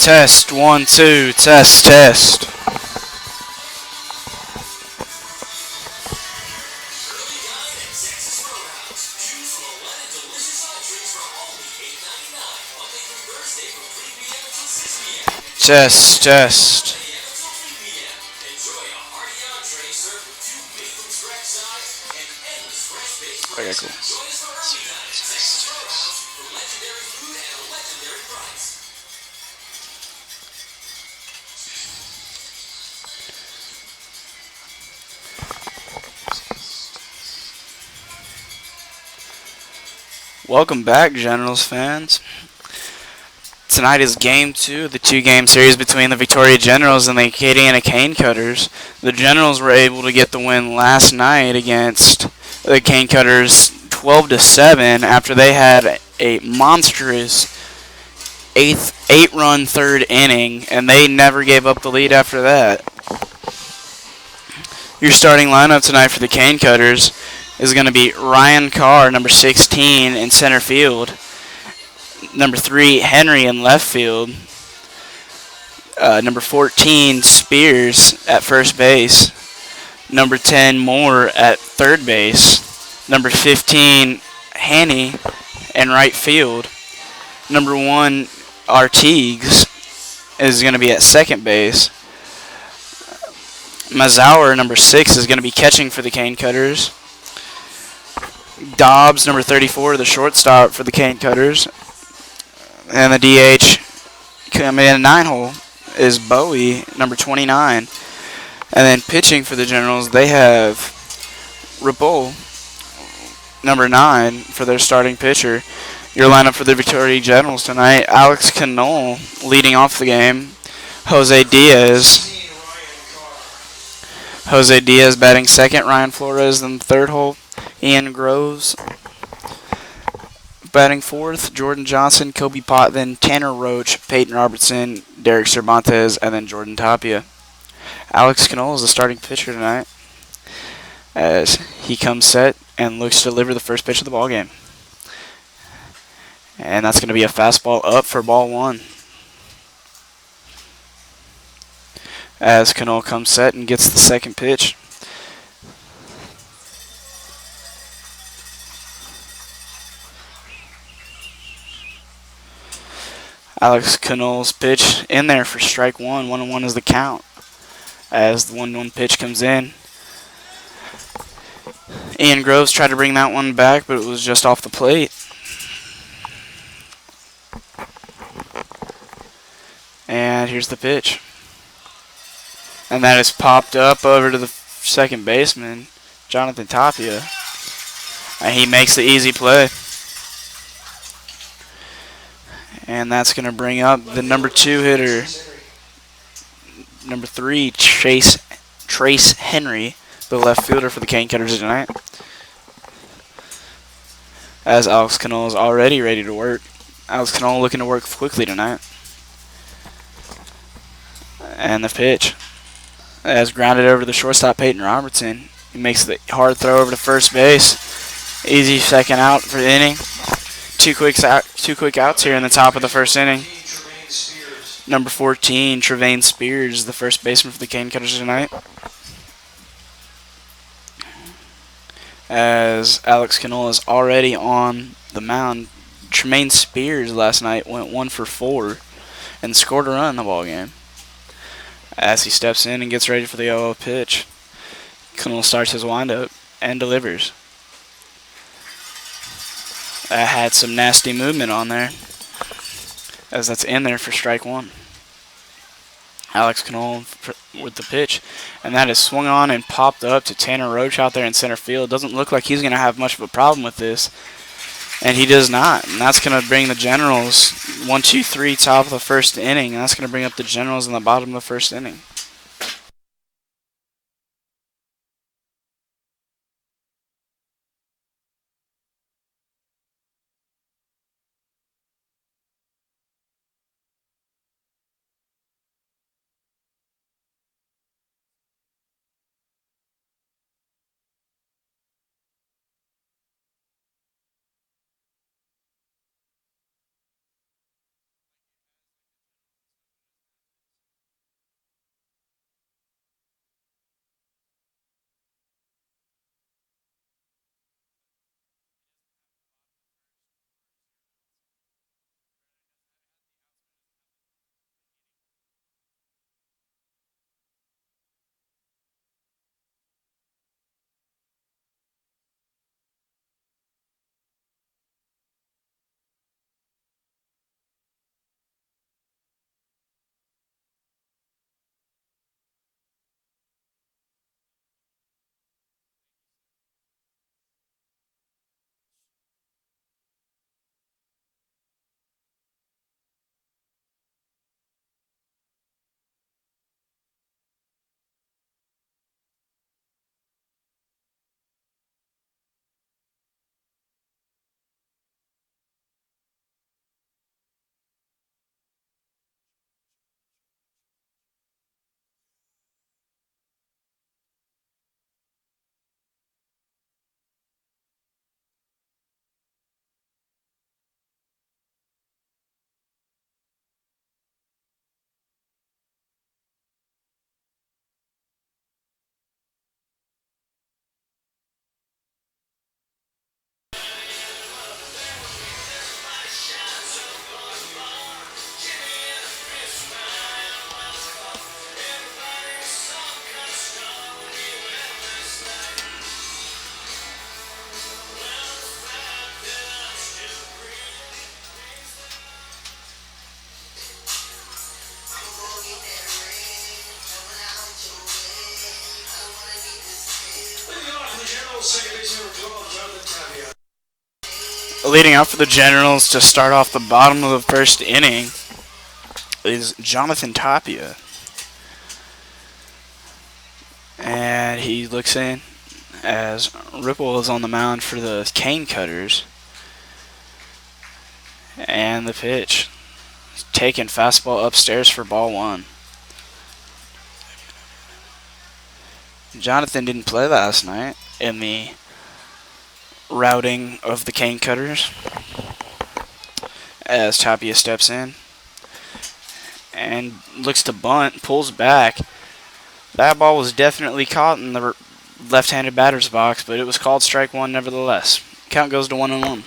Test, 1, 2, test, test. Test, test. Okay, cool. Welcome back, Generals fans. Tonight is Game 2 of the two-game series between the Victoria Generals and the Acadiana Cane Cutters. The Generals were able to get the win last night against the Cane Cutters 12-7 after they had a monstrous eight-run third inning, and they never gave up the lead after that. Your starting lineup tonight for the Cane Cutters is going to be Ryan Carr, number 16, in center field. Number 3, Henry in left field. Number 14, Spears at first base. Number 10, Moore at third base. Number 15, Haney in right field. Number 1, Artigues is going to be at second base. Mazauer, number 6, is going to be catching for the Cane Cutters. Dobbs, number 34, the shortstop for the Cane Cutters. And the DH coming in 9-hole is Bowie, number 29. And then pitching for the Generals, they have Ripple, number 9, for their starting pitcher. Your lineup for the Victoria Generals tonight: Alex Canole leading off the game. Jose Diaz batting second. Ryan Flores in the third hole. Ian Groves batting fourth. Jordan Johnson, Kobe Potvin, Tanner Roach, Peyton Robertson, Derek Cervantes, and then Jordan Tapia. Alex Canole is the starting pitcher tonight as he comes set and looks to deliver the first pitch of the ball game. And that's going to be a fastball up for ball one. As Canole comes set and gets the second pitch. Alex Canole's pitch in there for strike one. 1-1 is the count as the 1-1 pitch comes in. Ian Groves tried to bring that one back, but it was just off the plate. And here's the pitch. And that is popped up over to the second baseman, Jonathan Tapia. And he makes the easy play. And that's going to bring up the number 2 hitter, number 3, Trace Henry, the left fielder for the Cane Cutters tonight. As Alex Canole is already ready to work. Alex Canole looking to work quickly tonight. And the pitch as grounded over to the shortstop, Peyton Robertson. He makes the hard throw over to first base. Easy second out for the inning. Two quick outs here in the top of the first inning. Number 14, Trevane Spears, the first baseman for the Cane Cutters tonight. As Alex Canole is already on the mound. Tremaine Spears last night went 1 for 4 and scored a run in the ball game. As he steps in and gets ready for the 0-0 pitch, Canole starts his windup and delivers. That had some nasty movement on there, as that's in there for strike one. Alex Canole with the pitch, and that is swung on and popped up to Tanner Roach out there in center field. Doesn't look like he's going to have much of a problem with this, and he does not. And that's going to bring the Generals 1-2-3 top of the first inning, and that's going to bring up the Generals in the bottom of the first inning. leading out for the Generals to start off the bottom of the first inning is Jonathan Tapia. And he looks in as Ripple is on the mound for the Cane Cutters. And the pitch. Taking fastball upstairs for ball one. Jonathan didn't play last night in the routing of the Cane Cutters. As Tapia steps in and looks to bunt, pulls back. That ball was definitely caught in the left-handed batter's box, but it was called strike one nevertheless. Count goes to 1-1.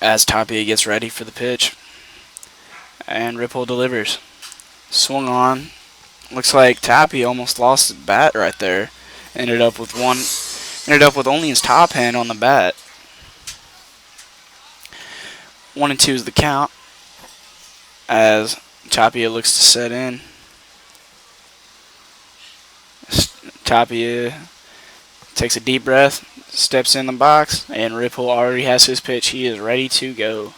As Tapia gets ready for the pitch. And Ripple delivers. Swung on. Looks like Tapia almost lost his bat right there. Ended up with only his top hand on the bat. 1-2 is the count. As Tapia looks to set in. Tapia takes a deep breath, steps in the box, and Ripple already has his pitch. He is ready to go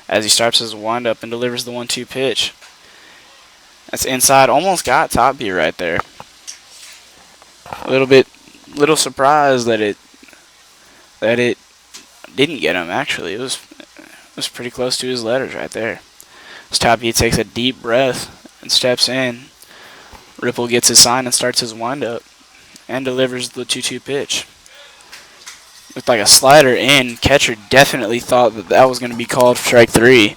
as he starts his windup and delivers the 1-2 pitch. That's inside. Almost got Tapia right there. Little surprised that it didn't get him. Actually, it was pretty close to his letters right there. As Tapia takes a deep breath and steps in, Ripple gets his sign and starts his windup and delivers the 2-2 pitch. Looked like a slider in. Catcher definitely thought that was going to be called for strike three.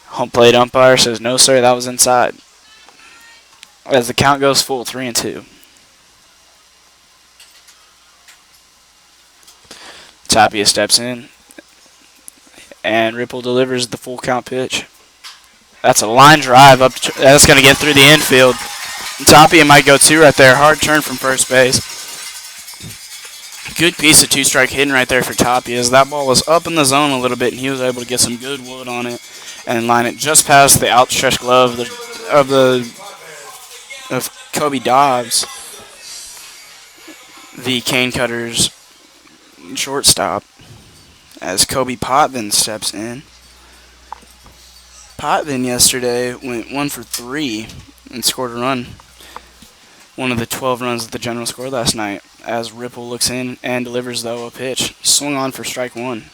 Home plate umpire says, no, sir, that was inside. As the count goes full, 3-2. Tapia steps in, and Ripple delivers the full count pitch. That's a line drive up. That's going to get through the infield. Tapia might go two right there. Hard turn from first base. Good piece of two-strike hitting right there for Tapia, as that ball was up in the zone a little bit, and he was able to get some good wood on it and line it just past the outstretched glove of Kobe Dobbs, the Cane Cutters shortstop, as Kobe Potvin steps in. Potvin yesterday went 1 for 3 and scored a run. One of the 12 runs that the General scored last night, as Ripple looks in and delivers, though, a pitch. Swung on for strike one.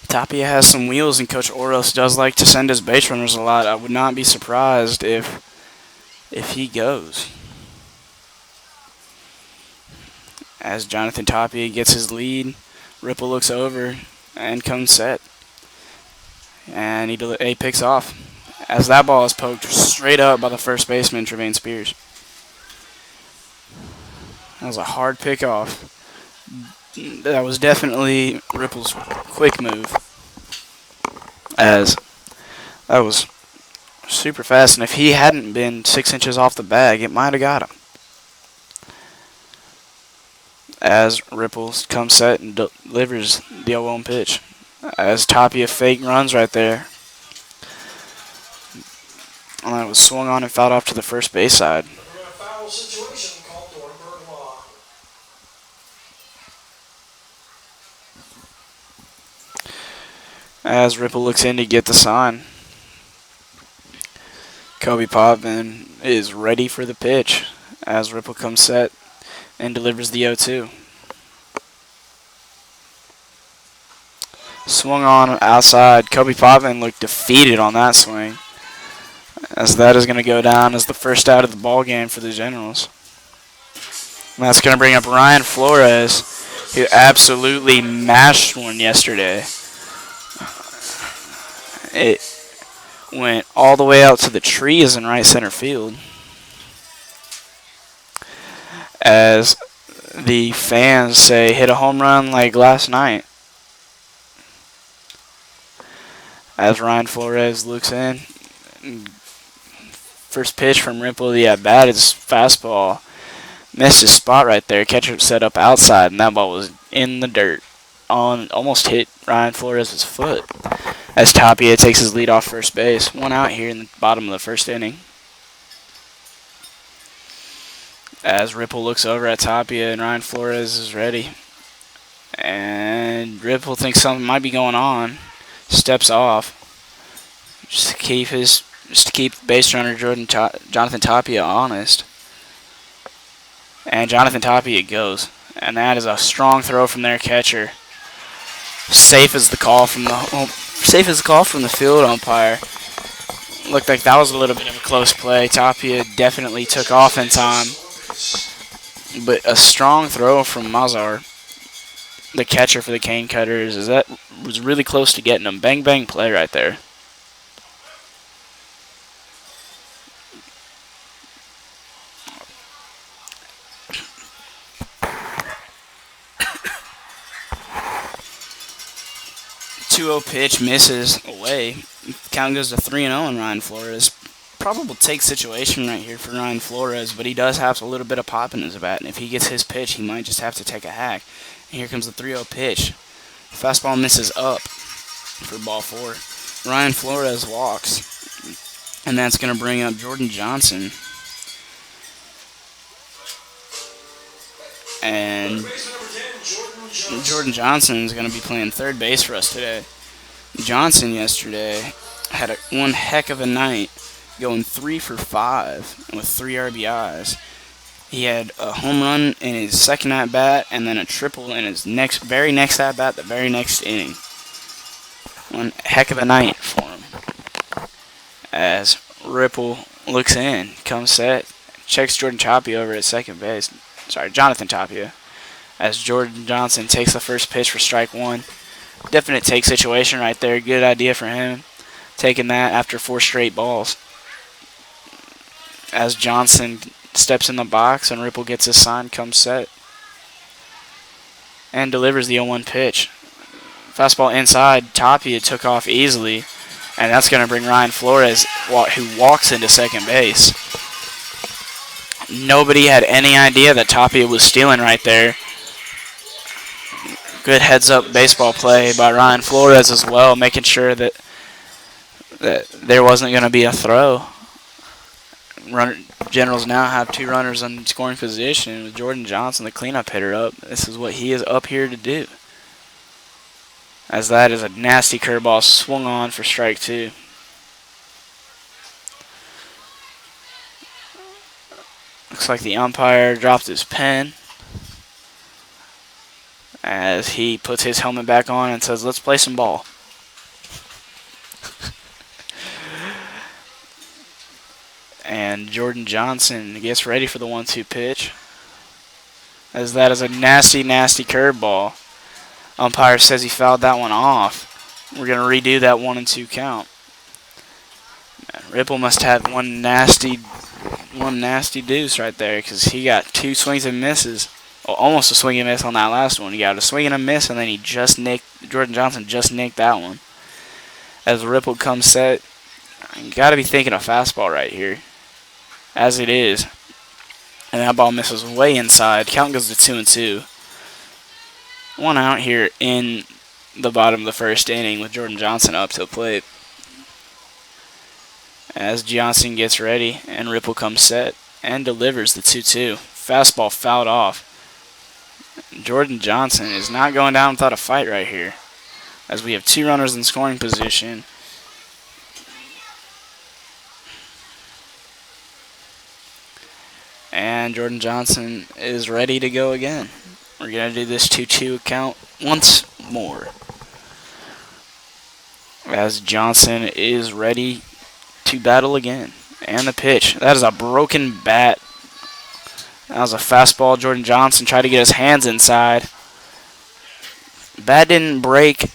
Tapia has some wheels, and Coach Oros does like to send his base runners a lot. I would not be surprised if he goes. As Jonathan Tapia gets his lead, Ripple looks over and comes set. And he picks off, as that ball is poked straight up by the first baseman, Trevane Spears. That was a hard pickoff. That was definitely Ripple's quick move, as that was super fast, and if he hadn't been 6 inches off the bag, it might have got him. As Ripple comes set and delivers the 0-1 pitch. As Tapia fake runs right there. And it was swung on and fouled off to the first base side. As Ripple looks in to get the sign. Kobe Potvin is ready for the pitch as Ripple comes set and delivers the 0-2. Swung on outside. Kobe Potvin looked defeated on that swing, as that is going to go down as the first out of the ball game for the Generals. And that's going to bring up Ryan Flores, who absolutely mashed one yesterday. It went all the way out to the trees in right center field, as the fans say, hit a home run like last night. As Ryan Flores looks in, first pitch from Ripple, the at-bat is fastball. Missed his spot right there. Catcher set up outside, and that ball was in the dirt. Almost hit Ryan Flores' foot. As Tapia takes his lead off first base. One out here in the bottom of the first inning. As Ripple looks over at Tapia and Ryan Flores is ready. And Ripple thinks something might be going on. Steps off. Just to keep base runner Jonathan Tapia honest. And Jonathan Tapia goes. And that is a strong throw from their catcher. Safe as the call from the field umpire. Looked like that was a little bit of a close play. Tapia definitely took off in time. But a strong throw from Mazar, the catcher for the Cane Cutters, is that was really close to getting him. Bang bang play right there. Two-0 pitch misses away. Count goes to 3-0 on Ryan Flores. Probable take situation right here for Ryan Flores, but he does have a little bit of pop in his bat, and if he gets his pitch, he might just have to take a hack. And here comes the 3-0 pitch. Fastball misses up for ball 4. Ryan Flores walks, and that's going to bring up Jordan Johnson. And Jordan Johnson is going to be playing third base for us today. Johnson yesterday had one heck of a night, going 3 for 5 with 3 RBIs. He had a home run in his second at bat and then a triple in his very next at bat, the very next inning. One heck of a night for him. As Ripple looks in, comes set, checks Jordan Tapia over at second base. Jonathan Tapia. As Jordan Johnson takes the first pitch for strike 1. Definite take situation right there. Good idea for him. Taking that after 4 straight balls. As Johnson steps in the box and Ripple gets his sign, comes set. And delivers the 0-1 pitch. Fastball inside. Tapia took off easily. And that's going to bring Ryan Flores, who walks into second base. Nobody had any idea that Tapia was stealing right there. Good heads-up baseball play by Ryan Flores as well, making sure that there wasn't going to be a throw. Generals now have 2 runners in scoring position with Jordan Johnson, the cleanup hitter, up. This is what he is up here to do. As that is a nasty curveball swung on for strike 2. Looks like the umpire dropped his pen as he puts his helmet back on and says, "Let's play some ball." And Jordan Johnson gets ready for the 1-2 pitch. As that is a nasty, nasty curveball. Umpire says he fouled that one off. We're going to redo that 1-2 count. Ripple must have one nasty deuce right there, because he got 2 swings and misses. Well, almost a swing and miss on that last one. He got a swing and a miss, and then Jordan Johnson just nicked that one. As Ripple comes set, you got to be thinking a fastball right here, as it is. And that ball misses way inside. Count goes to 2-2. 1 out here in the bottom of the first inning with Jordan Johnson up to the plate. As Johnson gets ready and Ripple comes set and delivers the 2-2. Fastball fouled off. Jordan Johnson is not going down without a fight right here, as we have 2 runners in scoring position. And Jordan Johnson is ready to go again. We're going to do this 2-2 count once more. As Johnson is ready to battle again. And the pitch. That is a broken bat. That was a fastball. Jordan Johnson tried to get his hands inside. Bat didn't break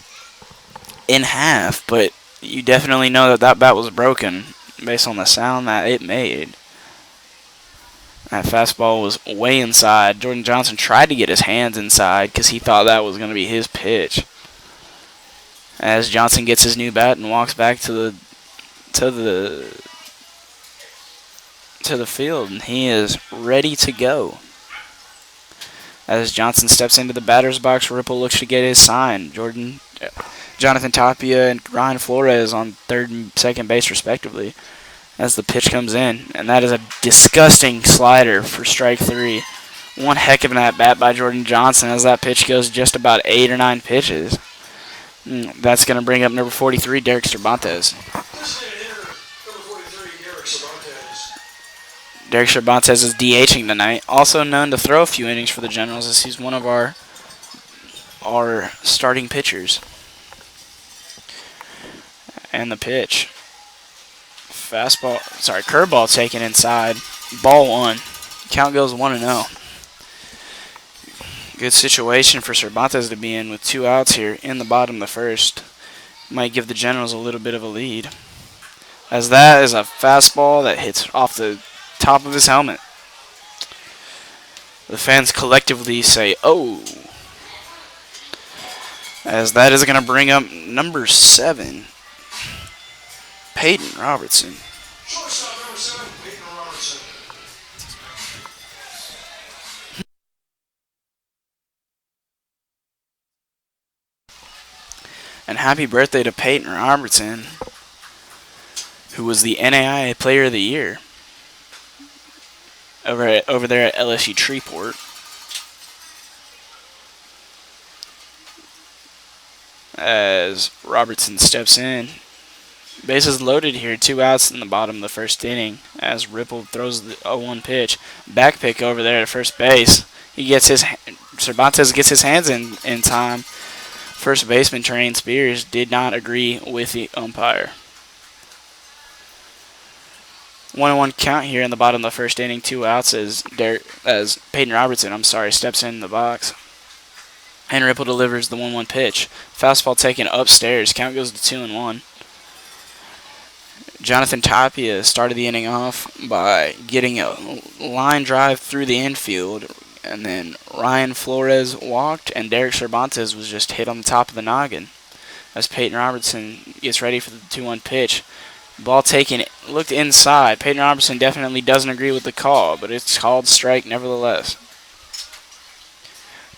in half, but you definitely know that bat was broken based on the sound that it made. That fastball was way inside. Jordan Johnson tried to get his hands inside because he thought that was going to be his pitch. As Johnson gets his new bat and walks back to the field, and he is ready to go. As Johnson steps into the batter's box, Ripple looks to get his sign. Jonathan Tapia and Ryan Flores on third and second base respectively. as the pitch comes in, and that is a disgusting slider for strike three. One heck of an at bat by Jordan Johnson as that pitch goes just about 8 or 9 pitches. That's going to bring up number 43, Derek Cervantes. Derek Cervantes is DHing tonight, also known to throw a few innings for the Generals as he's one of our starting pitchers. And the pitch. Curveball taken inside. Ball one. Count goes 1-0. Good situation for Cervantes to be in with 2 outs here in the bottom of the first. Might give the Generals a little bit of a lead. As that is a fastball that hits off the top of his helmet. The fans collectively say, "Oh." As that is going to bring up number 7, Peyton Robertson. And happy birthday to Peyton Robertson, who was the NAIA Player of the Year over there at LSU Shreveport. As Robertson steps in. Bases loaded here, 2 outs in the bottom of the first inning as Ripple throws the 0-1 pitch. Back pick over there at first base. Cervantes gets his hands in time. First baseman Terrain Spears did not agree with the umpire. 1-1 count here in the bottom of the first inning, 2 outs as Peyton Robertson, steps in the box. And Ripple delivers the 1-1 pitch. Fastball taken upstairs. Count goes to 2-1. Jonathan Tapia started the inning off by getting a line drive through the infield, and then Ryan Flores walked, and Derek Cervantes was just hit on the top of the noggin. As Peyton Robertson gets ready for the 2-1 pitch. Ball taken, looked inside. Peyton Robertson definitely doesn't agree with the call, but it's called strike nevertheless.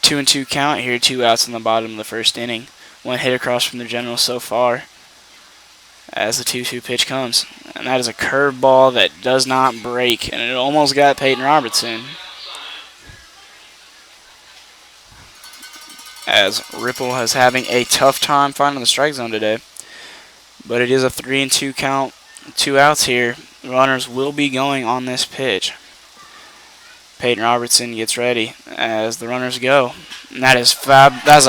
2-2 count here, 2 outs in the bottom of the first inning. 1 hit across from the Generals so far as the 2-2 pitch comes. And that is a curveball that does not break, and it almost got Peyton Robertson. As Ripple is having a tough time finding the strike zone today. But it is a 3-2 count, 2 outs here. Runners will be going on this pitch. Peyton Robertson gets ready as the runners go. And that is a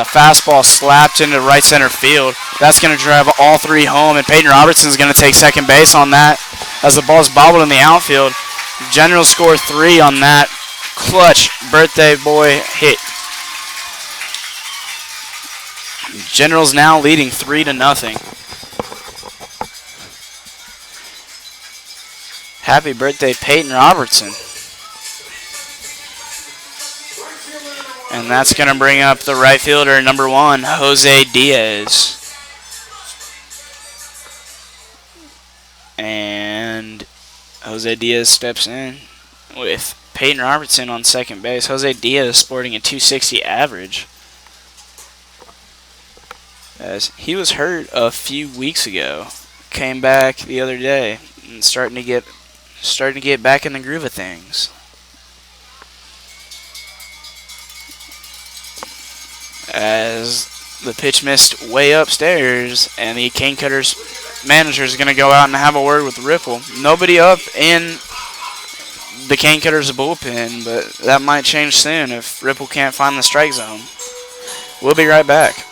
fastball slapped into right center field. That's going to drive all 3 home, and Peyton Robertson is going to take second base on that as the ball's bobbled in the outfield. Generals score 3 on that clutch birthday boy hit. Generals now leading 3-0. Happy birthday, Peyton Robertson. And that's going to bring up the right fielder, number 1, Jose Diaz. And Jose Diaz steps in with Peyton Robertson on second base. Jose Diaz sporting a .260 average, as he was hurt a few weeks ago. Came back the other day and starting to get back in the groove of things. As the pitch missed way upstairs, and the Cane Cutters manager is going to go out and have a word with Ripple. Nobody up in the Cane Cutters bullpen, but that might change soon if Ripple can't find the strike zone. We'll be right back.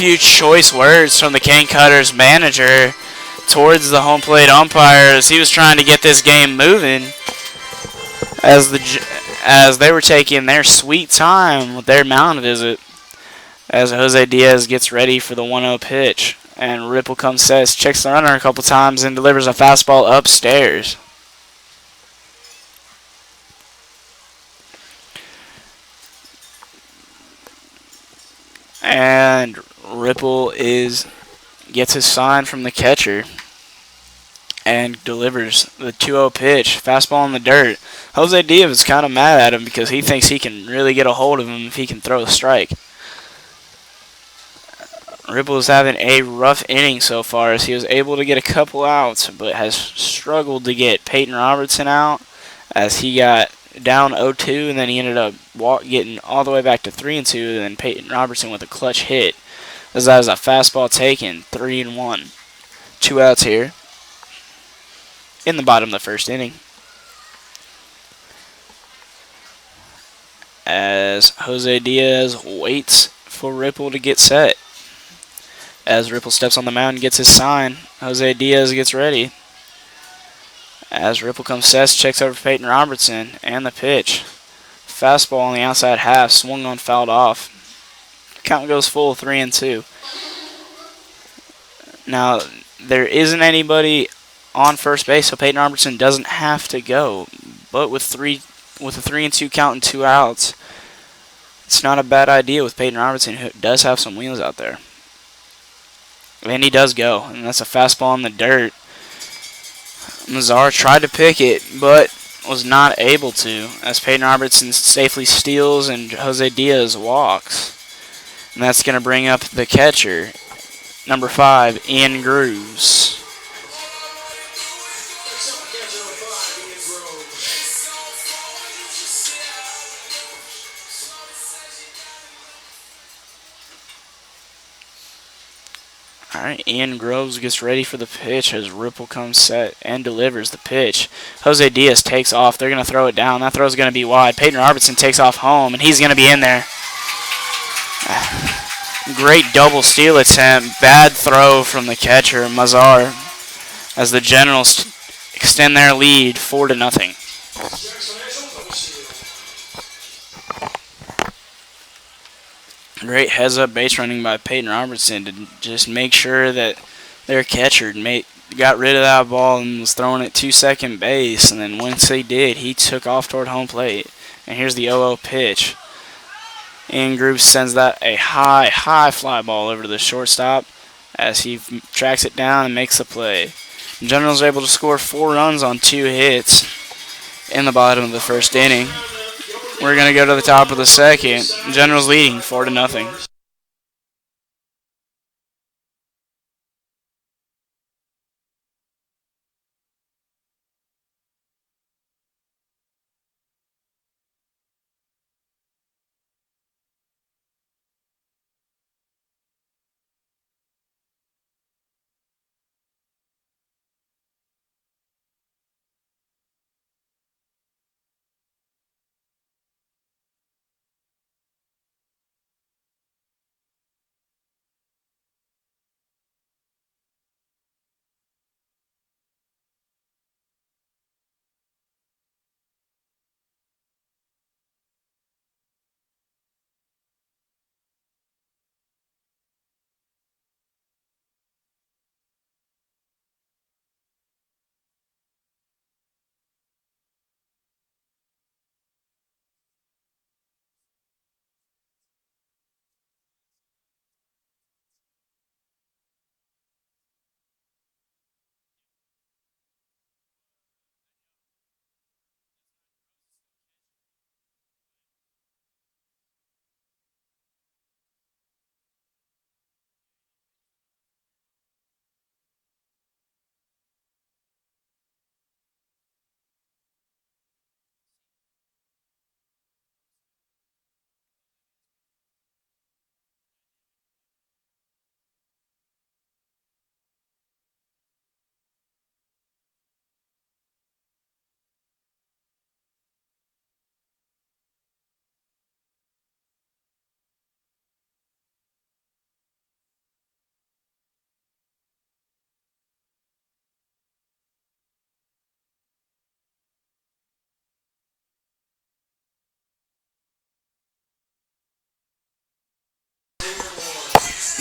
few choice words from the Cane Cutters manager towards the home plate umpire as he was trying to get this game moving as they were taking their sweet time with their mound visit as Jose Diaz gets ready for the 1-0 pitch. And Ripple comes, says, checks the runner a couple times and delivers a fastball upstairs. And Ripple gets his sign from the catcher and delivers the 2-0 pitch. Fastball in the dirt. Jose Diaz is kind of mad at him because he thinks he can really get a hold of him if he can throw a strike. Ripple is having a rough inning so far as he was able to get a couple outs but has struggled to get Peyton Robertson out as he got down 0-2 and then he ended up getting all the way back to 3-2 and then Peyton Robertson with a clutch hit. As that is a fastball taken, 3-1. 2 outs here in the bottom of the first inning. As Jose Diaz waits for Ripple to get set. As Ripple steps on the mound and gets his sign, Jose Diaz gets ready. As Ripple comes set, checks over Peyton Robertson and the pitch. Fastball on the outside half, swung on, fouled off. Count goes full, 3-2. Now, there isn't anybody on first base, so Peyton Robertson doesn't have to go. But with a 3-2 count and 2 outs, it's not a bad idea with Peyton Robertson, who does have some wheels out there. And he does go, and that's a fastball in the dirt. Mazar tried to pick it, but was not able to, as Peyton Robertson safely steals and Jose Diaz walks. And that's going to bring up the catcher, number 5, Ian Grooves. Alright, Ian Groves gets ready for the pitch as Ripple comes set and delivers the pitch. Jose Diaz takes off. They're going to throw it down. That throw is going to be wide. Peyton Robertson takes off home, and he's going to be in there. Great double steal attempt. Bad throw from the catcher, Mazar, as the Generals extend their lead 4-0. Great heads-up base running by Peyton Robertson to just make sure that their catcher got rid of that ball and was throwing it to second base. And then once they did, he took off toward home plate. And here's the 0-0 pitch. And Grooves sends that a high fly ball over to the shortstop as he tracks it down and makes the play. The Generals are able to score 4 runs on 2 hits in the bottom of the first inning. We're going to go to the top of the second. Generals leading 4-0.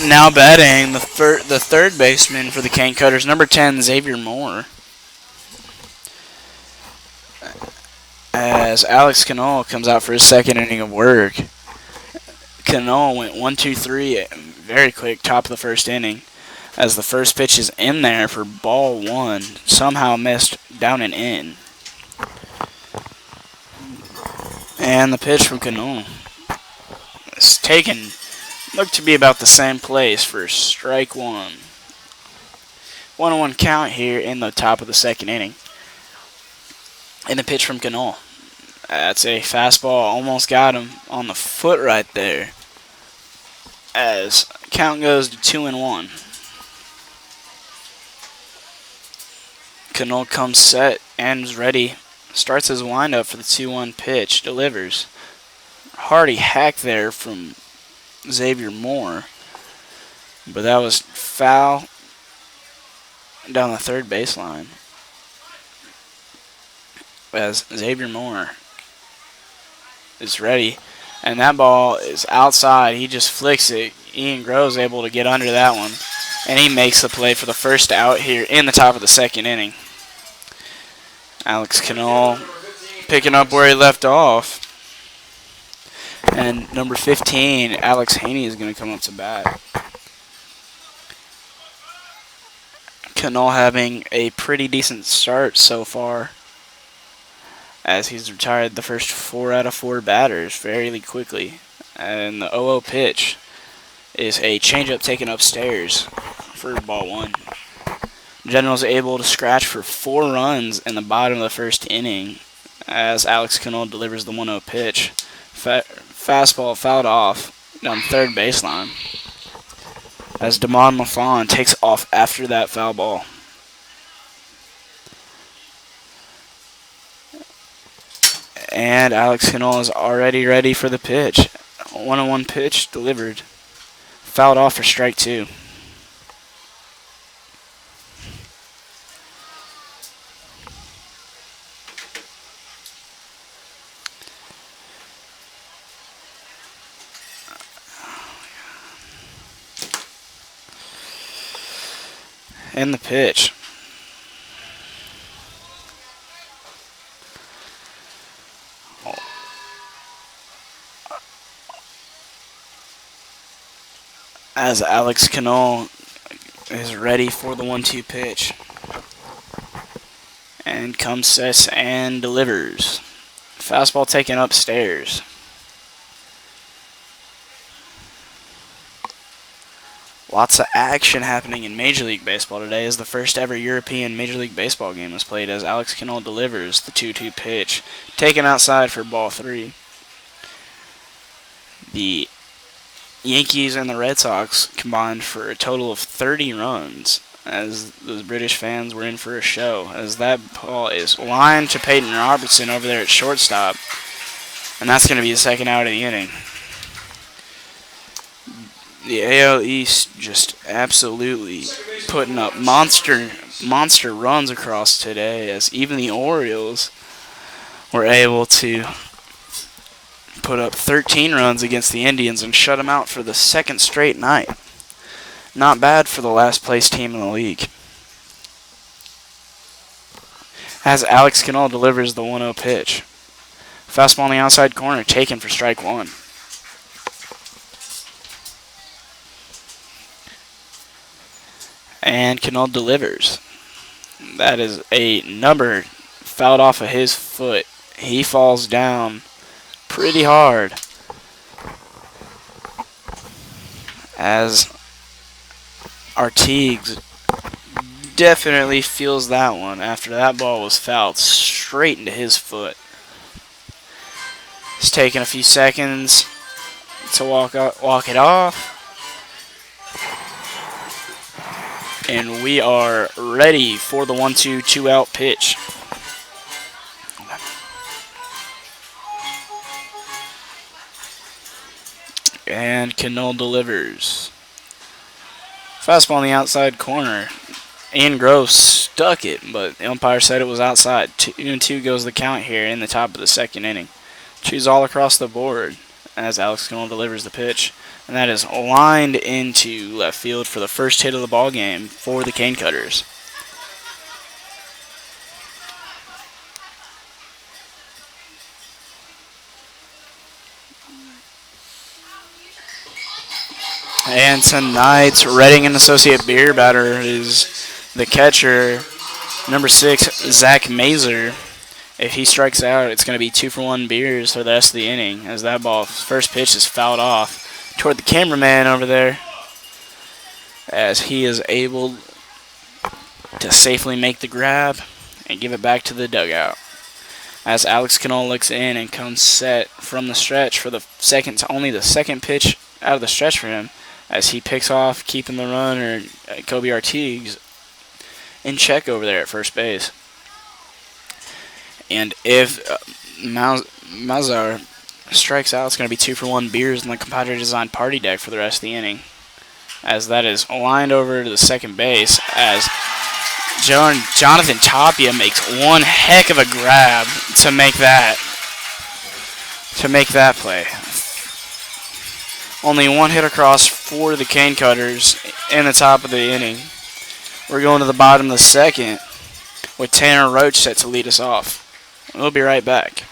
Now batting the third baseman for the Cane Cutters, number 10, Xavier Moore. As Alex Cano comes out for his second inning of work. Cano went 1-2-3 very quick, top of the first inning. As the first pitch is in there for ball one, somehow missed down and in. And the pitch from Cano is taken, looked to be about the same place for strike one. 1-1 count here in the top of the second inning. And the pitch from Cano. That's a fastball, almost got him on the foot right there. As count goes to 2-1. Cano comes set and is ready. Starts his windup for the 2-1 pitch. Delivers. Hardy hack there from Xavier Moore. But that was foul down the third baseline. As Xavier Moore is ready. And that ball is outside. He just flicks it. Ian Grove's able to get under that one. And he makes the play for the first out here in the top of the second inning. Alex Cano picking up where he left off. And number 15, Alex Haney, is going to come up to bat. Cano having a pretty decent start so far, as he's retired the first 4 out of 4 batters fairly quickly. And the 0-0 pitch is a changeup taken upstairs for ball one. General's able to scratch for 4 runs in the bottom of the first inning as Alex Cano delivers the 1-0 pitch. Fastball fouled off down third baseline as Damon LaFawn takes off after that foul ball. And Alex Cano is already ready for the pitch. 1-1 pitch delivered. Fouled off for strike 2. And the pitch. As Alex Cano is ready for the 1-2 pitch. And comes, sets, and delivers. Fastball taken upstairs. Lots of action happening in Major League Baseball today as the first ever European Major League Baseball game is played as Alex Cano delivers the 2-2 pitch. Taken outside for ball 3. The Yankees and the Red Sox combined for a total of 30 runs as the British fans were in for a show, as that ball is lined to Peyton Robertson over there at shortstop, and that's going to be the second out of the inning. The AL East just absolutely putting up monster runs across today, as even the Orioles were able to put up 13 runs against the Indians and shut them out for the second straight night. Not bad for the last place team in the league. As Alex Cano delivers the 1-0 pitch. Fastball on the outside corner taken for strike 1. And Cano delivers. That is a number fouled off of his foot. He falls down pretty hard as Artigues definitely feels that one after that ball was fouled straight into his foot. It's taking a few seconds to walk it off. And we are ready for the 1-2, 2-out pitch. And Cano delivers. Fastball on the outside corner. Ian Grove stuck it, but the umpire said it was outside. 2-2 goes the count here in the top of the second inning. Chews all across the board as Alex Cannell delivers the pitch. And that is lined into left field for the first hit of the ball game for the Cane Cutters. And tonight's Reading and Associate beer batter is the catcher, number 6, Zach Mazer. If he strikes out, it's going to be 2-for-1 beers for the rest of the inning, as that ball, first pitch, is fouled off toward the cameraman over there, as he is able to safely make the grab and give it back to the dugout. As Alex Cannell looks in and comes set from the stretch for the only the second pitch out of the stretch for him, as he picks off, keeping the runner, Kobe Artigues, in check over there at first base. And if Mazar strikes out, it's going to be 2-for-1 beers in the Compadre Design party deck for the rest of the inning, as that is lined over to the second base, as Jonathan Tapia makes one heck of a grab to make that play. Only one hit across for the Cane Cutters in the top of the inning. We're going to the bottom of the second with Tanner Roach set to lead us off. We'll be right back.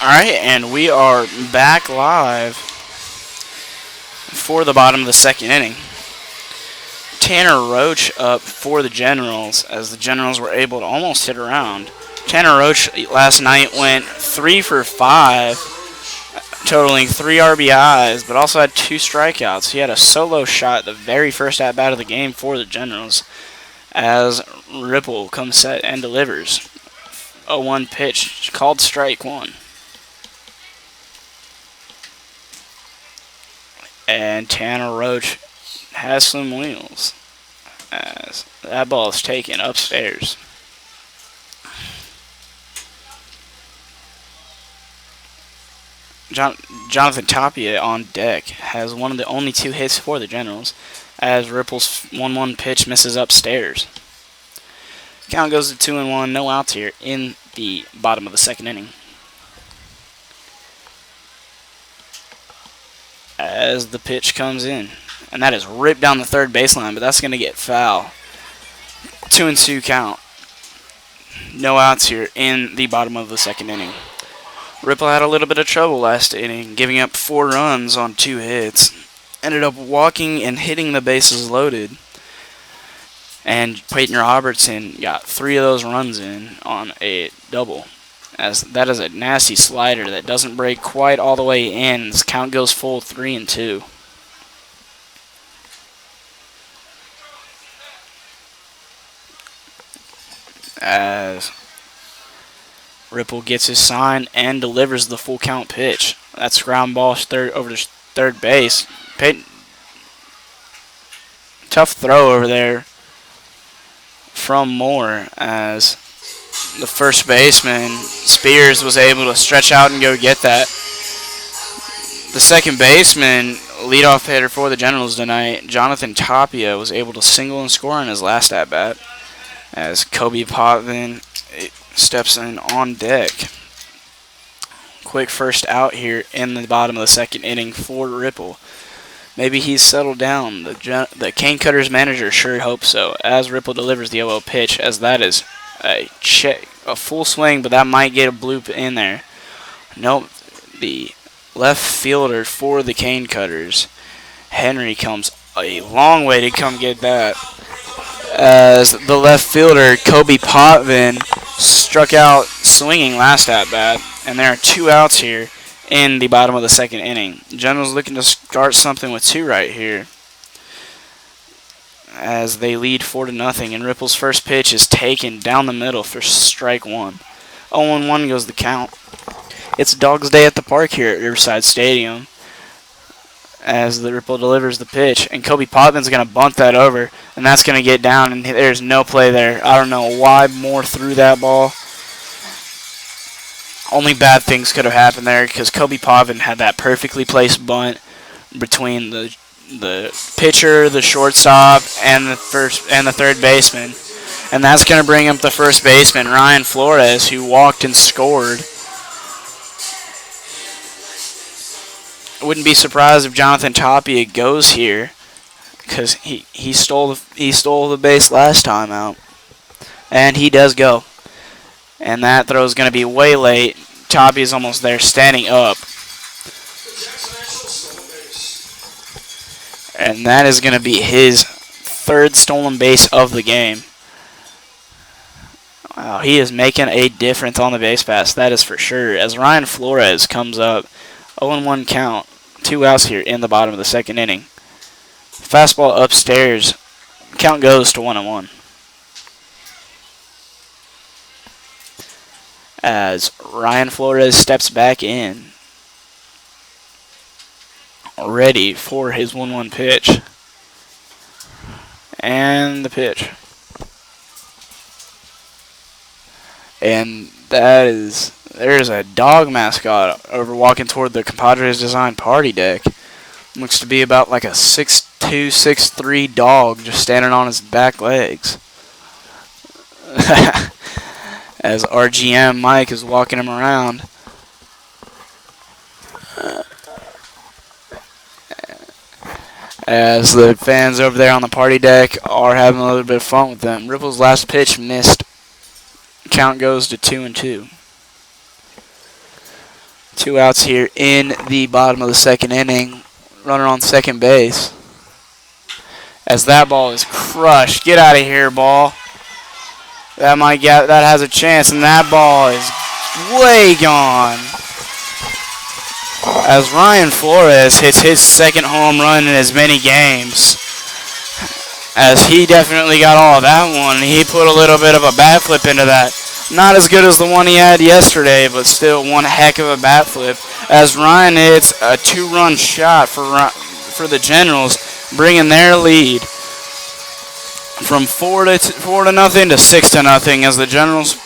All right, and we are back live for the bottom of the second inning. Tanner Roach up for the Generals, as the Generals were able to almost hit around. Tanner Roach last night went 3 for 5, totaling 3 RBIs, but also had 2 strikeouts. He had a solo shot the very first at-bat of the game for the Generals, as Ripple comes set and delivers. A 1 pitch called strike 1. And Tanner Roach has some wheels, as that ball is taken upstairs. Jonathan Tapia on deck has one of the only 2 hits for the Generals, as Ripple's 1-1 pitch misses upstairs. Count goes to 2-1, no outs here in the bottom of the second inning. As the pitch comes in, and that is ripped down the third baseline, but that's going to get foul. 2-2 count. No outs here in the bottom of the second inning. Ripple had a little bit of trouble last inning, giving up 4 runs on 2 hits. Ended up walking and hitting the bases loaded. And Peyton Robertson got 3 of those runs in on a double, as that is a nasty slider that doesn't break quite all the way in. This count goes full 3-2. As Ripple gets his sign and delivers the full count pitch. That's ground ball over to third base. Peyton, tough throw over there from Moore, as the first baseman, Spears, was able to stretch out and go get that. The second baseman, leadoff hitter for the Generals tonight, Jonathan Tapia, was able to single and score in his last at-bat as Kobe Potvin steps in on deck. Quick first out here in the bottom of the second inning for Ripple. Maybe he's settled down. The Cane Cutters manager sure hopes so, as Ripple delivers the 0-0 pitch, as that is a full swing, but that might get a bloop in there. Nope, the left fielder for the Cane Cutters, Henry, comes a long way to come get that, as the left fielder, Kobe Potvin, struck out swinging last at bat, and there are 2 outs here in the bottom of the second inning. Generals looking to start something with 2 right here, as they lead 4-0, and Ripple's first pitch is taken down the middle for strike 1. 0-1 goes the count. It's Dog's Day at the park here at Riverside Stadium, as the Ripple delivers the pitch, and Kobe Potvin's going to bunt that over, and that's going to get down, and there's no play there. I don't know why Moore threw that ball. Only bad things could have happened there, because Kobe Potvin had that perfectly placed bunt between the pitcher, the shortstop, and the third baseman, and that's going to bring up the first baseman, Ryan Flores, who walked and scored. I wouldn't be surprised if Jonathan Tapia goes here, because he stole the base last time out, and he does go. And that throw is going to be way late. Tapia's almost there, standing up, and that is going to be his 3rd stolen base of the game. Wow, he is making a difference on the base pass, that is for sure. As Ryan Flores comes up, 0-1 count. 2 outs here in the bottom of the second inning. Fastball upstairs. Count goes to 1-1. As Ryan Flores steps back in, ready for his 1-1 pitch. And the pitch. And there's a dog mascot over walking toward the Compadres design party deck. Looks to be about like a 6'2", 6'3" dog just standing on his back legs. As RGM Mike is walking him around. As the fans over there on the party deck are having a little bit of fun with them. Ripple's last pitch missed. Count goes to 2-2. 2 outs here in the bottom of the second inning. Runner on second base. As that ball is crushed. Get out of here, ball. That has a chance, and that ball is way gone. As Ryan Flores hits his 2nd home run in as many games. As he definitely got all of that one. He put a little bit of a bat flip into that. Not as good as the one he had yesterday, but still one heck of a bat flip. As Ryan hits a 2-run shot for the Generals, bringing their lead from 4-0 to 6-0, as the Generals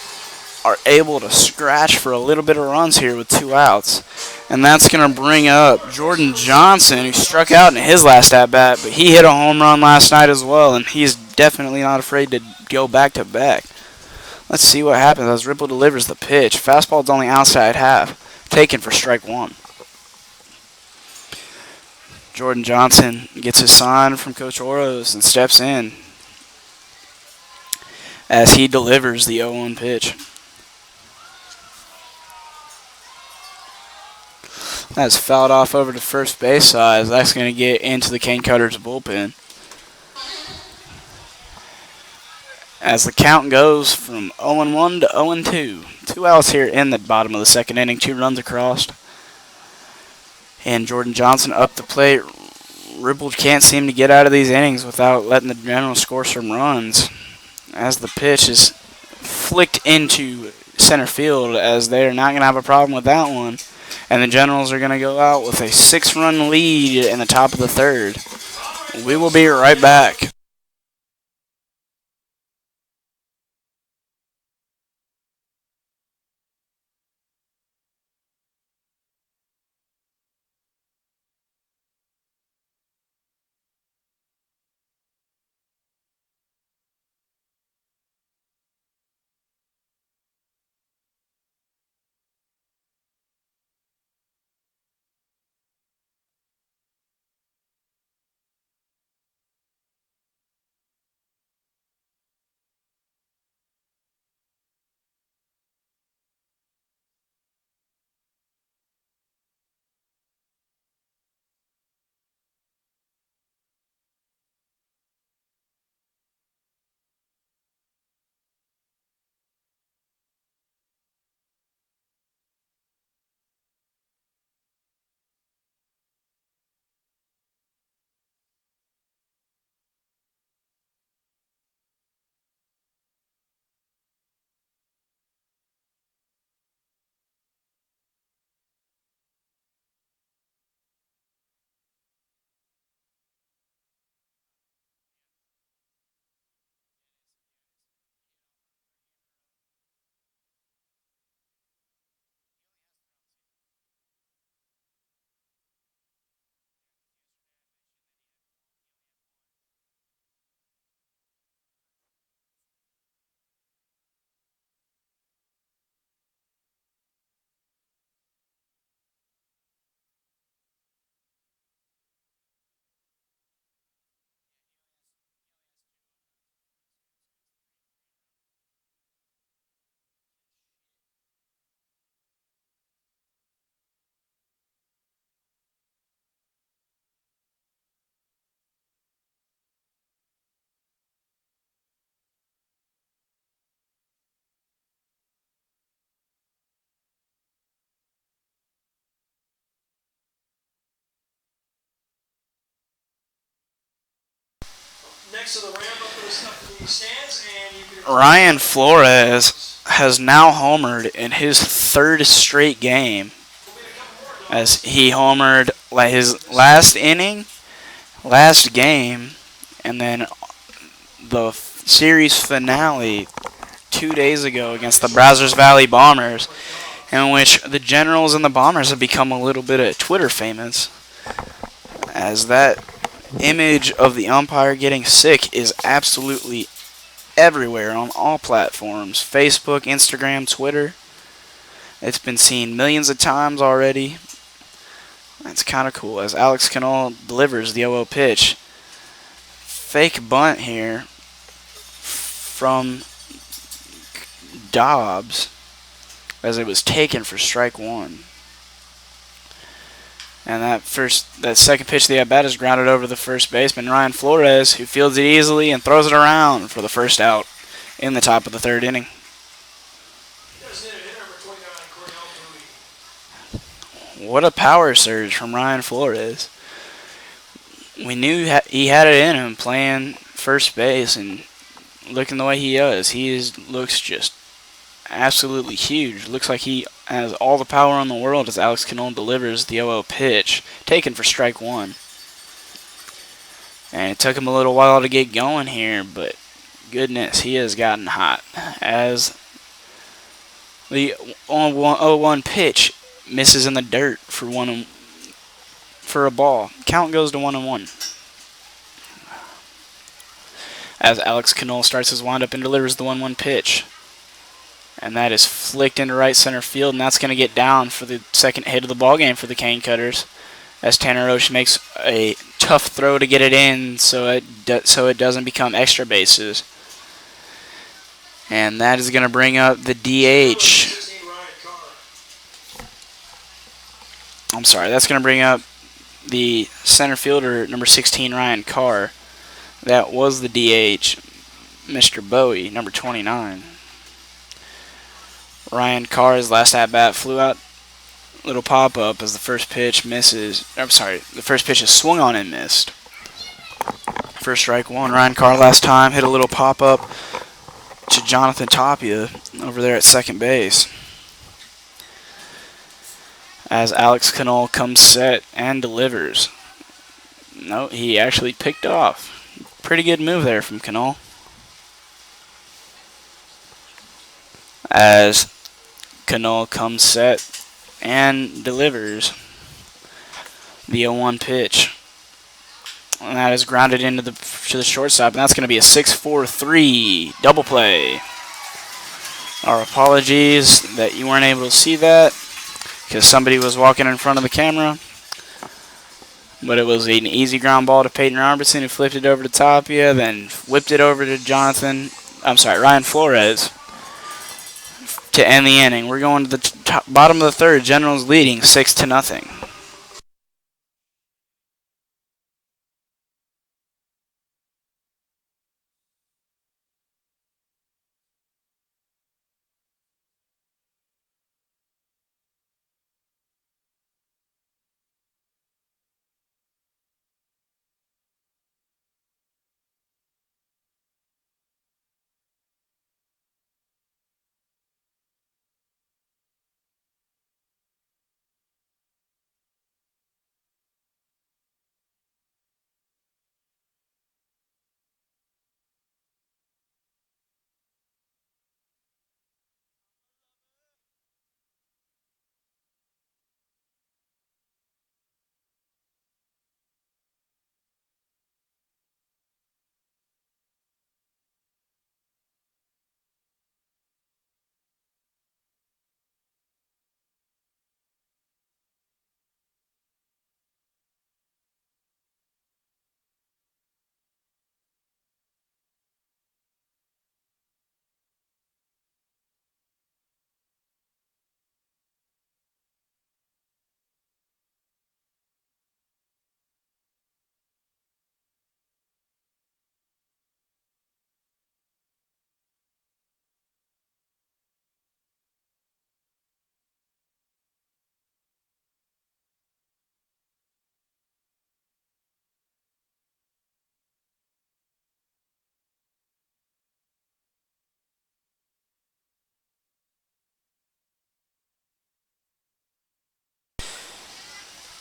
are able to scratch for a little bit of runs here with 2 outs. And that's going to bring up Jordan Johnson, who struck out in his last at-bat, but he hit a home run last night as well, and he's definitely not afraid to go back-to-back. Let's see what happens as Ripple delivers the pitch. Fastball's on the outside half, taken for strike 1. Jordan Johnson gets his sign from Coach Oros and steps in as he delivers the 0-1 pitch. That's fouled off over to first base side. That's going to get into the Cane Cutters bullpen. As the count goes from 0-1 to 0-2. 2 outs here in the bottom of the second inning. 2 runs across. And Jordan Johnson up the plate. Ripple can't seem to get out of these innings without letting the Generals score some runs. As the pitch is flicked into center field, as they're not going to have a problem with that one. And the Generals are going to go out with a 6-run lead in the top of the 3rd. We will be right back. Ryan Flores has now homered in his third straight game, as he homered like his last inning, last game, and then the series finale 2 days ago against the Brazos Valley Bombers, in which the Generals and the Bombers have become a little bit of Twitter famous, as that image of the umpire getting sick is absolutely everywhere on all platforms: Facebook, Instagram, Twitter. It's been seen millions of times already. That's kind of cool, as Alex Cano delivers the 0-0 pitch. Fake bunt here from Dobbs, as it was taken for strike one. And that second pitch of the at-bat is grounded over the first baseman, Ryan Flores, who fields it easily and throws it around for the first out in the top of the third inning. What a power surge from Ryan Flores. We knew he had it in him playing first base, and looking the way he does, looks just absolutely huge. Looks like he has all the power in the world as Alex Cano delivers the 0-0 pitch, taken for strike one. And it took him a little while to get going here, but goodness, he has gotten hot, as the 0-1 pitch misses in the dirt for a ball. Count goes to 1-1. As Alex Cano starts his windup and delivers the 1-1 pitch. And that is flicked into right center field, and that's going to get down for the second hit of the ballgame for the Cane Cutters, as Tanner Roche makes a tough throw to get it in so it doesn't become extra bases. And that is going to bring up the DH. I'm sorry, that's going to bring up the center fielder, number 16, Ryan Carr. That was the DH, Mr. Bowie, number 29. Ryan Carr's last at-bat flew out. Little pop-up as the first pitch misses. I'm sorry, the first pitch is swung on and missed. First strike one. Ryan Carr last time hit a little pop-up to Jonathan Tapia over there at second base, as Alex Cano comes set and delivers. No, he actually picked off. Pretty good move there from Cano, as Cano comes set and delivers the 0-1 pitch. And that is grounded into to the shortstop, and that's going to be a 6-4-3 double play. Our apologies that you weren't able to see that, because somebody was walking in front of the camera. But it was an easy ground ball to Peyton Robertson, who flipped it over to Tapia, then whipped it over to Ryan Flores to end the inning. We're going to the bottom of the third. Generals leading 6-0.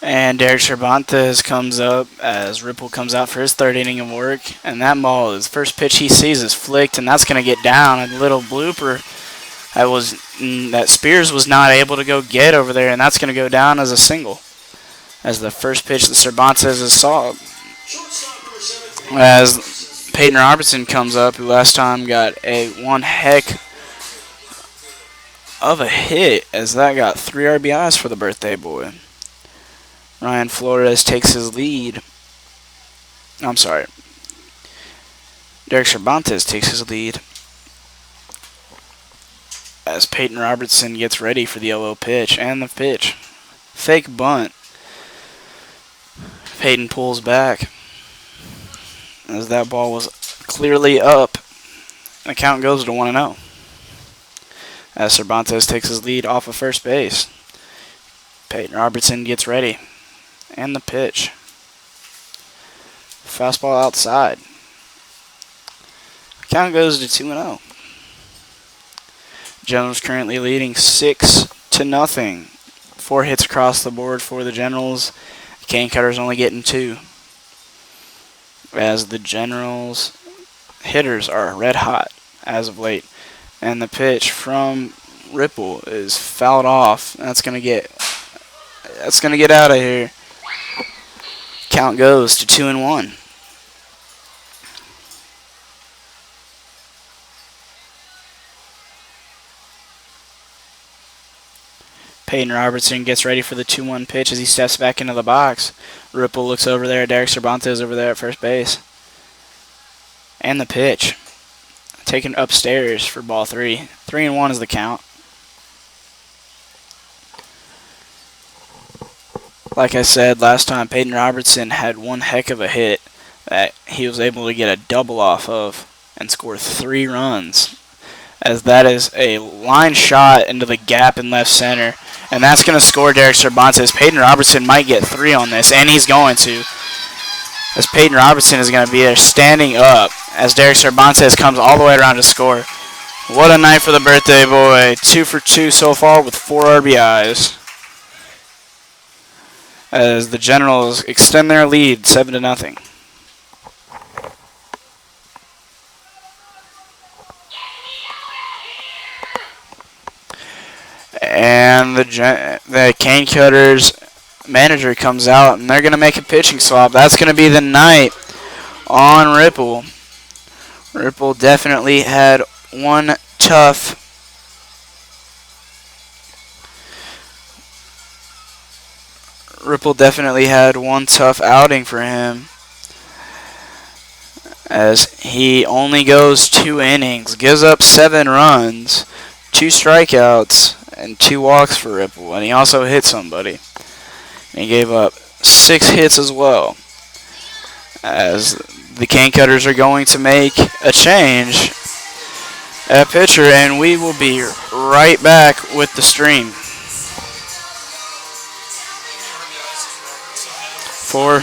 And Derek Cervantes comes up as Ripple comes out for his third inning of work. And that ball is first pitch he sees is flicked, and that's going to get down. A little blooper that Spears was not able to go get over there, and that's going to go down as a single. As the first pitch that Cervantes has saw. As Peyton Robertson comes up, who last time got a one heck of a hit, as that got 3 RBIs for the birthday boy. Ryan Flores takes his lead. I'm sorry. Derek Cervantes takes his lead as Peyton Robertson gets ready for the 0-0 pitch. And the pitch. Fake bunt. Peyton pulls back as that ball was clearly up. The count goes to 1-0 as Cervantes takes his lead off of first base. Peyton Robertson gets ready. And the pitch. Fastball outside. Count goes to 2-0. Generals currently leading 6-0. 4 hits across the board for the Generals. Cane Cutters only getting 2. As the Generals hitters are red hot as of late. And the pitch from Ripple is fouled off. That's gonna get out of here. Count goes to 2-1. Peyton Robertson gets ready for the 2-1 pitch as he steps back into the box. Ripple looks over there. Derek Cervantes over there at first base. And the pitch. Taken upstairs for ball 3. 3-1 is the count. Like I said last time, Peyton Robertson had one heck of a hit that he was able to get a double off of and score 3 runs. As that is a line shot into the gap in left center. And that's going to score Derek Cervantes. Peyton Robertson might get 3 on this, and he's going to. As Peyton Robertson is going to be there standing up as Derek Cervantes comes all the way around to score. What a night for the birthday boy. 2 for 2 so far with 4 RBIs. As the Generals extend their lead 7-0. And the Cane Cutters manager comes out, and they're going to make a pitching swap. That's going to be the night on Ripple. Ripple definitely had one tough outing for him, as he only goes 2 innings, gives up 7 runs, 2 strikeouts, and 2 walks for Ripple, and he also hit somebody. And he gave up 6 hits as well. As the Cane Cutters are going to make a change at pitcher, and we will be right back with the stream. 4.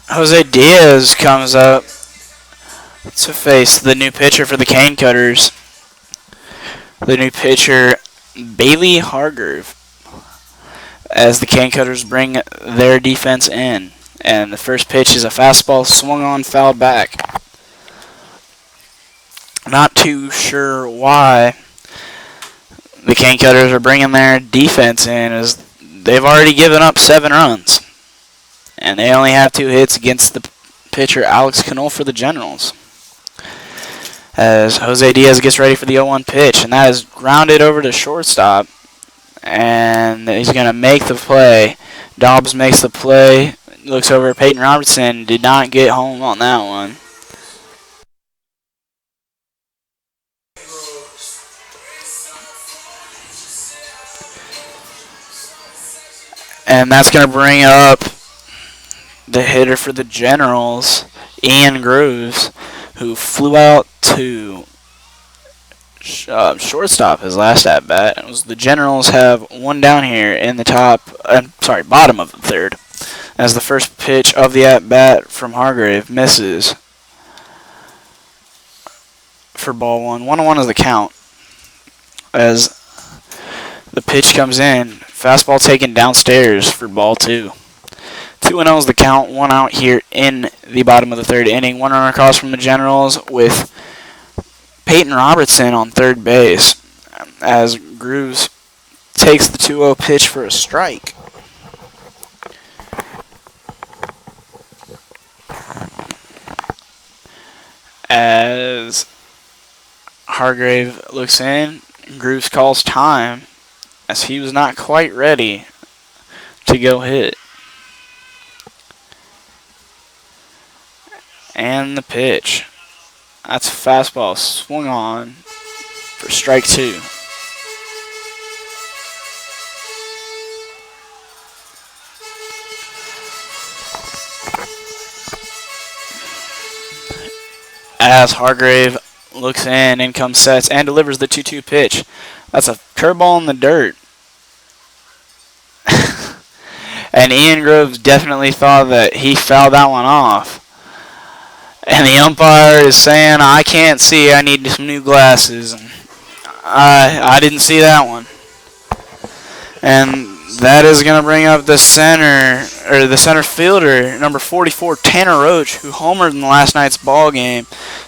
Jose Diaz comes up to face the new pitcher for the Cane Cutters. The new pitcher, Bailey Hargrove, as the Cane Cutters bring their defense in. And the first pitch is a fastball swung on, fouled back. Not too sure why the Cane Cutters are bringing their defense in, as they've already given up 7 runs. And they only have 2 hits against the pitcher, Alex Cannell, for the Generals. As Jose Diaz gets ready for the 0-1 pitch, and that is grounded over to shortstop. And he's going to make the play. Dobbs makes the play, looks over at Peyton Robertson, did not get home on that one. And that's going to bring up the hitter for the Generals, Ian Grooves, who flew out to shortstop his last at bat. It was the Generals have one down here in the bottom of the third, as the first pitch of the at bat from Hargrave misses for ball 1. 1-1 is the count. As the pitch comes in, fastball taken downstairs for ball 2. 2-0 is the count. 1 out here in the bottom of the third inning. 1 runner across from the Generals with Peyton Robertson on third base, as Grooves takes the 2-0 pitch for a strike. As Hargrave looks in, Grooves calls time, as he was not quite ready to go hit. And the pitch. That's a fastball swung on for strike 2. As Hargrave looks in comes sets, and delivers the 2-2 pitch. That's a curveball in the dirt. And Ian Groves definitely thought that he fouled that one off. And the umpire is saying, I can't see, I need some new glasses. And I didn't see that one. And that is going to bring up the center fielder, number 44, Tanner Roach, who homered in last night's ball game,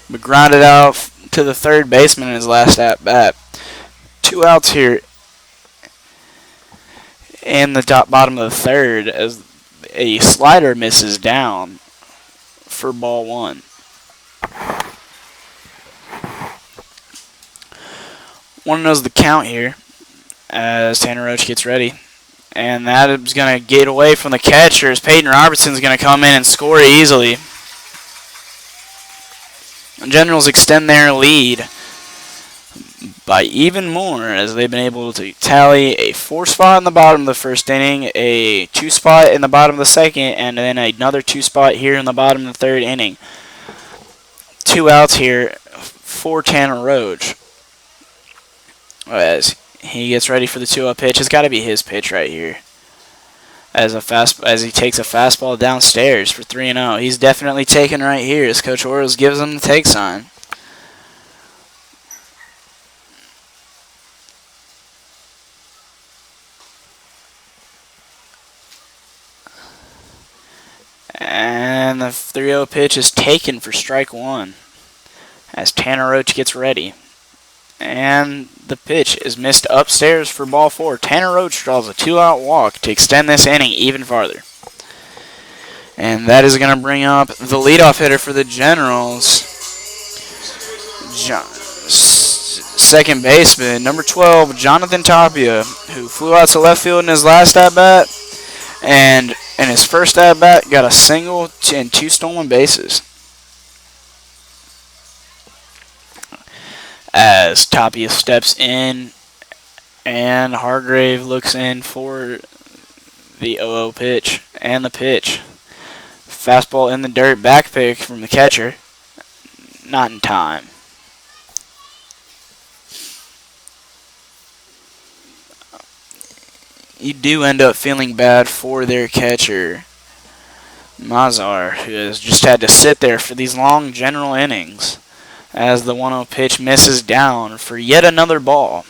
but grounded out to the third baseman in his last at bat. 2 outs here in the bottom of the third, as a slider misses down for ball 1. 1-0 is the count here, as Tanner Roach gets ready. And that is going to get away from the catcher, as Peyton Robertson's going to come in and score easily. The Generals extend their lead by even more, as they've been able to tally a 4 spot in the bottom of the first inning, a 2 spot in the bottom of the second, and then another 2 spot here in the bottom of the third inning. 2 outs here for Tanner Roach, as he gets ready for the 2-0 pitch. It's got to be his pitch right here, as he takes a fastball downstairs for 3-0. He's definitely taken right here, as Coach Orles gives him the take sign. And the 3-0 pitch is taken for strike 1, as Tanner Roach gets ready. And the pitch is missed upstairs for ball 4. Tanner Roach draws a 2-out walk to extend this inning even farther. And that is going to bring up the leadoff hitter for the Generals, second baseman, number 12, Jonathan Tapia, who flew out to left field in his last at-bat, and in his first at-bat got a single and 2 stolen bases. As Tapia steps in, and Hargrave looks in for the 0-0 pitch, and the pitch. Fastball in the dirt, back pick from the catcher. Not in time. You do end up feeling bad for their catcher Mazar, who has just had to sit there for these long general innings as the 1-0 pitch misses down for yet another ball.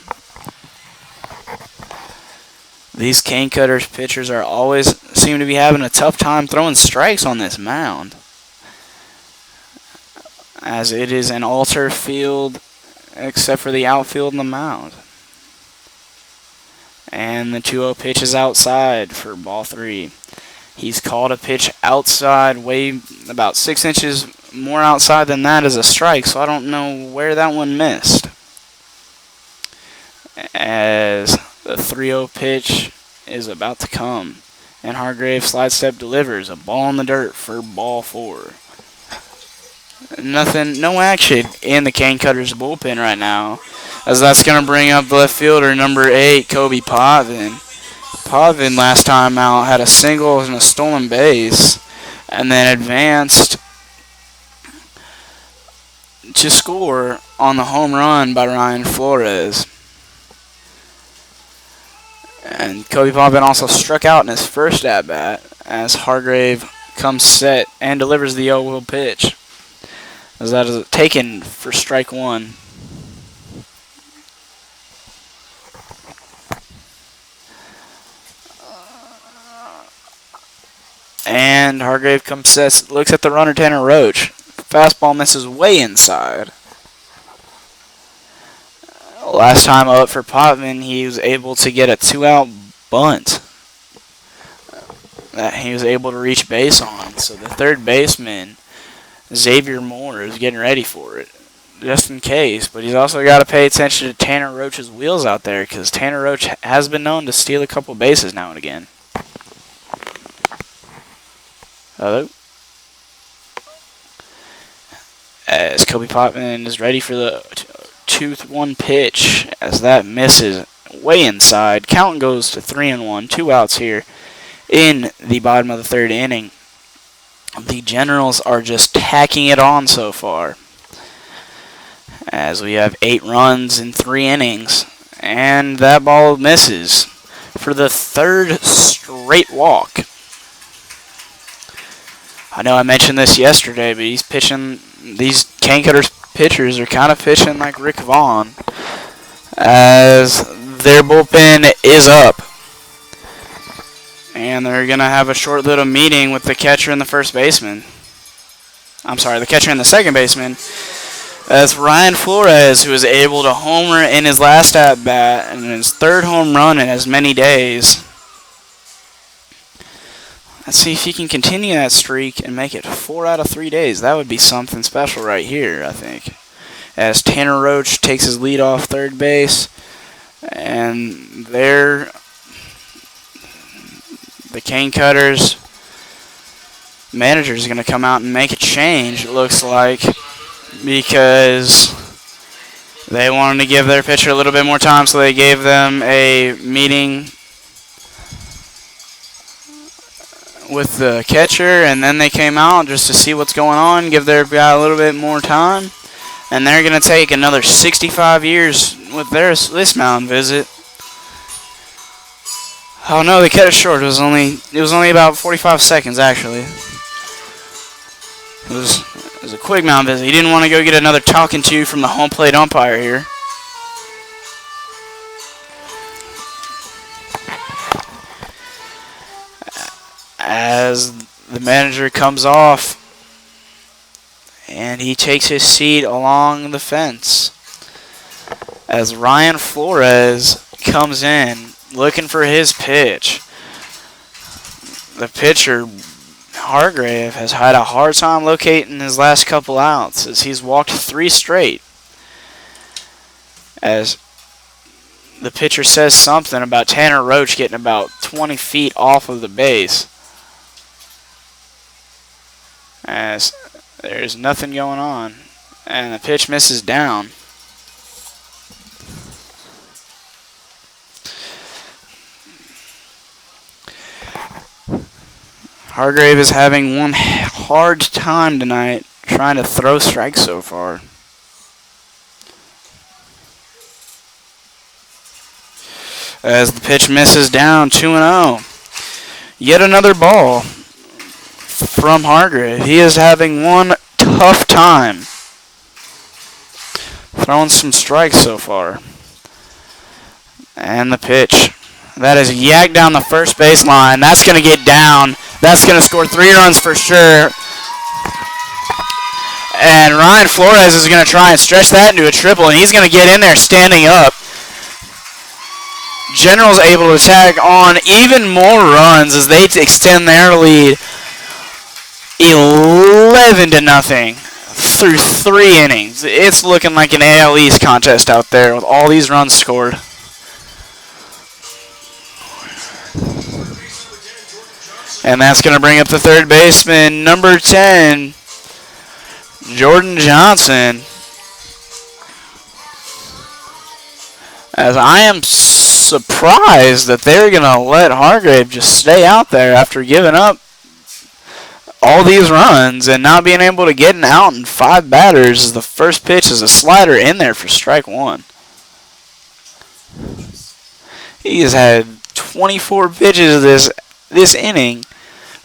These cane cutters pitchers are always seem to be having a tough time throwing strikes on this mound, as it is an all-turf field except for the outfield and the mound. And the 2-0 pitch is outside for ball 3. He's called a pitch outside, way about 6 inches more outside than that as a strike, so I don't know where that one missed. As the 3-0 pitch is about to come, and Hargrave slide step delivers a ball in the dirt for ball 4. No action in the cane cutters bullpen right now, as that's going to bring up the left fielder, number 8, Kobe Potvin. Potvin last time out had a single and a stolen base, and then advanced to score on the home run by Ryan Flores. And Kobe Potvin also struck out in his first at-bat as Hargrave comes set and delivers the 0-0 pitch, as that is taken for strike 1. And Hargrave comes set, looks at the runner, Tanner Roach. Fastball misses way inside. Last time up for Potvin, he was able to get a 2-out bunt that he was able to reach base on. So the third baseman, Xavier Moore, is getting ready for it, just in case. But he's also got to pay attention to Tanner Roach's wheels out there, because Tanner Roach has been known to steal a couple bases now and again. Hello? As Kobe Potvin is ready for the 2-1 pitch, as that misses way inside. Count goes to 3-1, 2 outs here in the bottom of the 3rd inning. The Generals are just tacking it on so far, as we have 8 runs in 3 innings, and that ball misses for the 3rd straight walk. I know I mentioned this yesterday, but he's pitching, these cane cutters pitchers are kind of pitching like Rick Vaughn, as their bullpen is up. And they're going to have a short little meeting with the catcher and the first baseman. I'm sorry, the catcher and the second baseman. That's Ryan Flores, who was able to homer in his last at-bat and his 3rd home run in as many days. Let's see if he can continue that streak and make it 4 out of 3 days. That would be something special right here, I think. As Tanner Roach takes his lead off third base, and there, the cane cutters manager is going to come out and make a change, it looks like, because they wanted to give their pitcher a little bit more time, so they gave them a meeting with the catcher, and then they came out just to see what's going on, give their guy a little bit more time, and they're going to take another 65 years with this mound visit. Oh no, they cut it short. It was only about 45 seconds actually. It was a quick mound visit. He didn't want to go get another talking to from the home plate umpire here. As the manager comes off and he takes his seat along the fence, as Ryan Flores comes in looking for his pitch. The pitcher, Hargrave, has had a hard time locating his last couple outs, as he's walked 3 straight. As the pitcher says something about Tanner Roach getting about 20 feet off of the base, as there's nothing going on, and the pitch misses down. Hargrave is having one hard time tonight trying to throw strikes so far. As the pitch misses down, 2-0. Yet another ball from Hargrave. He is having one tough time throwing some strikes so far. And the pitch. That is yacked down the first baseline. That's going to get down. That's going to score 3 runs for sure. And Ryan Flores is going to try and stretch that into a triple, and he's going to get in there standing up. General's able to tag on even more runs as they extend their lead 11-0 through 3 innings. It's looking like an AL East contest out there with all these runs scored. And that's going to bring up the third baseman, number 10, Jordan Johnson. As I am surprised that they're going to let Hargrave just stay out there after giving up all these runs and not being able to get an out in 5 batters. The first pitch is a slider in there for strike 1. He has had 24 pitches this inning.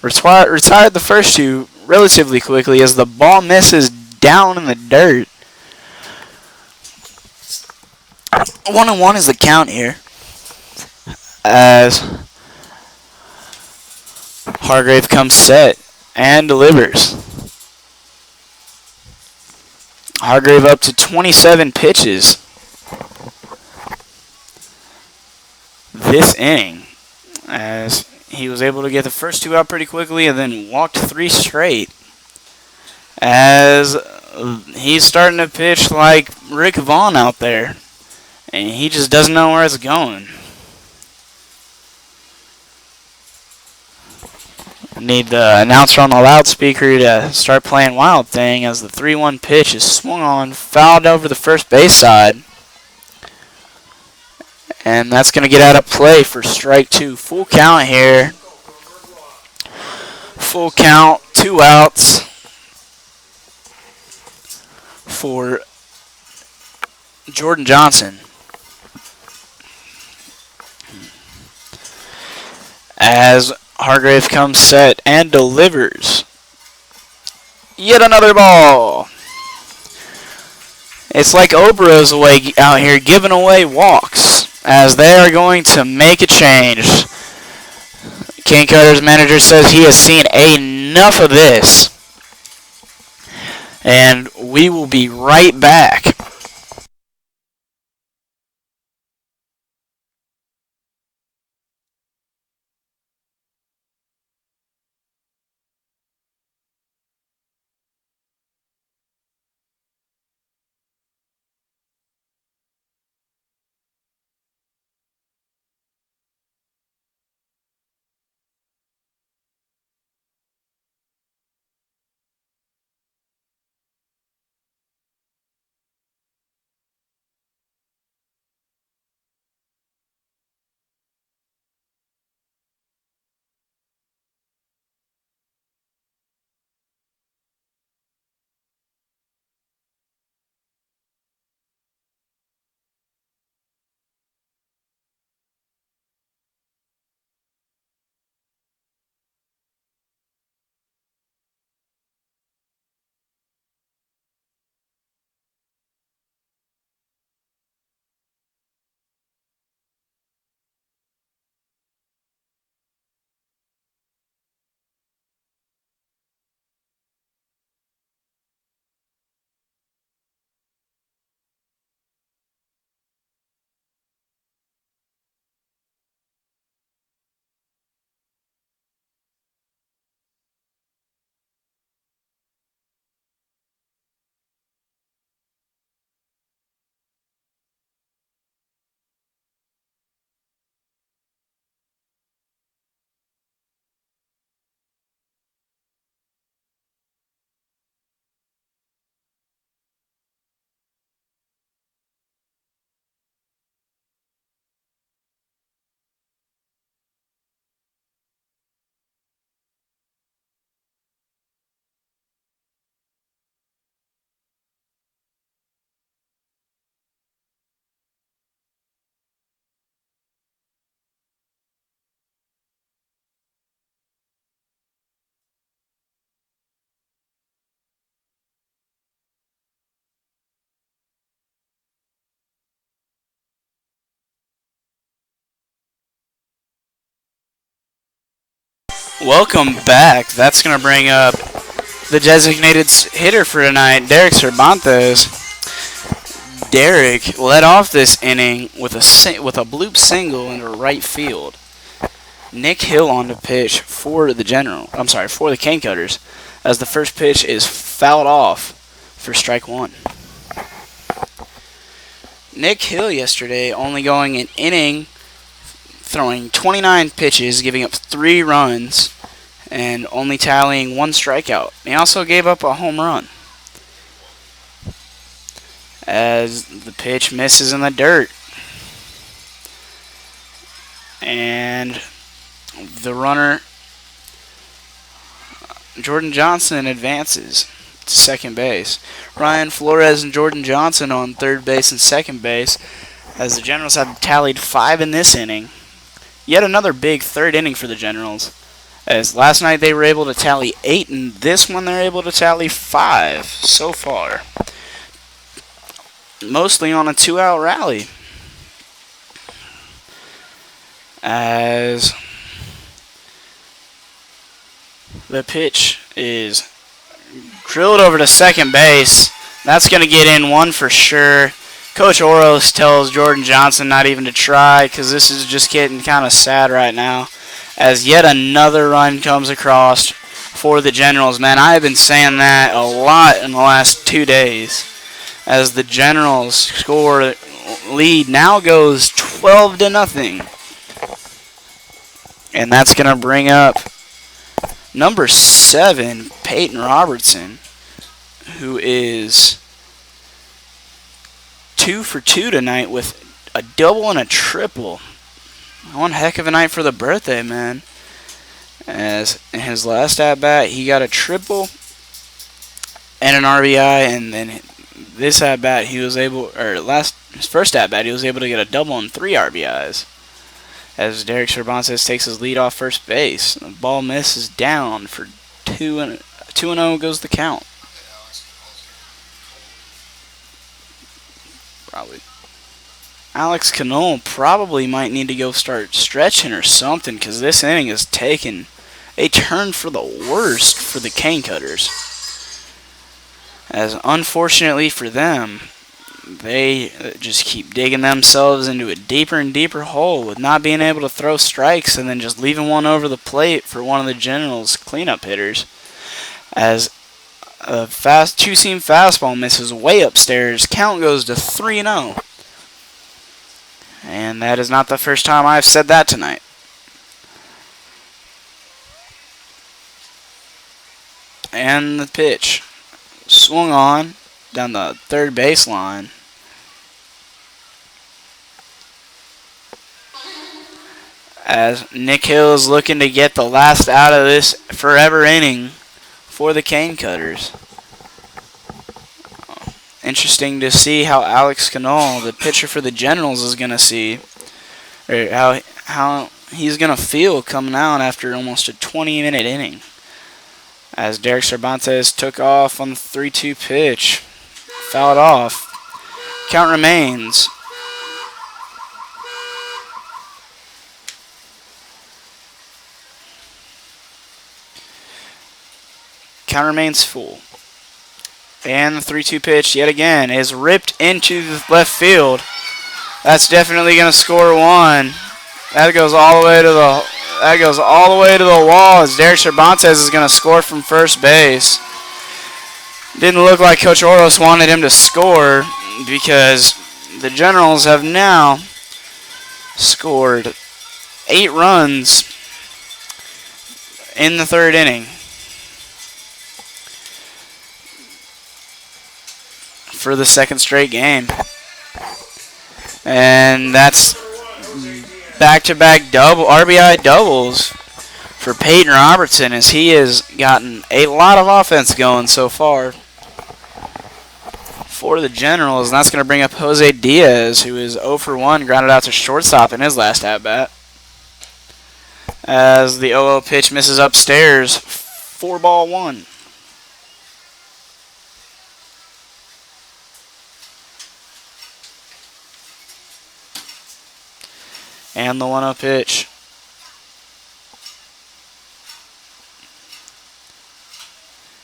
Retired the first 2 relatively quickly as the ball misses down in the dirt. 1-1 is the count here as Hargrave comes set and delivers. Hargrave up to 27 pitches this inning as he was able to get the first 2 out pretty quickly and then walked 3 straight as he's starting to pitch like Rick Vaughn out there, and he just doesn't know where it's going. Need the announcer on the loudspeaker to start playing Wild Thing as the 3-1 pitch is swung on, fouled over the first base side. And that's going to get out of play for strike 2. Full count here. Full count, 2 outs for Jordan Johnson. As Hargrave comes set and delivers yet another ball. It's like Obero's away out here giving away walks as they are going to make a change. King Cutter's manager says he has seen enough of this. And we will be right back. Welcome back. That's going to bring up the designated hitter for tonight, Derek Cervantes. Derek led off this inning with a bloop single into right field. Nick Hill on the pitch for the Cane Cutters, as the first pitch is fouled off for strike one. Nick Hill yesterday only going an inning, throwing 29 pitches, giving up 3 runs, and only tallying 1 strikeout. He also gave up a home run, as the pitch misses in the dirt. And the runner, Jordan Johnson, advances to second base. Ryan Flores and Jordan Johnson on third base and second base, as the Generals have tallied 5 in this inning. Yet another big third inning for the Generals, as last night they were able to tally 8, and this one they're able to tally 5 so far. Mostly on a 2-out rally, as the pitch is drilled over to second base. That's going to get in one for sure. Coach Oros tells Jordan Johnson not even to try, because this is just getting kind of sad right now, as yet another run comes across for the Generals. Man, I have been saying that a lot in the last 2 days, as the Generals score lead now goes 12-0. And that's going to bring up number 7, Peyton Robertson, who is 2 for 2 tonight with a double and a triple. One heck of a night for the birthday man. As in his last at-bat, he got a triple and an RBI, and then this at-bat, his first at-bat, he was able to get a double and 3 RBIs. As Derek Cervantes takes his lead off first base. The ball misses down for 2-0 goes the count. Probably. Alex Canole probably might need to go start stretching or something, because this inning has taken a turn for the worst for the Cane Cutters. As unfortunately for them, they just keep digging themselves into a deeper and deeper hole with not being able to throw strikes, and then just leaving one over the plate for one of the Generals' cleanup hitters. As a two-seam fastball misses way upstairs, count goes to 3-0. And that is not the first time I've said that tonight. And the pitch swung on down the third baseline. As Nick Hill is looking to get the last out of this forever inning for the Cane Cutters. Interesting to see how Alex Canole, the pitcher for the Generals, is going to see, or how he's going to feel coming out after almost a 20-minute inning. As Derek Cervantes took off on the 3-2 pitch, fouled off. Count remains. Count remains full. And the 3-2 pitch, yet again, is ripped into the left field. That's definitely going to score one. That goes all the way to the wall, as Derek Cervantes is going to score from first base. Didn't look like Coach Oros wanted him to score, because the Generals have now scored 8 runs in the third inning. For the second straight game. And that's back-to-back RBI doubles for Peyton Robertson, as he has gotten a lot of offense going so far for the Generals. And that's going to bring up Jose Diaz, who is 0 for 1, grounded out to shortstop in his last at-bat. As the 0-0 pitch misses upstairs, 4-1. And the 1-0 pitch.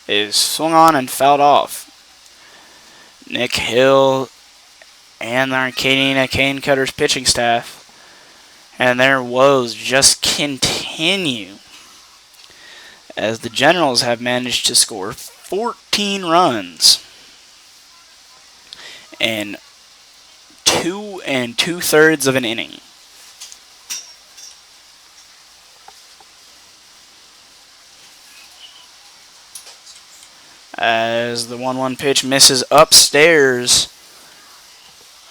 is swung on and fouled off. Nick Hill and the Acadiana Cane Cutters pitching staff and their woes just continue as the Generals have managed to score 14 runs in 2 2/3 of an inning. As the 1-1 pitch misses upstairs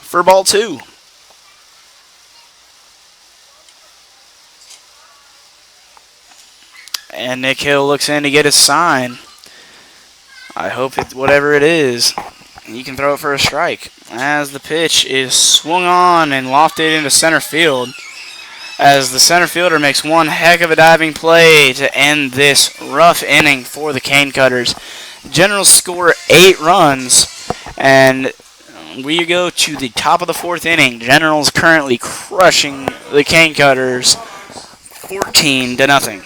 for ball 2. And Nick Hill looks in to get his sign. I hope it's whatever it is, you can throw it for a strike. As the pitch is swung on and lofted into center field, as the center fielder makes one heck of a diving play to end this rough inning for the Cane Cutters. Generals score 8 runs, and we go to the top of the 4th inning. Generals currently crushing the Cane Cutters 14-0.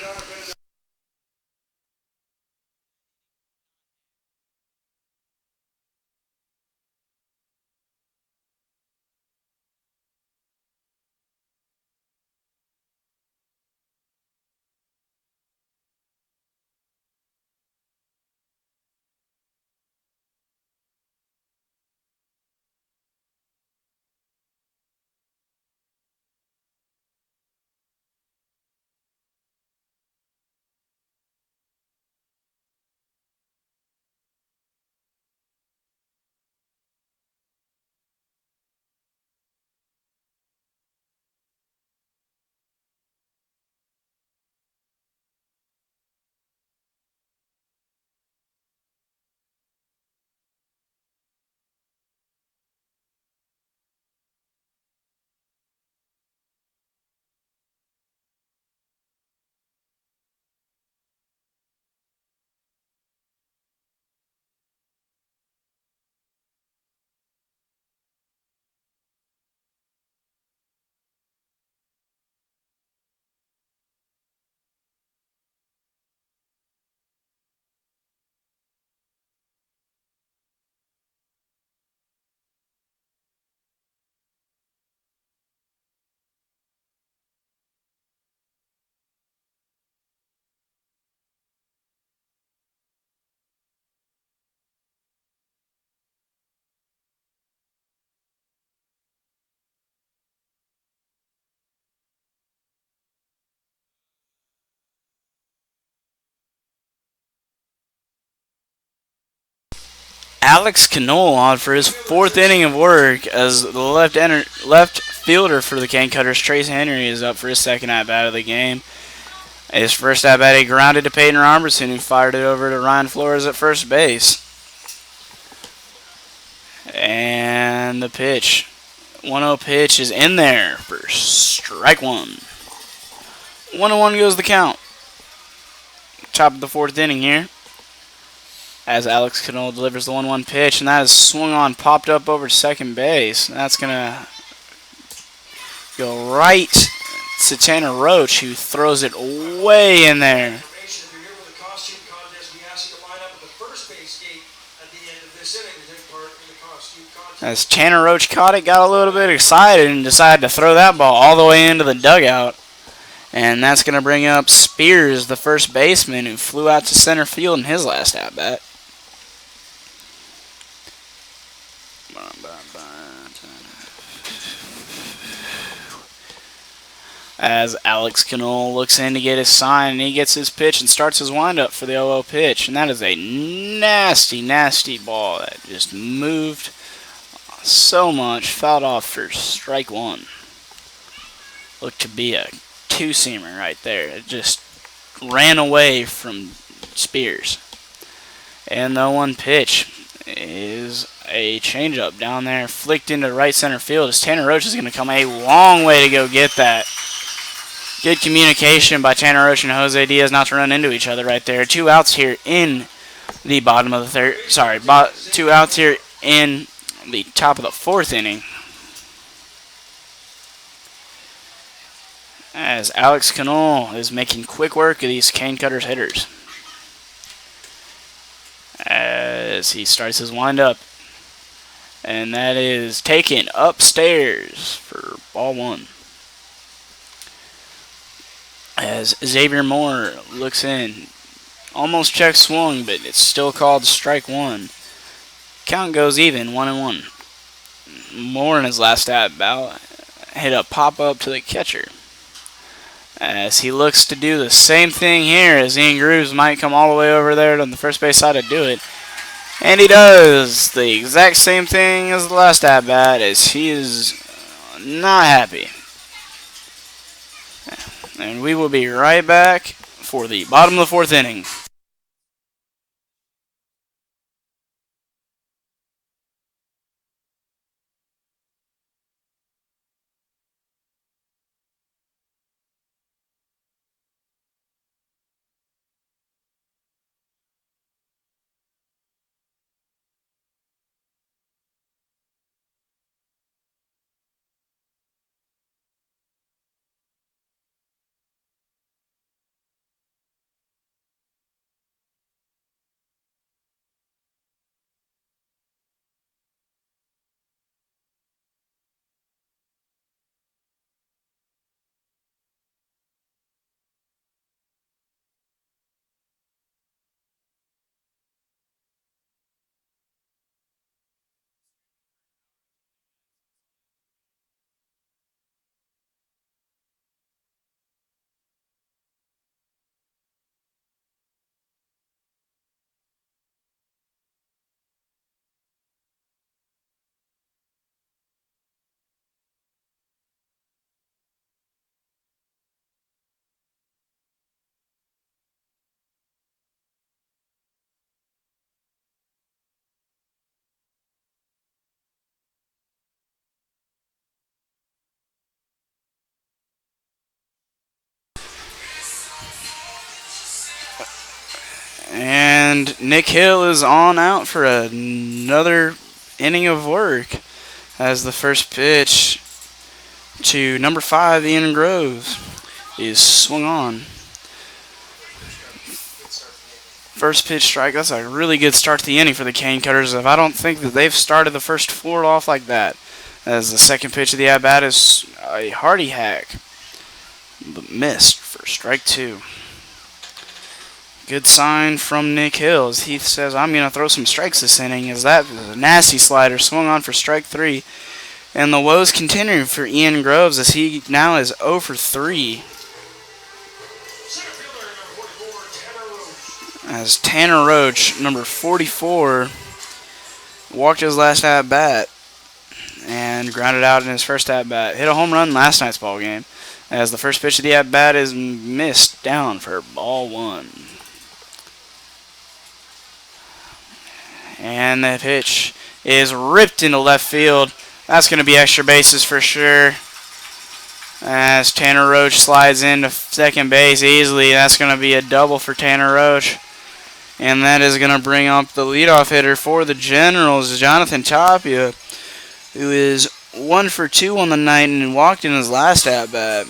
Alex Knoll on for his 4th inning of work as the left fielder for the Cane Cutters, Trace Henry, is up for his 2nd at-bat of the game. His first at-bat, he grounded to Peyton Robertson, who fired it over to Ryan Flores at first base. And the pitch. 1-0 pitch is in there for strike 1. 1-1 goes the count. Top of the 4th inning here, as Alex Knoll delivers the 1-1 pitch, and that is swung on, popped up over second base. That's going to go right to Tanner Roach, who throws it way in there. As Tanner Roach caught it, got a little bit excited, and decided to throw that ball all the way into the dugout. And that's going to bring up Spears, the first baseman, who flew out to center field in his last at-bat. As Alex Knoll looks in to get his sign, and he gets his pitch and starts his windup for the 0-0 pitch. And that is a nasty, nasty ball that just moved so much, fouled off for strike 1. Looked to be a 2-seamer right there. It just ran away from Spears. And the 1 pitch is a changeup down there, flicked into right center field, as Tanner Roach is going to come a long way to go get that. Good communication by Tanner Roach and Jose Diaz not to run into each other right there. 2 outs here in the bottom of the 3rd. Sorry, 2 outs here in the top of the 4th inning. As Alex Knoll is making quick work of these Cane Cutters hitters. as he starts his windup. And that is taken upstairs for ball one. As Xavier Moore looks in. Almost check swung, but it's still called strike one. Count goes even, 1-1. Moore in his last at bat hit a pop-up to the catcher. As he looks to do the same thing here, as Ian Grooves might come all the way over there on the first base side to do it. And he does the exact same thing as the last at-bat, as he is not happy. And we will be right back for the bottom of the fourth inning. And Nick Hill is on out for another inning of work as the first pitch to number 5, Ian Groves, is swung on. First pitch strike. That's a really good start to the inning for the Cane Cutters. I don't think that they've started the first 4 off like that. As the second pitch of the at-bat is a hearty hack, but missed for strike 2. Good sign from Nick Hill as he says, I'm going to throw some strikes this inning, as that is a nasty slider swung on for strike 3. And the woes continue for Ian Groves as he now is 0 for 3. As Tanner Roach, number 44, walked his last at-bat and grounded out in his first at-bat. Hit a home run last night's ball game as the first pitch of the at-bat is missed down for ball 1. And the pitch is ripped into left field. That's going to be extra bases for sure. As Tanner Roach slides into second base easily. That's going to be a double for Tanner Roach. And that is going to bring up the leadoff hitter for the Generals, Jonathan Tapia, who is 1 for 2 on the night and walked in his last at-bat.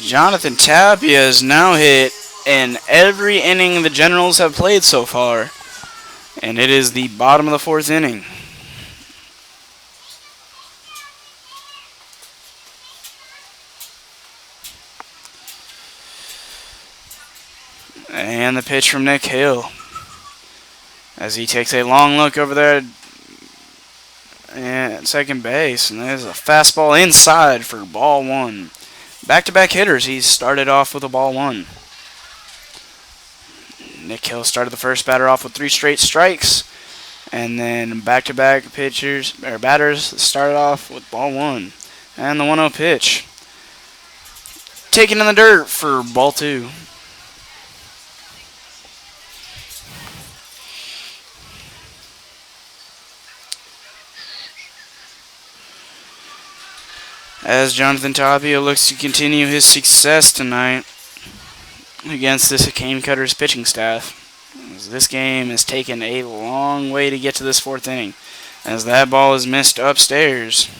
Jonathan Tapia has now hit in every inning the Generals have played so far. And it is the bottom of the fourth inning. And the pitch from Nick Hill, as he takes a long look over there at second base. And there's a fastball inside for ball 1. Back-to-back hitters. He started off with a ball 1. Nick Hill started the first batter off with 3 straight strikes. And then back-to-back batters started off with ball 1. And the 1-0 pitch. Taken in the dirt for ball 2. As Jonathan Tapia looks to continue his success tonight against this Cane Cutters pitching staff. As this game has taken a long way to get to this fourth inning, as that ball is missed upstairs.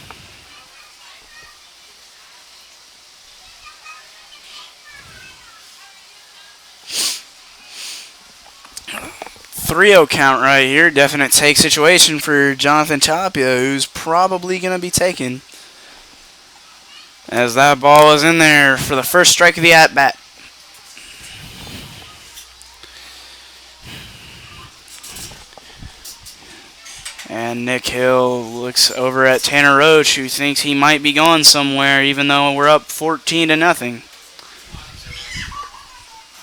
3-0 count right here. Definite take situation for Jonathan Tapia, who's probably going to be taken. As that ball is in there for the first strike of the at-bat. And Nick Hill looks over at Tanner Roach, who thinks he might be going somewhere, even though we're up 14-0.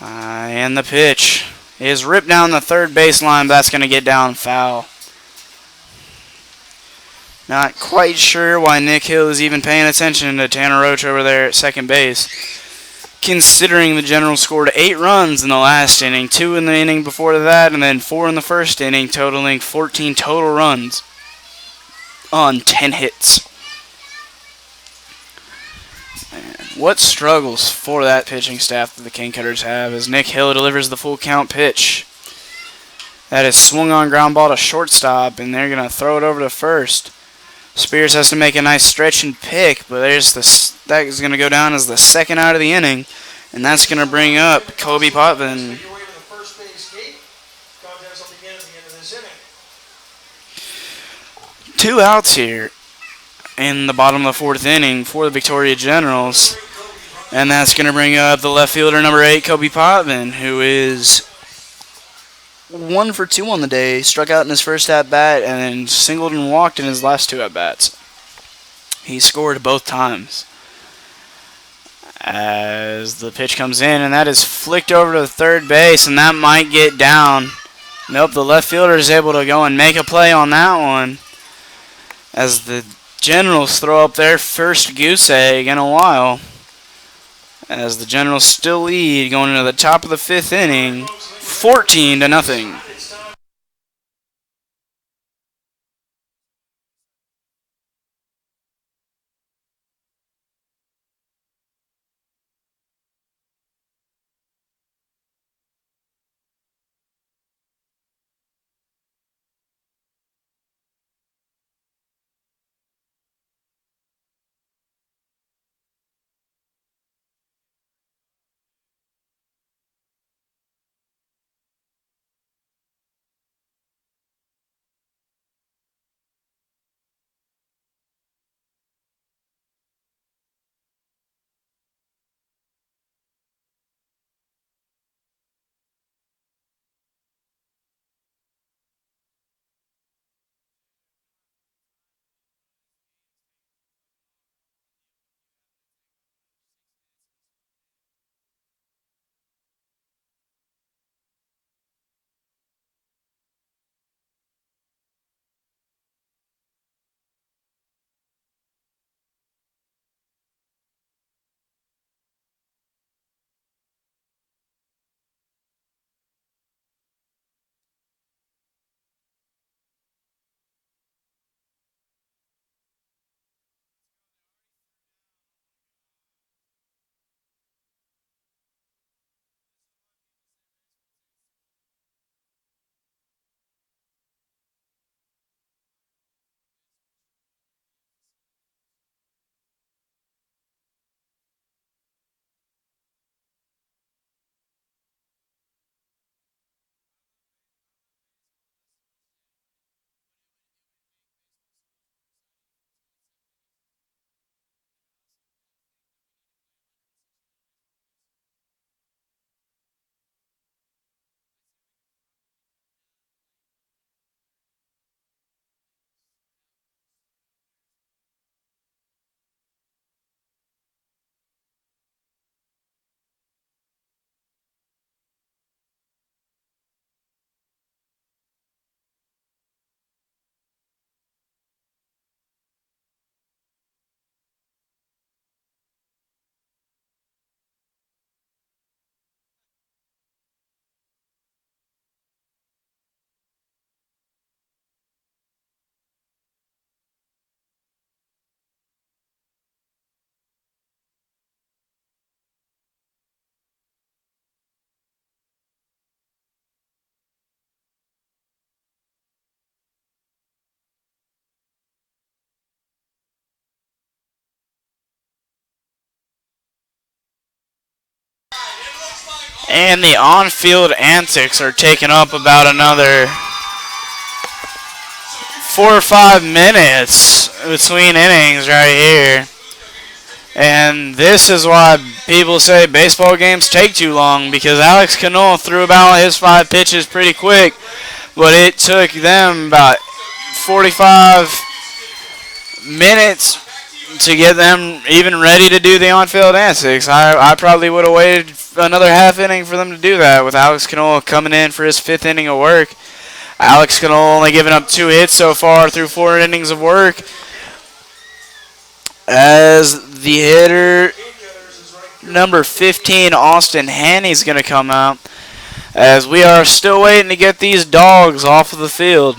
And the pitch is ripped down the third baseline, but that's going to get down foul. Not quite sure why Nick Hill is even paying attention to Tanner Roach over there at second base, considering the Generals scored 8 runs in the last inning, 2 in the inning before that, and then 4 in the first inning, totaling 14 total runs on 10 hits. And what struggles for that pitching staff that the King Cutters have as Nick Hill delivers the full count pitch. That is swung on ground ball to shortstop, and they're going to throw it over to first. Spears has to make a nice stretch and pick, but that is going to go down as the second out of the inning, and that's going to bring up Kobe Potvin. 2 outs here in the bottom of the 4th inning for the Victoria Generals, and that's going to bring up the left fielder number 8, Kobe Potvin, who is 1 for 2 on the day, struck out in his first at-bat, and then singled and walked in his last 2 at-bats. He scored both times. As the pitch comes in, and that is flicked over to the third base, and that might get down. Nope, the left fielder is able to go and make a play on that one. As the Generals throw up their first goose egg in a while. As the Generals still lead going into the top of the 5th inning, 14-0. And the on-field antics are taking up about another 4 or 5 minutes between innings right here. And this is why people say baseball games take too long, because Alex Cano threw about his 5 pitches pretty quick, but it took them about 45 minutes to get them even ready to do the on-field antics. I probably would have waited another half inning for them to do that, with Alex Cano coming in for his 5th inning of work. Alex Cano only giving up 2 hits so far through 4 innings of work. As the hitter, number 15, Austin Haney's going to come out, as we are still waiting to get these dogs off of the field.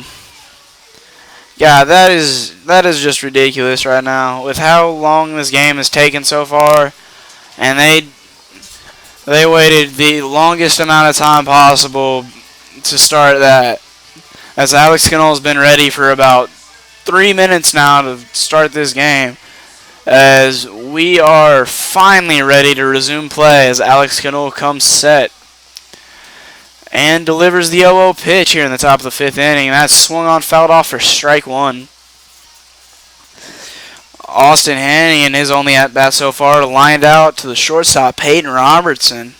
Yeah, that is just ridiculous right now with how long this game has taken so far, and they waited the longest amount of time possible to start that. As Alex Cano has been ready for about 3 minutes now to start this game, as we are finally ready to resume play as Alex Cano comes set and delivers the 0-0 pitch here in the top of the 5th inning. That's swung on, fouled off for strike 1. Austin Haney in his only at-bat so far lined out to the shortstop, Peyton Robertson,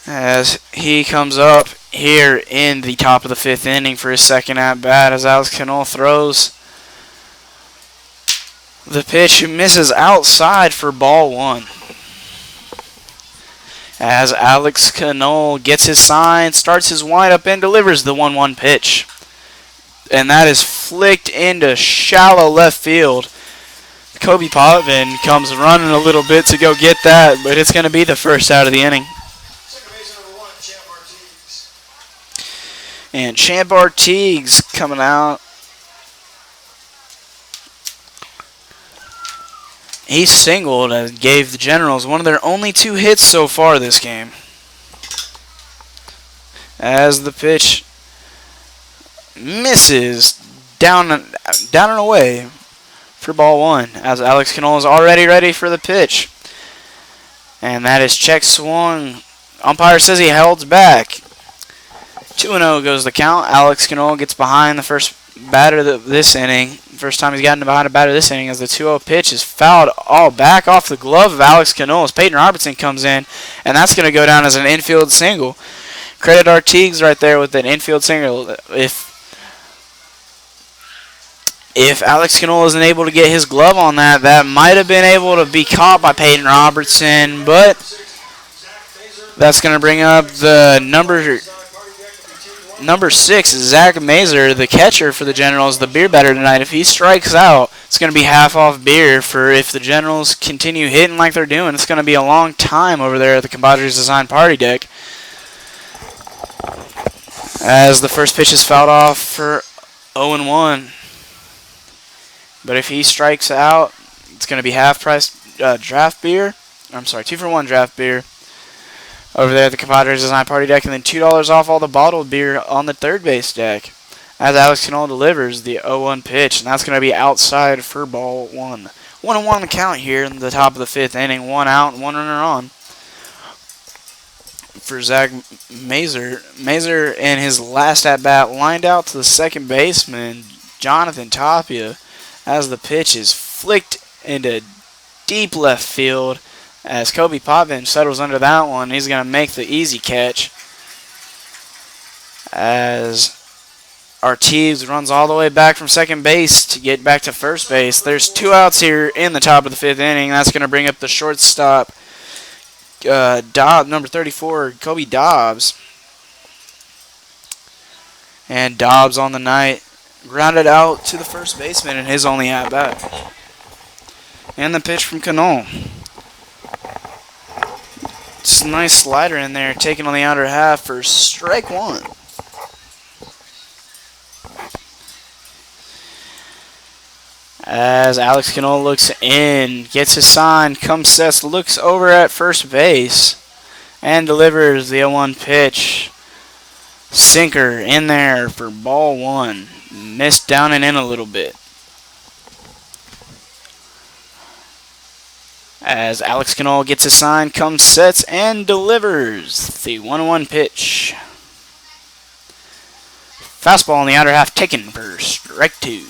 as he comes up here in the top of the 5th inning for his 2nd at-bat, as Alex Cano throws the pitch, misses outside for ball 1. As Alex Cano gets his sign, starts his windup, and delivers the 1-1 pitch. And that is flicked into shallow left field. Kobe Potvin comes running a little bit to go get that, but it's going to be the first out of the inning. And Champ Artigues coming out. He singled and gave the Generals one of their only 2 hits so far this game. As the pitch misses down and away for ball 1, as Alex Cano is already ready for the pitch. And that is check swung. Umpire says he held back. 2-0 goes the count. Alex Cano gets behind the first batter this inning. First time he's gotten behind a batter this inning, as the 2-0 pitch is fouled all back off the glove of Alex Cano as Peyton Robertson comes in, and that's going to go down as an infield single. Credit Artigues right there with an infield single. If Alex Cano isn't able to get his glove on that, that might have been able to be caught by Peyton Robertson, but that's going to bring up the number 6, Zach Mazer, the catcher for the Generals, the beer batter tonight. If he strikes out, it's going to be half off beer. For if the Generals continue hitting like they're doing, it's going to be a long time over there at the Compadres Design Party Deck. As the first pitch is fouled off for 0-1. But if he strikes out, it's going to be half price draft beer. I'm sorry, 2-for-1 draft beer over there at the Compadres Design Party Deck, and then $2 off all the bottled beer on the third base deck, as Alex Cano delivers the 0-1 pitch, and that's going to be outside for ball 1. 1-1 the count here in the top of the 5th inning. 1 out and 1 runner on for Zach Mazer. Mazer in his last at-bat lined out to the second baseman, Jonathan Tapia, as the pitch is flicked into deep left field. As Kobe Potvin settles under that one, he's going to make the easy catch. As Artigues runs all the way back from second base to get back to first base. There's 2 outs here in the top of the 5th inning. That's going to bring up the shortstop, number 34, Kobe Dobbs. And Dobbs on the night grounded out to the first baseman in his only at-bat. And the pitch from Cano. Just a nice slider in there, taken on the outer half for strike 1. As Alex Cano looks in, gets his sign, comes sets, looks over at first base, and delivers the 0-1 pitch. Sinker in there for ball 1. Missed down and in a little bit. As Alex Knoll gets a sign, comes, sets, and delivers the 1-1 pitch. Fastball in the outer half taken for strike 2.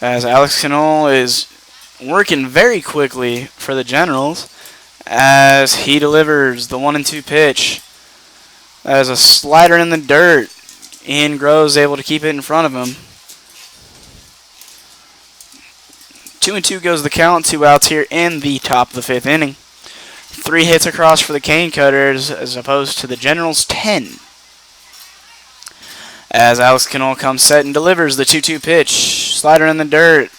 As Alex Knoll is working very quickly for the Generals as he delivers the 1-2 pitch. As a slider in the dirt. Ian Groves able to keep it in front of him. 2-2 goes the count. 2 outs here in the top of the 5th inning. 3 hits across for the Cane Cutters as opposed to the Generals' 10. As Alex Knoll comes set and delivers the 2-2 pitch. Slider in the dirt.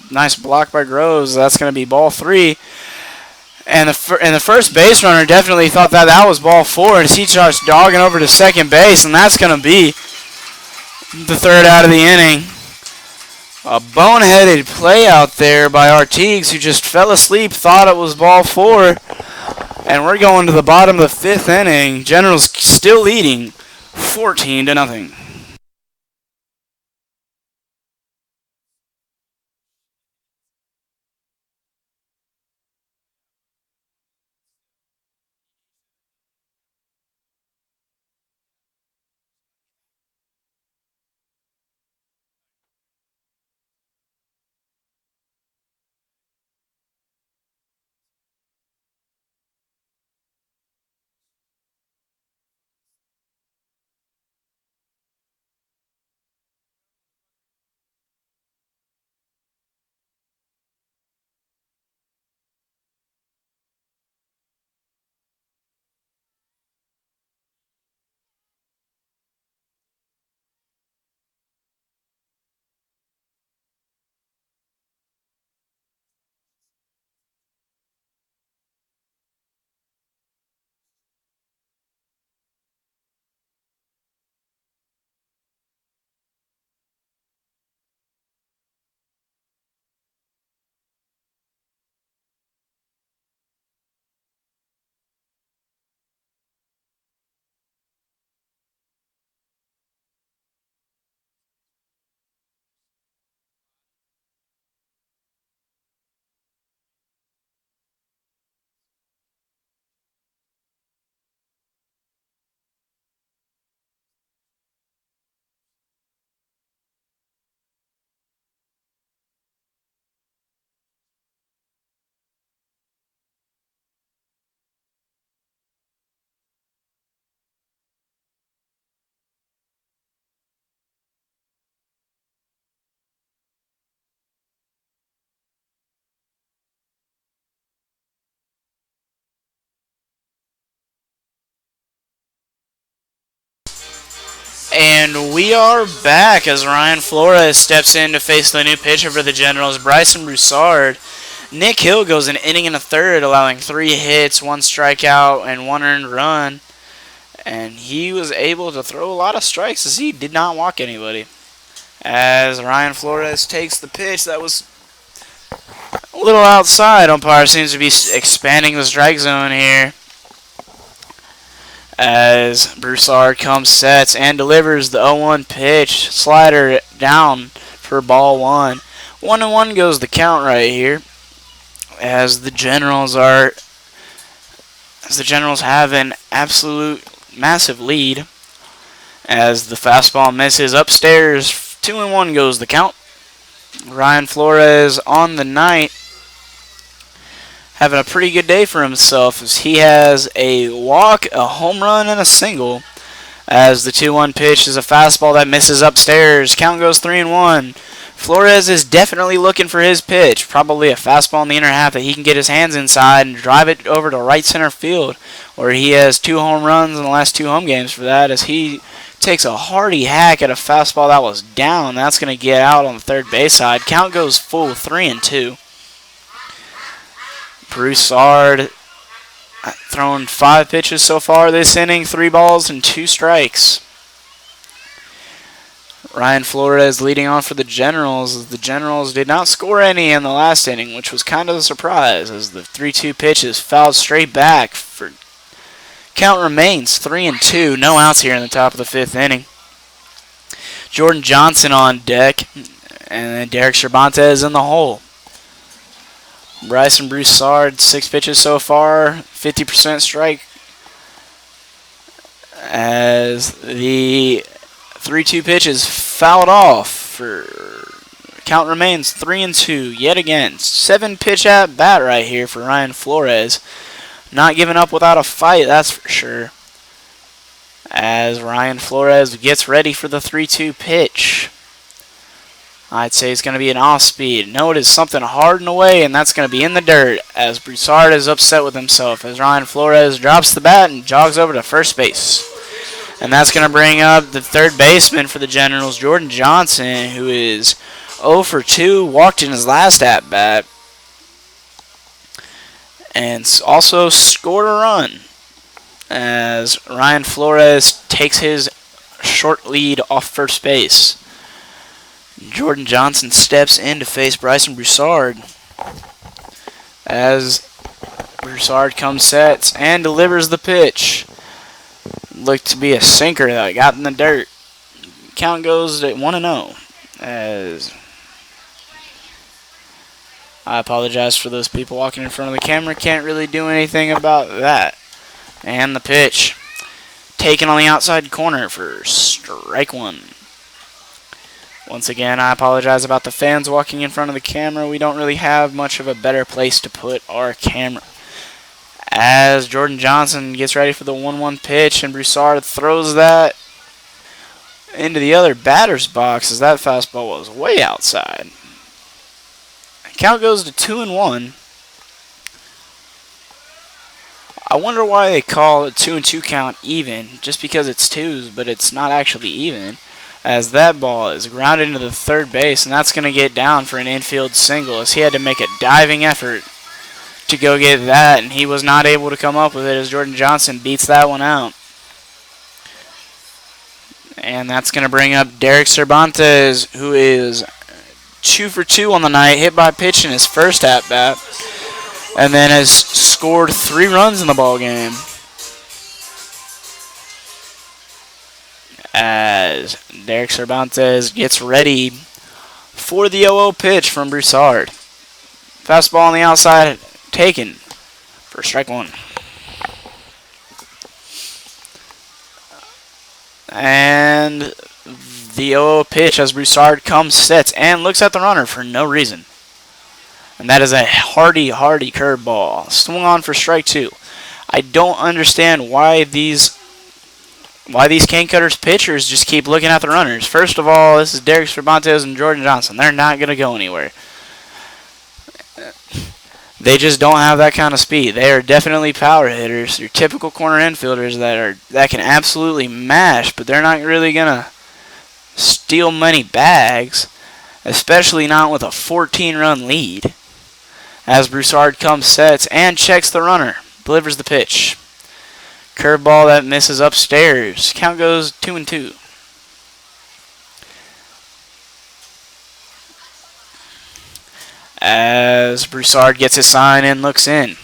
Nice block by Groves. That's going to be ball 3. And the first base runner definitely thought that was ball 4 as he starts dogging over to second base, and that's going to be the 3rd out of the inning. A boneheaded play out there by Artigues, who just fell asleep, thought it was ball 4. And we're going to the bottom of the 5th inning. Generals still leading 14-0. And we are back as Ryan Flores steps in to face the new pitcher for the Generals, Bryson Broussard. Nick Hill goes an inning and a third, allowing 3 hits, 1 strikeout, and 1 earned run. And he was able to throw a lot of strikes as he did not walk anybody. As Ryan Flores takes the pitch that was a little outside, umpire seems to be expanding the strike zone here. As Broussard comes, sets, and delivers the 0-1 pitch. Slider down for ball 1. 1-1 goes the count right here. As the Generals have an absolute massive lead. As the fastball misses upstairs, 2-1 goes the count. Ryan Flores on the night having a pretty good day for himself as he has a walk, a home run, and a single. As the 2-1 pitch is a fastball that misses upstairs. Count goes 3-1. Flores is definitely looking for his pitch. Probably a fastball in the inner half that he can get his hands inside and drive it over to right center field, where he has 2 home runs in the last 2 home games for that, as he takes a hearty hack at a fastball that was down. That's going to get out on the third base side. Count goes full 3-2. Broussard thrown 5 pitches so far this inning, 3 balls and 2 strikes. Ryan Flores leading on for the Generals. The Generals did not score any in the last inning, which was kind of a surprise, as the 3-2 pitch is fouled straight back. For count remains 3-2, no outs here in the top of the 5th inning. Jordan Johnson on deck And then Derek Cervantes in the hole. Bryson Broussard, 6 pitches so far, 50% strike. As the 3-2 pitch is fouled off. For count remains 3-2 yet again. 7 pitch at bat right here for Ryan Flores. Not giving up without a fight, that's for sure. As Ryan Flores gets ready for the 3-2 pitch. I'd say it's going to be an off-speed. No, it is something hard in the way, and that's going to be in the dirt. As Broussard is upset with himself. As Ryan Flores drops the bat and jogs over to first base. And that's going to bring up the third baseman for the Generals, Jordan Johnson, who is 0 for 2, walked in his last at-bat. And also scored a run. As Ryan Flores takes his short lead off first base. Jordan Johnson steps in to face Bryson Broussard. As Broussard comes sets and delivers the pitch. Looked to be a sinker that got in the dirt. Count goes at 1-0. As I apologize for those people walking in front of the camera. Can't really do anything about that. And the pitch. Taken on the outside corner for strike 1. Once again, I apologize about the fans walking in front of the camera. We don't really have much of a better place to put our camera. As Jordan Johnson gets ready for the 1-1 pitch, and Broussard throws that into the other batter's box as that fastball was way outside. Count goes to 2-1. I wonder why they call it 2-2 count even, just because it's twos, but it's not actually even. As that ball is grounded into the third base, and that's going to get down for an infield single, as he had to make a diving effort to go get that, and he was not able to come up with it as Jordan Johnson beats that one out. And that's going to bring up Derek Cervantes, who is 2 for 2 on the night, hit by pitch in his first at-bat, and then has scored 3 runs in the ball game. As Derek Cervantes gets ready for the 0-0 pitch from Broussard. Fastball on the outside, taken for strike 1. And the 0-0 pitch as Broussard comes, sets, and looks at the runner for no reason. And that is a hardy curveball. Swung on for strike 2. I don't understand why these cane cutters pitchers just keep looking at the runners. First of all, this is Derek Cervantes and Jordan Johnson. They're not going to go anywhere. They just don't have that kind of speed. They are definitely power hitters. They're typical corner infielders that can absolutely mash, but they're not really going to steal many bags, especially not with a 14-run lead. As Broussard comes, sets, and checks the runner. Delivers the pitch. Curveball that misses upstairs. Count goes 2-2. As Broussard gets his sign and looks in.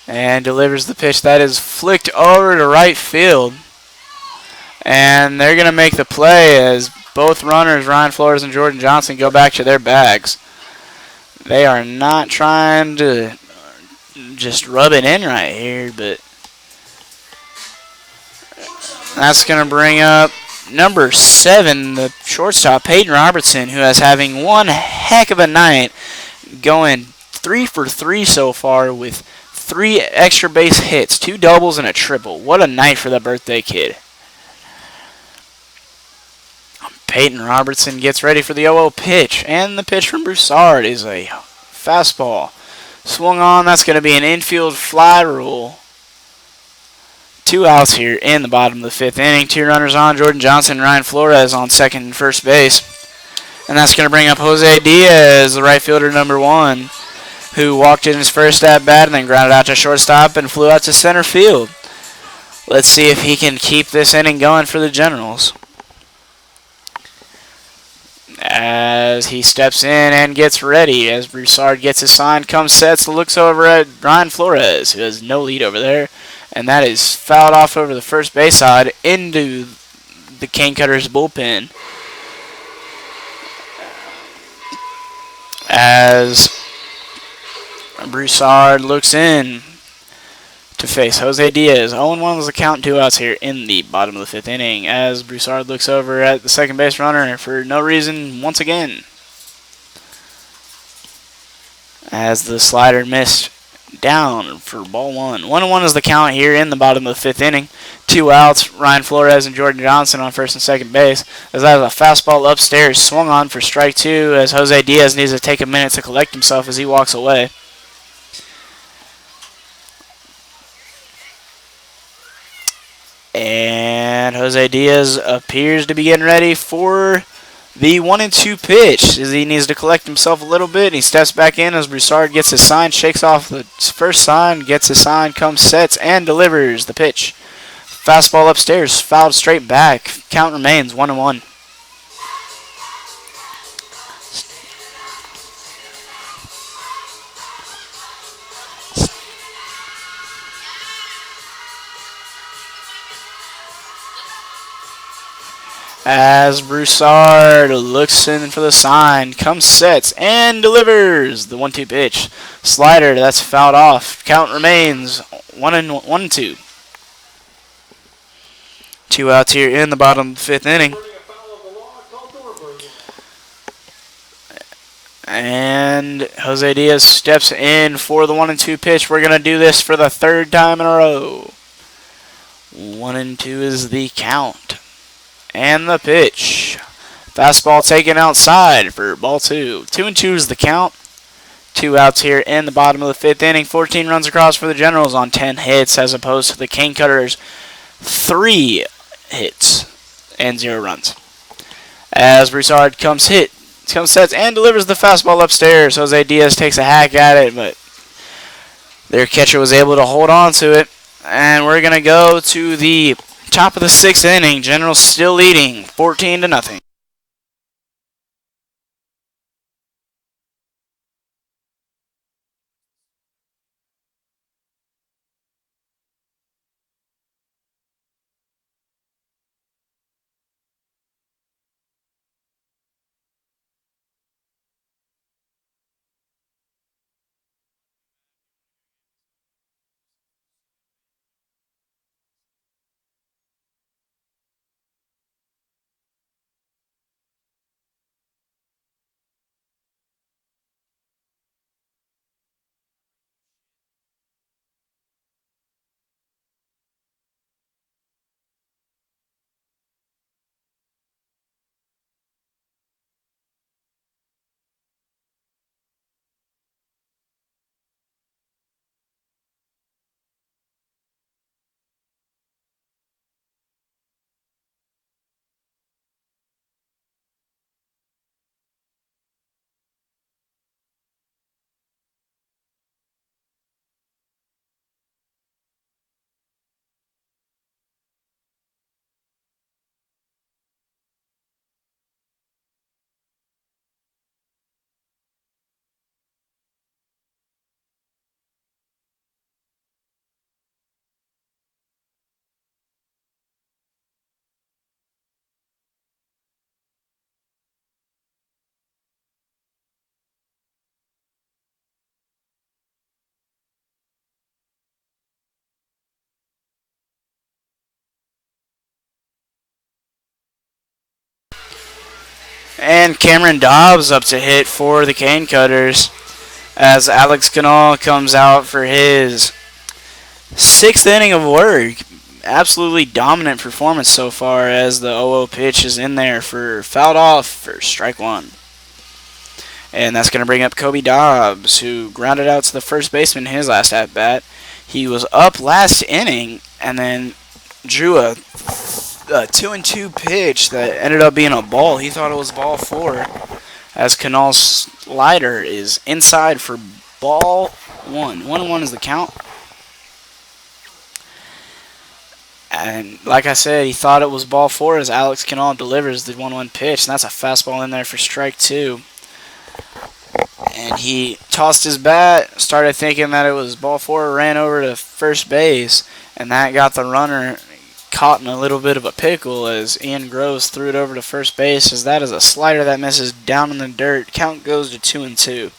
And delivers the pitch that is flicked over to right field. And they're going to make the play as both runners, Ryan Flores and Jordan Johnson, go back to their bags. They are not trying to just rub it in right here, but that's going to bring up number 7, the shortstop, Peyton Robertson, who is having one heck of a night, going 3 for 3 so far with 3 extra base hits, 2 doubles and a triple. What a night for the birthday kid. Peyton Robertson gets ready for the 0-0 pitch, and the pitch from Broussard is a fastball. Swung on, that's going to be an infield fly rule. 2 outs here in the bottom of the 5th inning. 2 runners on, Jordan Johnson and Ryan Flores on second and first base. And that's going to bring up Jose Diaz, the right fielder, number 1, who walked in his first at-bat and then grounded out to shortstop and flew out to center field. Let's see if he can keep this inning going for the Generals. As he steps in and gets ready, as Broussard gets his sign, comes, sets, looks over at Ryan Flores, who has no lead over there, and that is fouled off over the first base side into the cane cutter's bullpen. as Broussard looks in to face Jose Diaz. 0-1 was the count, 2 outs here in the bottom of the 5th inning as Broussard looks over at the second base runner for no reason once again. As the slider missed down for ball 1. 1-1 is the count here in the bottom of the 5th inning. 2 outs, Ryan Flores and Jordan Johnson on first and second base. As that is a fastball upstairs, swung on for strike 2 as Jose Diaz needs to take a minute to collect himself as he walks away. And Jose Diaz appears to be getting ready for the 1-2 pitch as he needs to collect himself a little bit. And he steps back in as Broussard gets his sign, shakes off the first sign, gets his sign, comes, sets, and delivers the pitch. Fastball upstairs, fouled straight back. Count remains 1-1. As Broussard looks in for the sign, comes, sets, and delivers the 1-2 pitch. Slider, that's fouled off. Count remains 1-2. 2 outs here in the bottom of the 5th inning. And Jose Diaz steps in for the 1-2 pitch. We're going to do this for the 3rd time in a row. 1-2 is the count. And the pitch. Fastball taken outside for ball 2. 2-2 is the count. 2 outs here in the bottom of the 5th inning. 14 runs across for the Generals on 10 hits as opposed to the Cane Cutters' 3 hits and 0 runs. As Broussard comes, sets, and delivers the fastball upstairs. Jose Diaz takes a hack at it, but their catcher was able to hold on to it. And we're going to go to the top of the 6th inning. Generals still leading 14-0. And Cameron Dobbs up to hit for the Cane Cutters as Alex Canal comes out for his 6th inning of work. Absolutely dominant performance so far as the 0-0 pitch is in there for fouled off for strike 1. And that's going to bring up Kobe Dobbs, who grounded out to the first baseman in his last at-bat. He was up last inning and then drew a 2-2 pitch that ended up being a ball. He thought it was ball 4 as Canal's slider is inside for ball 1. 1-1 is the count. And like I said, he thought it was ball 4 as Alex Canal delivers the 1-1 pitch. And that's a fastball in there for strike 2. And he tossed his bat, started thinking that it was ball 4, ran over to first base, and that got the runner caught in a little bit of a pickle as Ian Groves threw it over to first base, as that is a slider that misses down in the dirt. Count goes to 2-2.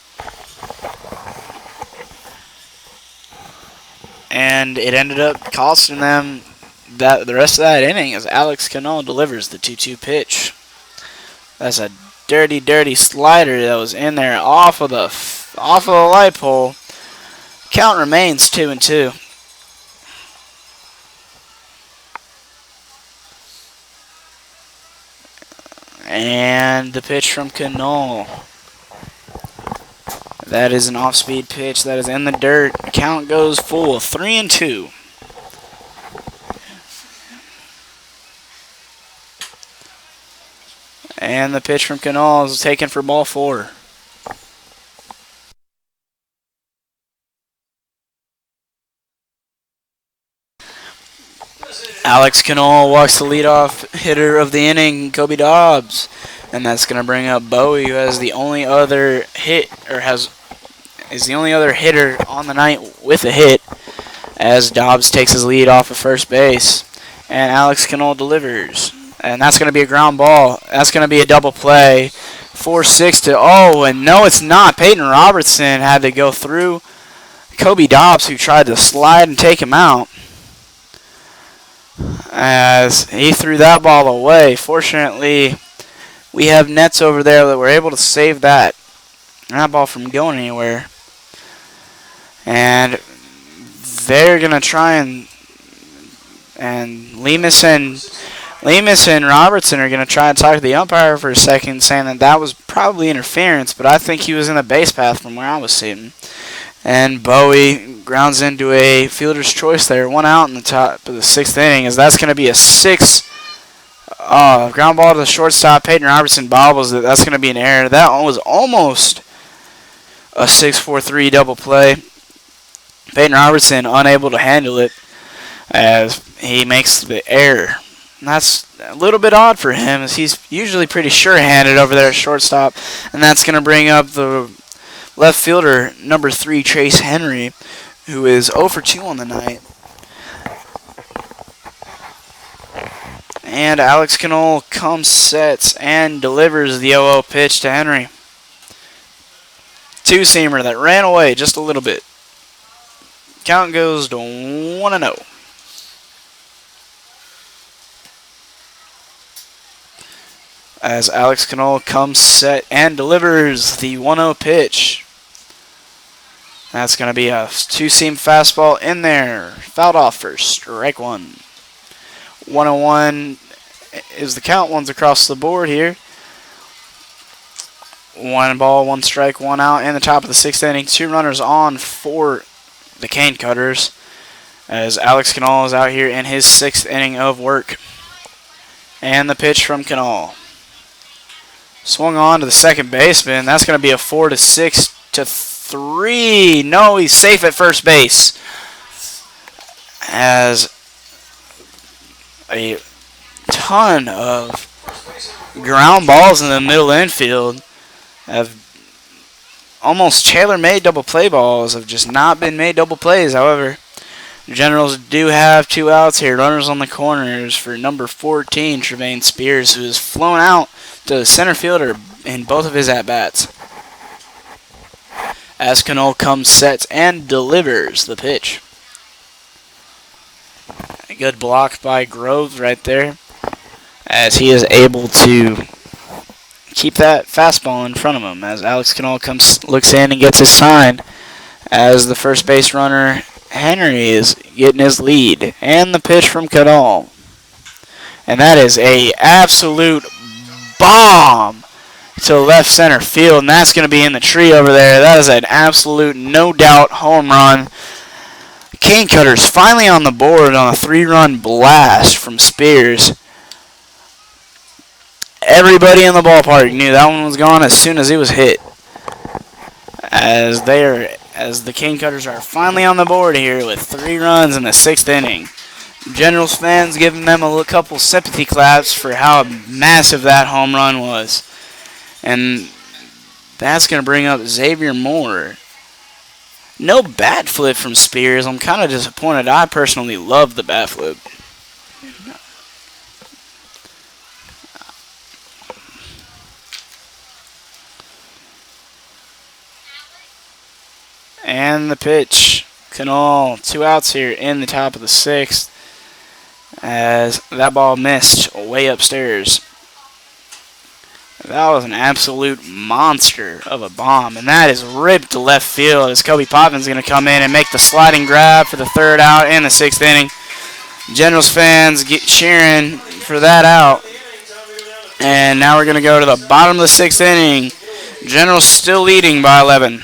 And it ended up costing them the rest of that inning as Alex Cano delivers the 2-2 pitch. That's a dirty, dirty slider that was in there off of the light pole. Count remains 2-2. And the pitch from Cano. That is an off-speed pitch that is in the dirt. Count goes full, 3-2. And the pitch from Cano is taken for ball 4. Alex Cano walks the leadoff hitter of the inning, Kobe Dobbs. And that's going to bring up Bowie, who has the only other hit, or is the only other hitter on the night with a hit, as Dobbs takes his lead off of first base. And Alex Cano delivers. And that's going to be a ground ball. That's going to be a double play. 4-6 to, oh, and no, it's not. Peyton Robertson had to go through Kobe Dobbs, who tried to slide and take him out, as he threw that ball away. Fortunately, we have nets over there that were able to save that ball from going anywhere. And they're going to try and Lemus and Robertson are going to try and talk to the umpire for a second, saying that was probably interference, but I think he was in the base path from where I was sitting. And Bowie grounds into a fielder's choice there, 1 out in the top of the 6th inning, as that's going to be a 6 ground ball to the shortstop. Peyton Robertson bobbles it. That's going to be an error. That was almost a 6-4-3 double play. Peyton Robertson unable to handle it as he makes the error. And that's a little bit odd for him, as he's usually pretty sure-handed over there at shortstop. And that's going to bring up the left fielder, number 3, Chase Henry, who is 0 for 2 on the night. And Alex Cano comes, sets, and delivers the 0-0 pitch to Henry. Two-seamer that ran away just a little bit. Count goes to 1-0. As Alex Cano comes, set, and delivers the 1-0 pitch. That's going to be a two-seam fastball in there. Fouled off for strike 1. 1-1 is the count. One's across the board here. 1 ball, 1 strike, 1 out. In the top of the 6th inning, 2 runners on for the Cane Cutters, as Alex Cano is out here in his 6th inning of work. And the pitch from Cano. Swung on to the second baseman. That's going to be a 4-6-3. No, he's safe at first base, as a ton of ground balls in the middle infield have almost tailor-made double play balls, have just not been made double plays. However, the Generals do have 2 outs here. Runners on the corners for number 14, Trevane Spears, who has flown out to the center fielder in both of his at-bats. As Cano comes, sets, and delivers the pitch. A good block by Groves right there, as he is able to keep that fastball in front of him, as Alex Cano comes, looks in and gets his sign, as the first base runner Henry is getting his lead. And the pitch from Cano, and that is a absolute bomb to left center field, and that's going to be in the tree over there. That is an absolute no doubt home run. Cane Cutters finally on the board on a 3-run blast from Spears. Everybody in the ballpark knew that one was gone as soon as it was hit, as the Cane Cutters are finally on the board here with 3 runs in the 6th inning. Generals fans giving them a couple sympathy claps for how massive that home run was. And that's going to bring up Xavier Moore. No bat flip from Spears. I'm kind of disappointed. I personally love the bat flip. And the pitch. Canal, 2 outs here in the top of the 6th as that ball missed way upstairs. That was an absolute monster of a bomb, and that is ripped to left field as Kobe Poppins is going to come in and make the sliding grab for the 3rd out in the 6th inning. Generals fans cheering for that out. And now we're going to go to the bottom of the 6th inning. Generals still leading by 11.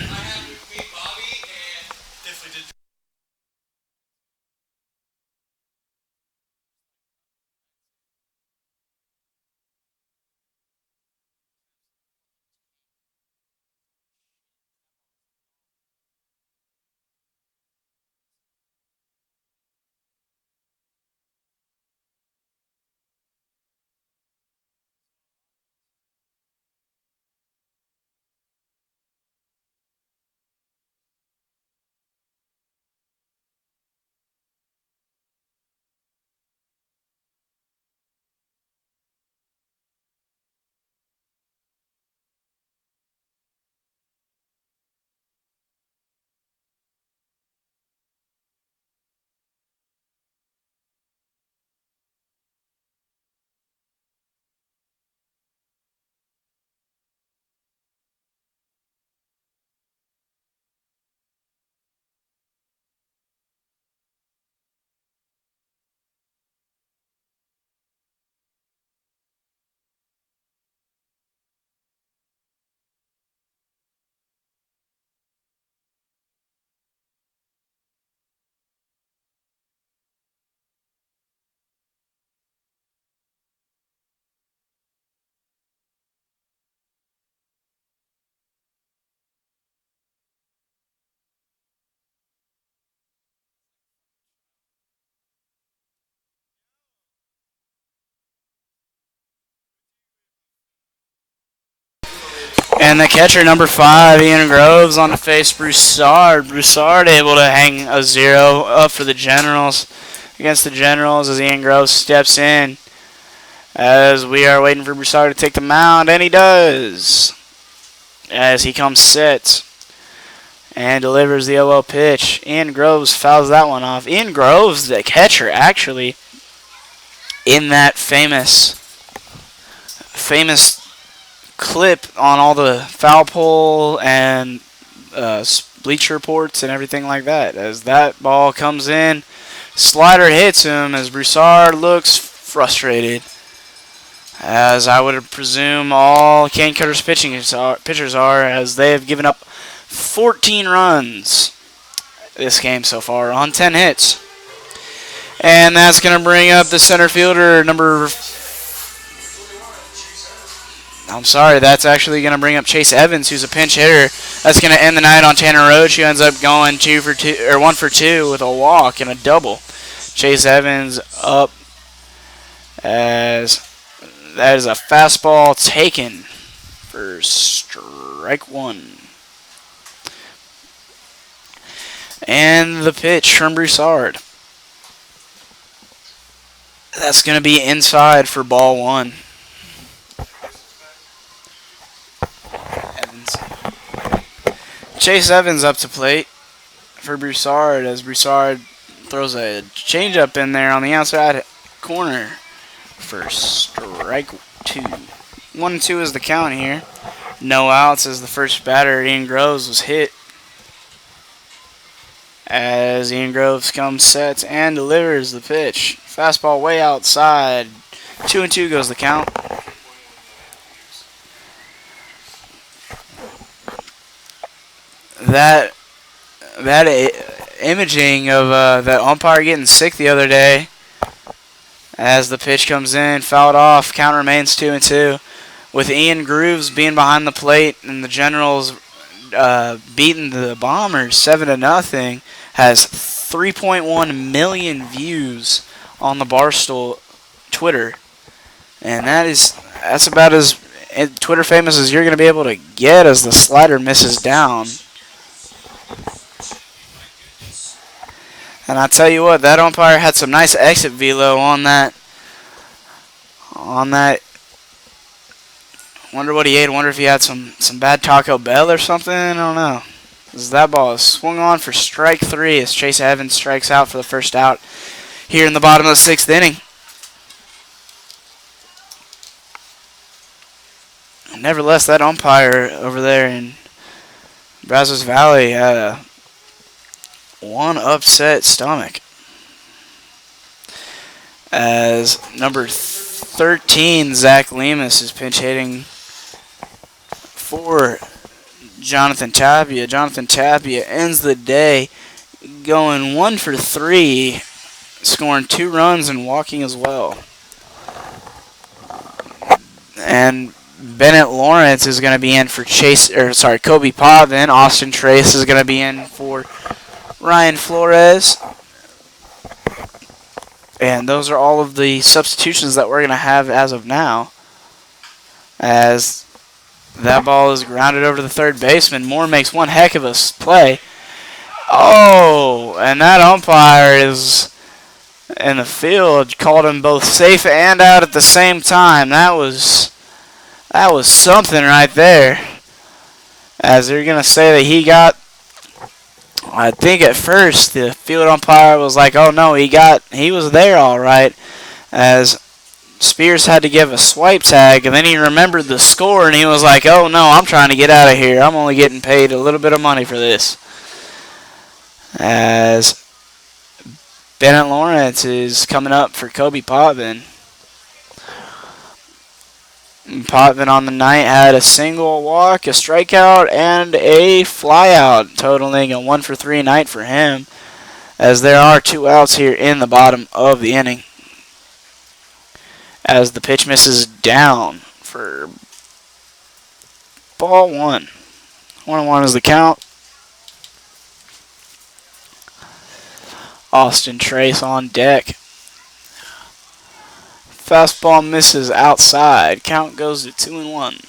And the catcher, number 5, Ian Groves, on to face Broussard. Broussard able to hang a 0 up for the Generals against the Generals as Ian Groves steps in. As we are waiting for Broussard to take the mound, and he does. As he comes set and delivers the 0-0 pitch. Ian Groves fouls that one off. Ian Groves, the catcher, actually, in that famous clip on all the foul pole and bleacher reports and everything like that. As that ball comes in, slider hits him as Broussard looks frustrated. As I would presume all Cane Cutter's pitchers are, as they have given up 14 runs this game so far on 10 hits. And that's going to bring up the center fielder, that's actually going to bring up Chase Evans, who's a pinch hitter. That's going to end the night on Tanner Roach, who ends up going 1 for 2 with a walk and a double. Chase Evans up as that is a fastball taken for strike 1. And the pitch from Broussard. That's going to be inside for ball 1. Chase Evans up to plate for Broussard as Broussard throws a changeup in there on the outside corner for strike 2. 1-2 is the count here. No outs as the first batter, Ian Groves, was hit. As Ian Groves comes set and delivers the pitch. Fastball way outside. 2-2 goes the count. That imaging of that umpire getting sick the other day, as the pitch comes in, fouled off, count remains 2-2. With Ian Groves being behind the plate and the Generals beating the Bombers 7-0, has 3.1 million views on the Barstool Twitter, and that's about as Twitter famous as you're going to be able to get as the slider misses down. And I tell you what, that umpire had some nice exit velo on that. Wonder what he ate. Wonder if he had some bad Taco Bell or something. I don't know. As that ball is swung on for strike 3 as Chase Evans strikes out for the first out here in the bottom of the 6th inning. Nevertheless, that umpire over there in Brazos Valley had one upset stomach. As number 13, Zach Lemus, is pinch hitting for Jonathan Tapia. Jonathan Tapia ends the day going 1 for 3, scoring 2 runs and walking as well. And Bennett Lawrence is going to be in for Kobe Potvin. Austin Trace is going to be in for Ryan Flores. And those are all of the substitutions that we're going to have as of now. As that ball is grounded over to the third baseman. Moore makes one heck of a play. Oh, and that umpire is in the field, called him both safe and out at the same time. That was something right there. As they're going to say that he got, I think at first the field umpire was like, oh no, he was there all right. As Spears had to give a swipe tag, and then he remembered the score, and he was like, oh no, I'm trying to get out of here. I'm only getting paid a little bit of money for this. As Bennett Lawrence is coming up for Kobe Potvin. Potvin on the night had a single, walk, a strikeout, and a flyout, totaling a 1 for 3 night for him, as there are 2 outs here in the bottom of the inning. As the pitch misses down for ball 1. 1-1 is the count. Austin Trace on deck. Fastball misses outside. Count goes to 2-1.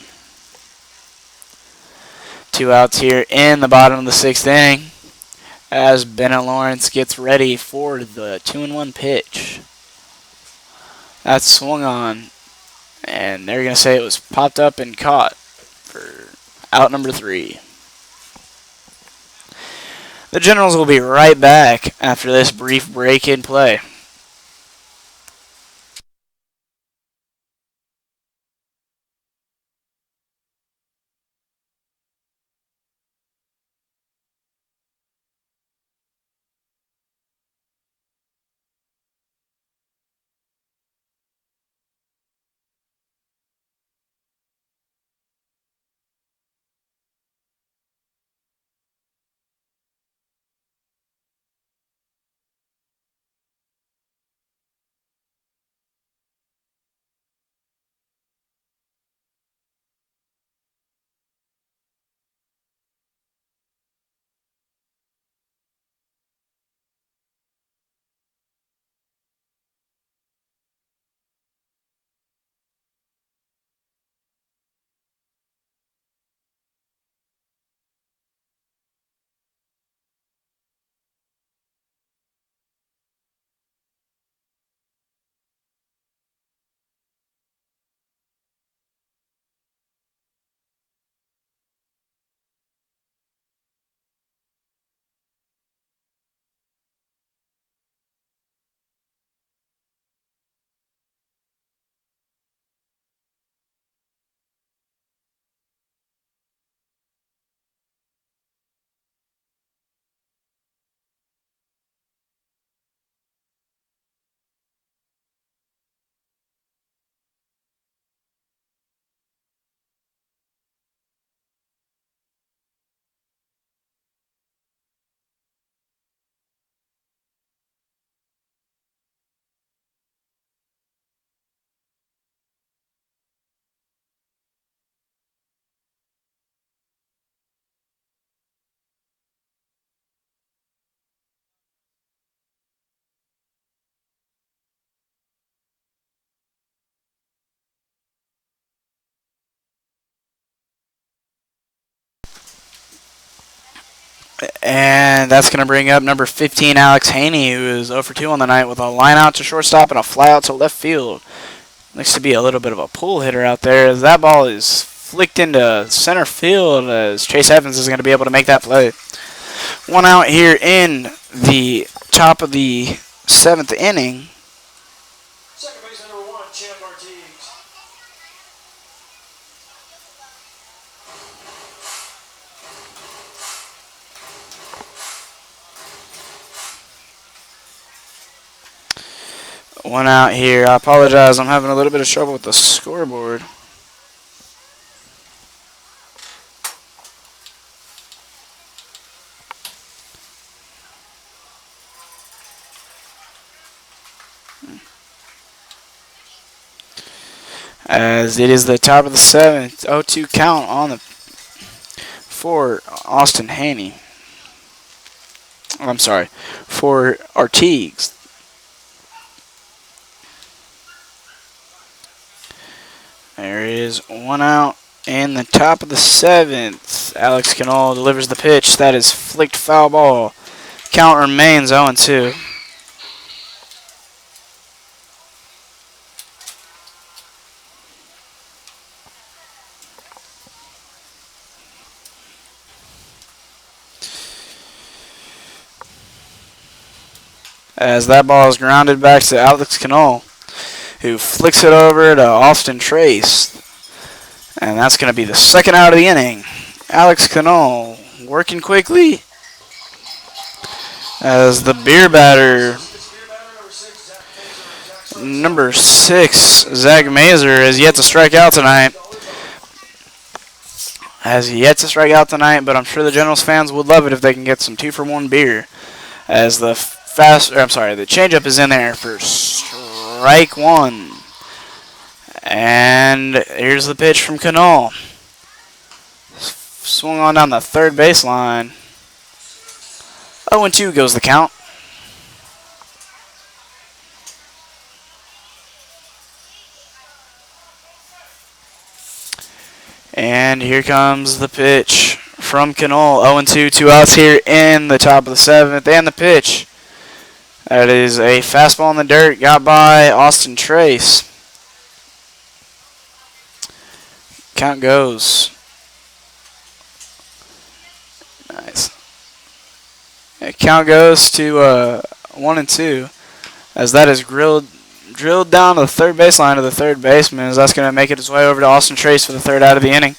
2 outs here in the bottom of the 6th inning as Bennett Lawrence gets ready for the 2-1 pitch. That's swung on, and they're going to say it was popped up and caught for out number 3. The Generals will be right back after this brief break in play. And that's going to bring up number 15, Alex Haney, who is 0 for 2 on the night with a line out to shortstop and a fly out to left field. Looks to be a little bit of a pull hitter out there, as that ball is flicked into center field as Chase Evans is going to be able to make that play. One out here in the top of the seventh inning. One out here. I apologize. I'm having a little bit of trouble with the scoreboard. As it is the top of the seventh, 0-2 count on the for Austin Haney. I'm sorry, for Artigues. There is one out in the top of the seventh. Alex Canole delivers the pitch. That is flicked foul ball. Count remains 0-2. As that ball is grounded back to Alex Canole, who flicks it over to Austin Trace. And that's going to be the second out of the inning. Alex Canole working quickly as the beer batter, number 6, Zach Mazer, has yet to strike out tonight. But I'm sure the Generals fans would love it if they can get some 2-for-1 beer. As the the changeup is in there for strike one. And here's the pitch from Canole. Swung on down the third baseline. 0-2 goes the count. And here comes the pitch from Canole. 0-2, 2 outs here in the top of the seventh. And the pitch. That is a fastball in the dirt. Got by Austin Trace. Count goes. Nice. Count goes to 1-2. As that is drilled down to the third baseline of the third baseman, as that's going to make it its way over to Austin Trace for the third out of the inning.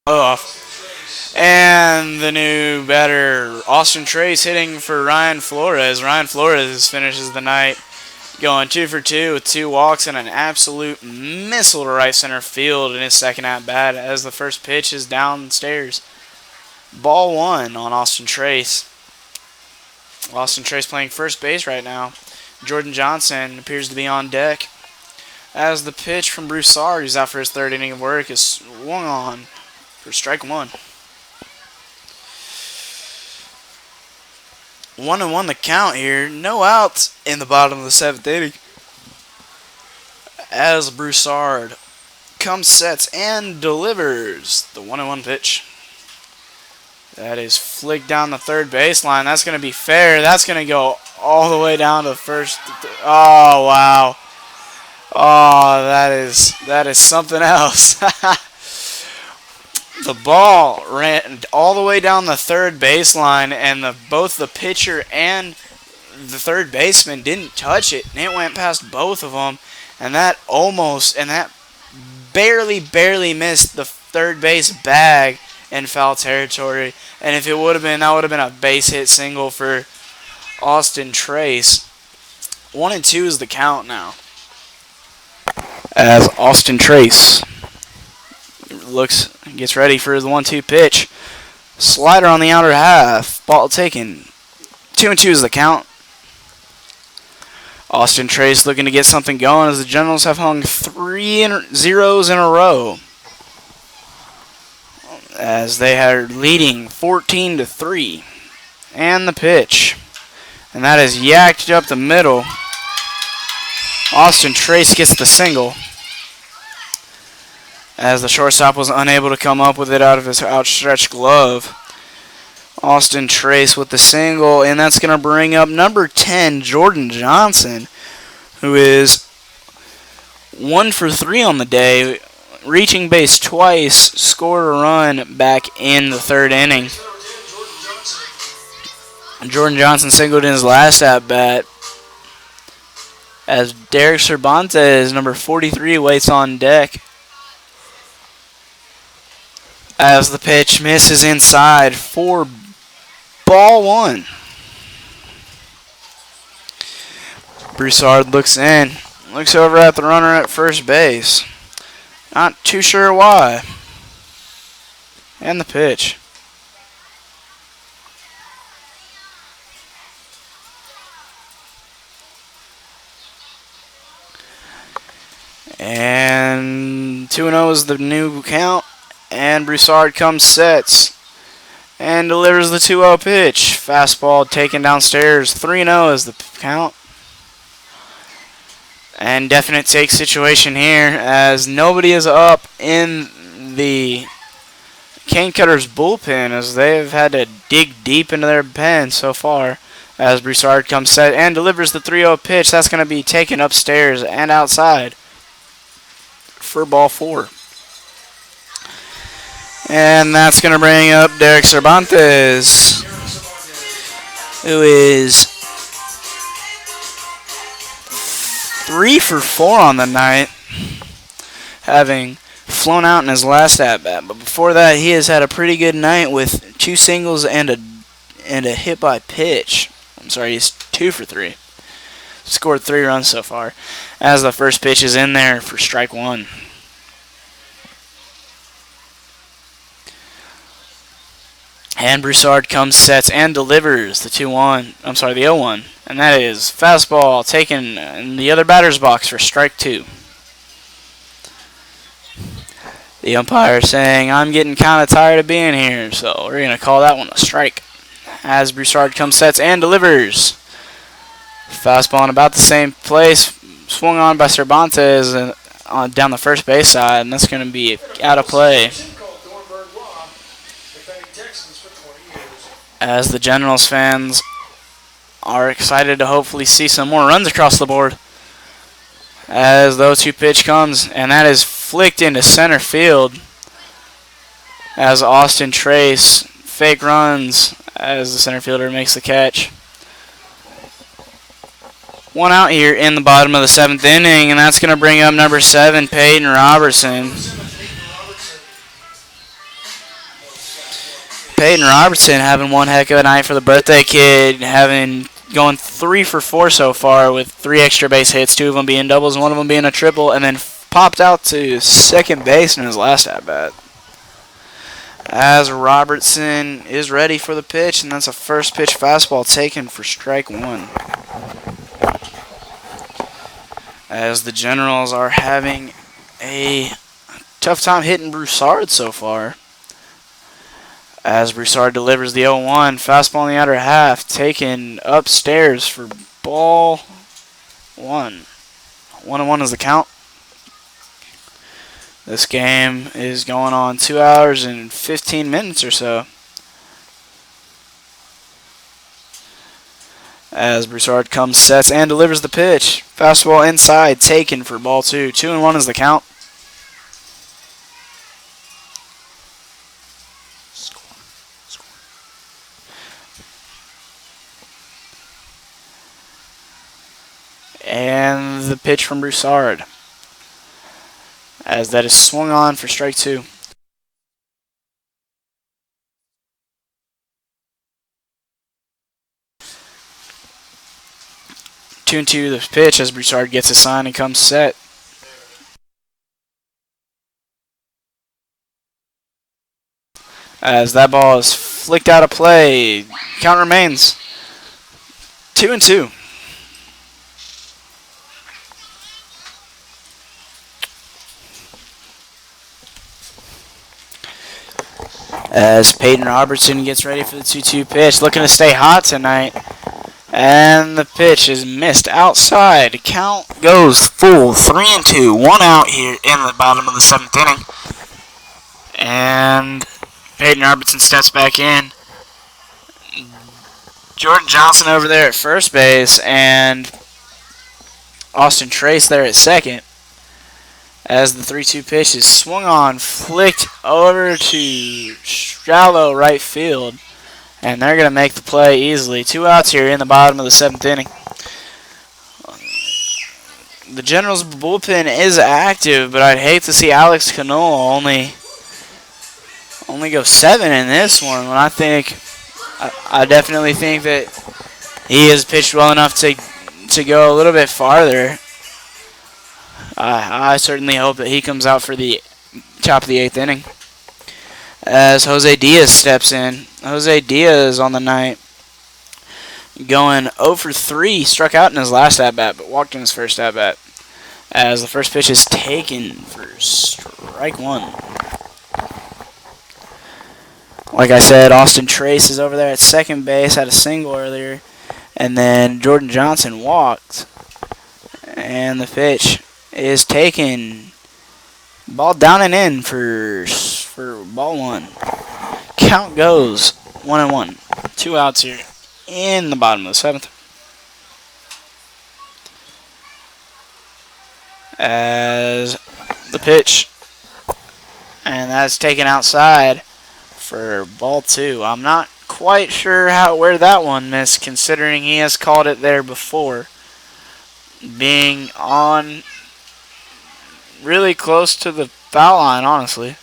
off. And the new batter, Austin Trace, hitting for Ryan Flores. Ryan Flores finishes the night going 2 for 2 with 2 walks and an absolute missile to right center field in his second at bat as the first pitch is downstairs. Ball 1 on Austin Trace. Austin Trace playing first base right now. Jordan Johnson appears to be on deck as the pitch from Broussard, who's out for his third inning of work, is swung on for strike 1. 1-1 the count here. No outs in the bottom of the 7th inning as Broussard comes, sets, and delivers the 1-1 pitch. That is flicked down the third baseline. That's going to be fair. That's going to go all the way down to first. Oh, wow. Oh, that is something else. The ball ran all the way down the third baseline, and both the pitcher and the third baseman didn't touch it, and it went past both of them, and that barely missed the third base bag in foul territory. And if it would have been, that would have been a base hit single for Austin Trace. 1-2 is the count now, as Austin Trace gets ready for the 1-2 pitch. Slider on the outer half. Ball taken. 2-2 is the count. Austin Trace looking to get something going as the Generals have hung 3 zeros in a row, as they are leading 14-3. And the pitch. And that is yacked up the middle. Austin Trace gets the single, as the shortstop was unable to come up with it out of his outstretched glove. Austin Trace with the single, and that's going to bring up number 10, Jordan Johnson, who is 1 for 3 on the day, reaching base twice, scored a run back in the third inning. Jordan Johnson singled in his last at-bat, as Derek Cervantes, number 43, waits on deck. As the pitch misses inside for ball 1. Broussard looks in, looks over at the runner at first base. Not too sure why. And the pitch. And 2-0 is the new count. And Broussard comes, sets, and delivers the 2-0 pitch. Fastball taken downstairs. 3-0 is the count. And definite take situation here, as nobody is up in the Cane Cutters bullpen, as they've had to dig deep into their pen so far. As Broussard comes, set, and delivers the 3-0 pitch. That's going to be taken upstairs and outside for ball 4. And that's going to bring up Derek Cervantes, who is 3 for 4 on the night, having flown out in his last at-bat. But before that, he has had a pretty good night with 2 singles and a hit by pitch. I'm sorry, he's 2 for 3. Scored 3 runs so far, as the first pitch is in there for strike 1. And Broussard comes, sets, and delivers the 0-1. And that is fastball taken in the other batter's box for strike 2. The umpire saying, I'm getting kind of tired of being here, so we're going to call that one a strike. As Broussard comes, sets, and delivers. Fastball in about the same place. Swung on by Cervantes down the first base side, and that's going to be out of play, as the Generals fans are excited to hopefully see some more runs across the board. As the 0-2 pitch comes, and that is flicked into center field, as Austin Trace fake runs as the center fielder makes the catch. 1 out here in the bottom of the 7th inning, and that's going to bring up number 7, Peyton Robertson. Peyton Robertson having one heck of a night for the birthday kid, having going 3 for 4 so far with 3 extra base hits, 2 of them being doubles and 1 of them being a triple, and then popped out to second base in his last at bat. As Robertson is ready for the pitch, and that's a first pitch fastball taken for strike 1. As the Generals are having a tough time hitting Broussard so far. As Broussard delivers the 0-1, fastball in the outer half, taken upstairs for ball 1. 1-1 is the count. This game is going on 2 hours and 15 minutes or so. As Broussard comes, sets, and delivers the pitch. Fastball inside, taken for ball 2. 2-1 is the count. And the pitch from Broussard, as that is swung on for strike 2. 2-2 the pitch as Broussard gets a sign and comes set. As that ball is flicked out of play, count remains 2-2. As Peyton Robertson gets ready for the 2-2 pitch, looking to stay hot tonight. And the pitch is missed outside. Count goes full 3-2. 1 out here in the bottom of the 7th inning. And Peyton Robertson steps back in. Jordan Johnson over there at first base, and Austin Trace there at second. As the 3-2 pitch is swung on, flicked over to shallow right field. And they're going to make the play easily. 2 outs here in the bottom of the 7th inning. The Generals bullpen is active, but I'd hate to see Alex Canola only go 7 in this one. When I definitely think that he has pitched well enough to go a little bit farther. I certainly hope that he comes out for the top of the 8th inning. As Jose Diaz steps in. Jose Diaz on the night going 0 for 3. Struck out in his last at-bat, but walked in his first at-bat. As the first pitch is taken for strike 1. Like I said, Austin Trace is over there at second base. Had a single earlier. And then Jordan Johnson walked. And the pitch is taken. Ball down and in for ball 1. Count goes 1-1. 2 outs here in the bottom of the 7th. As the pitch, and that's taken outside for ball 2. I'm not quite sure where that one missed, considering he has called it there before, being on really close to the foul line, honestly.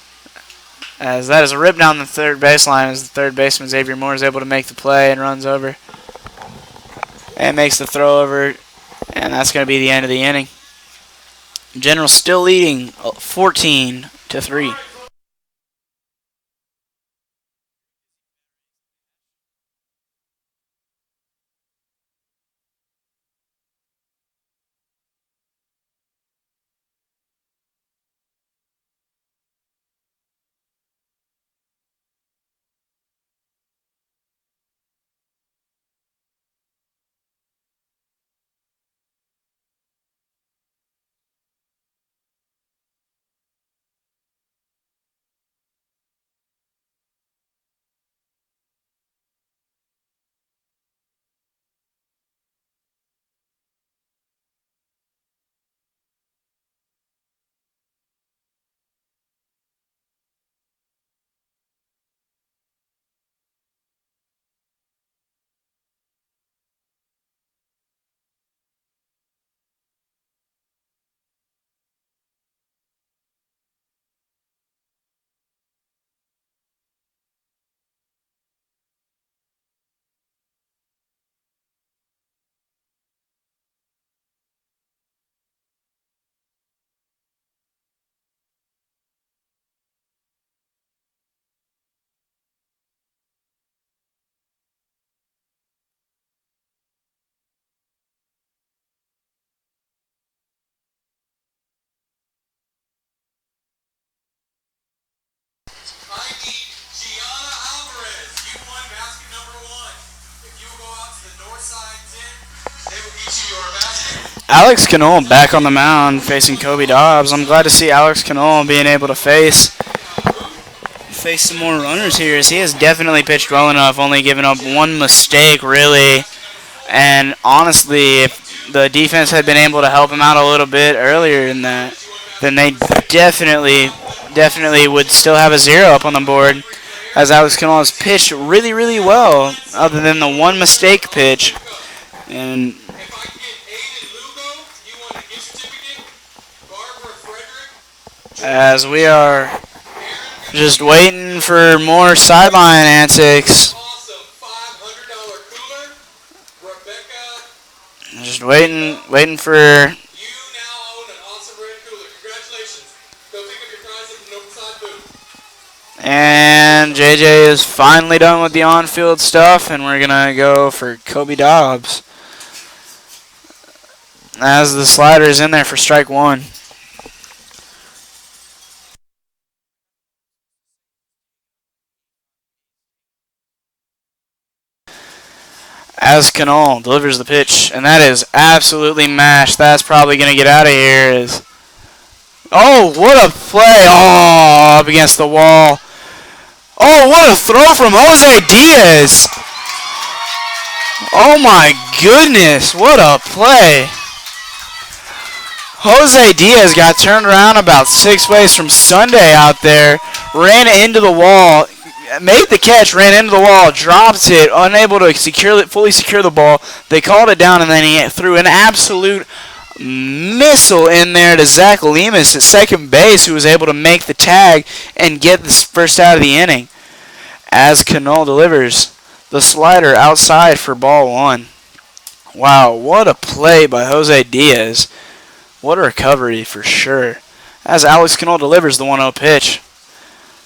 As that is a rip down the third baseline, as the third baseman Xavier Moore is able to make the play and runs over and makes the throw over, and that's going to be the end of the inning. Generals still leading 14-3. Alex Cannone back on the mound facing Kobe Dobbs. I'm glad to see Alex Cannone being able to face some more runners here, as he has definitely pitched well enough, only giving up one mistake really. And honestly, if the defense had been able to help him out a little bit earlier in that, then they definitely would still have a 0 up on the board, as Alex Cannone has pitched really, really well, other than the one mistake pitch. And as we are just waiting for more sideline antics. Just waiting for. And JJ is finally done with the on-field stuff, and we're gonna go for Kobe Dobbs, as the slider is in there for strike one. As Cannone delivers the pitch, and that is absolutely mashed. That's probably going to get out of here. Oh, what a play. Oh, up against the wall. Oh, what a throw from Jose Diaz. Oh, my goodness. What a play. Jose Diaz got turned around about 6 ways from Sunday out there, ran into the wall, made the catch, ran into the wall, dropped it, unable to fully secure the ball. They called it down, and then he threw an absolute missile in there to Zach Lemus at second base, who was able to make the tag and get the first out of the inning. As Cannone delivers the slider outside for ball one. Wow, what a play by Jose Diaz. What a recovery for sure. As Alex Cannone delivers the 1-0 pitch.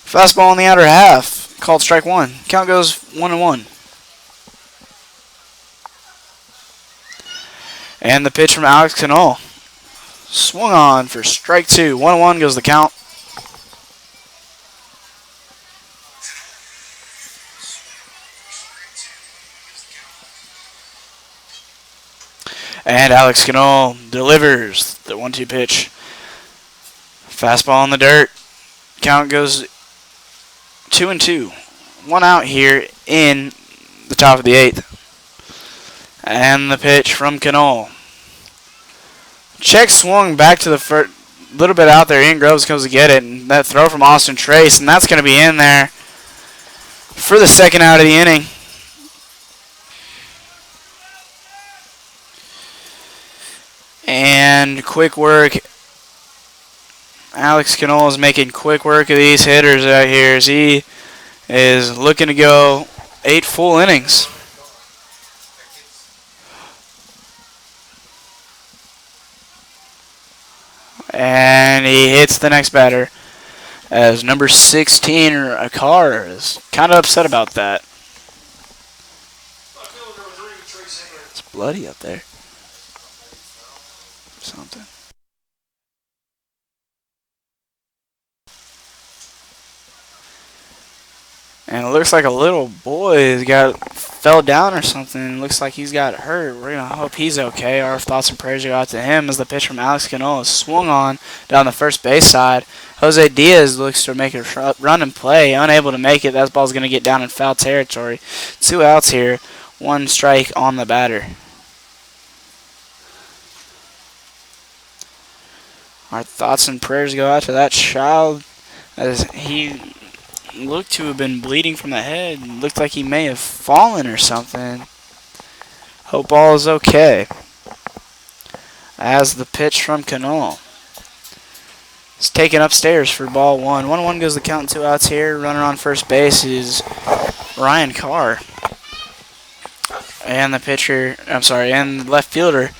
Fastball in the outer half. Called strike one. Count goes 1-1. And the pitch from Alex Cannone. Swung on for strike two. 1-1 goes the count. And Alex Cannone delivers the 1-2 pitch. Fastball in the dirt. Count goes 2-2. One out here in the top of the 8th. And the pitch from Cannone. Check swung back to the first, little bit out there. Ian Groves comes to get it. And that throw from Austin Trace. And that's going to be in there for the second out of the inning. And quick work. Alex Cannone is making quick work of these hitters out here, as he is looking to go 8 full innings. And he hits the next batter, as number 16, Akar, is kind of upset about that. It's bloody up there. Something. And it looks like a little boy fell down or something. It looks like he's got hurt. We're going to hope he's okay. Our thoughts and prayers go out to him, as the pitch from Alex Cannone is swung on down the first base side. Jose Diaz looks to make a run and play. Unable to make it. That ball's going to get down in foul territory. 2 outs here. 1 strike on the batter. Our thoughts and prayers go out to that child, as he looked to have been bleeding from the head. Looked like he may have fallen or something. Hope all is okay. As the pitch from Cannone is taken upstairs for ball 1. 1-1 goes the count. 2 outs here. Runner on first base is Ryan Carr. And the pitcher, and left fielder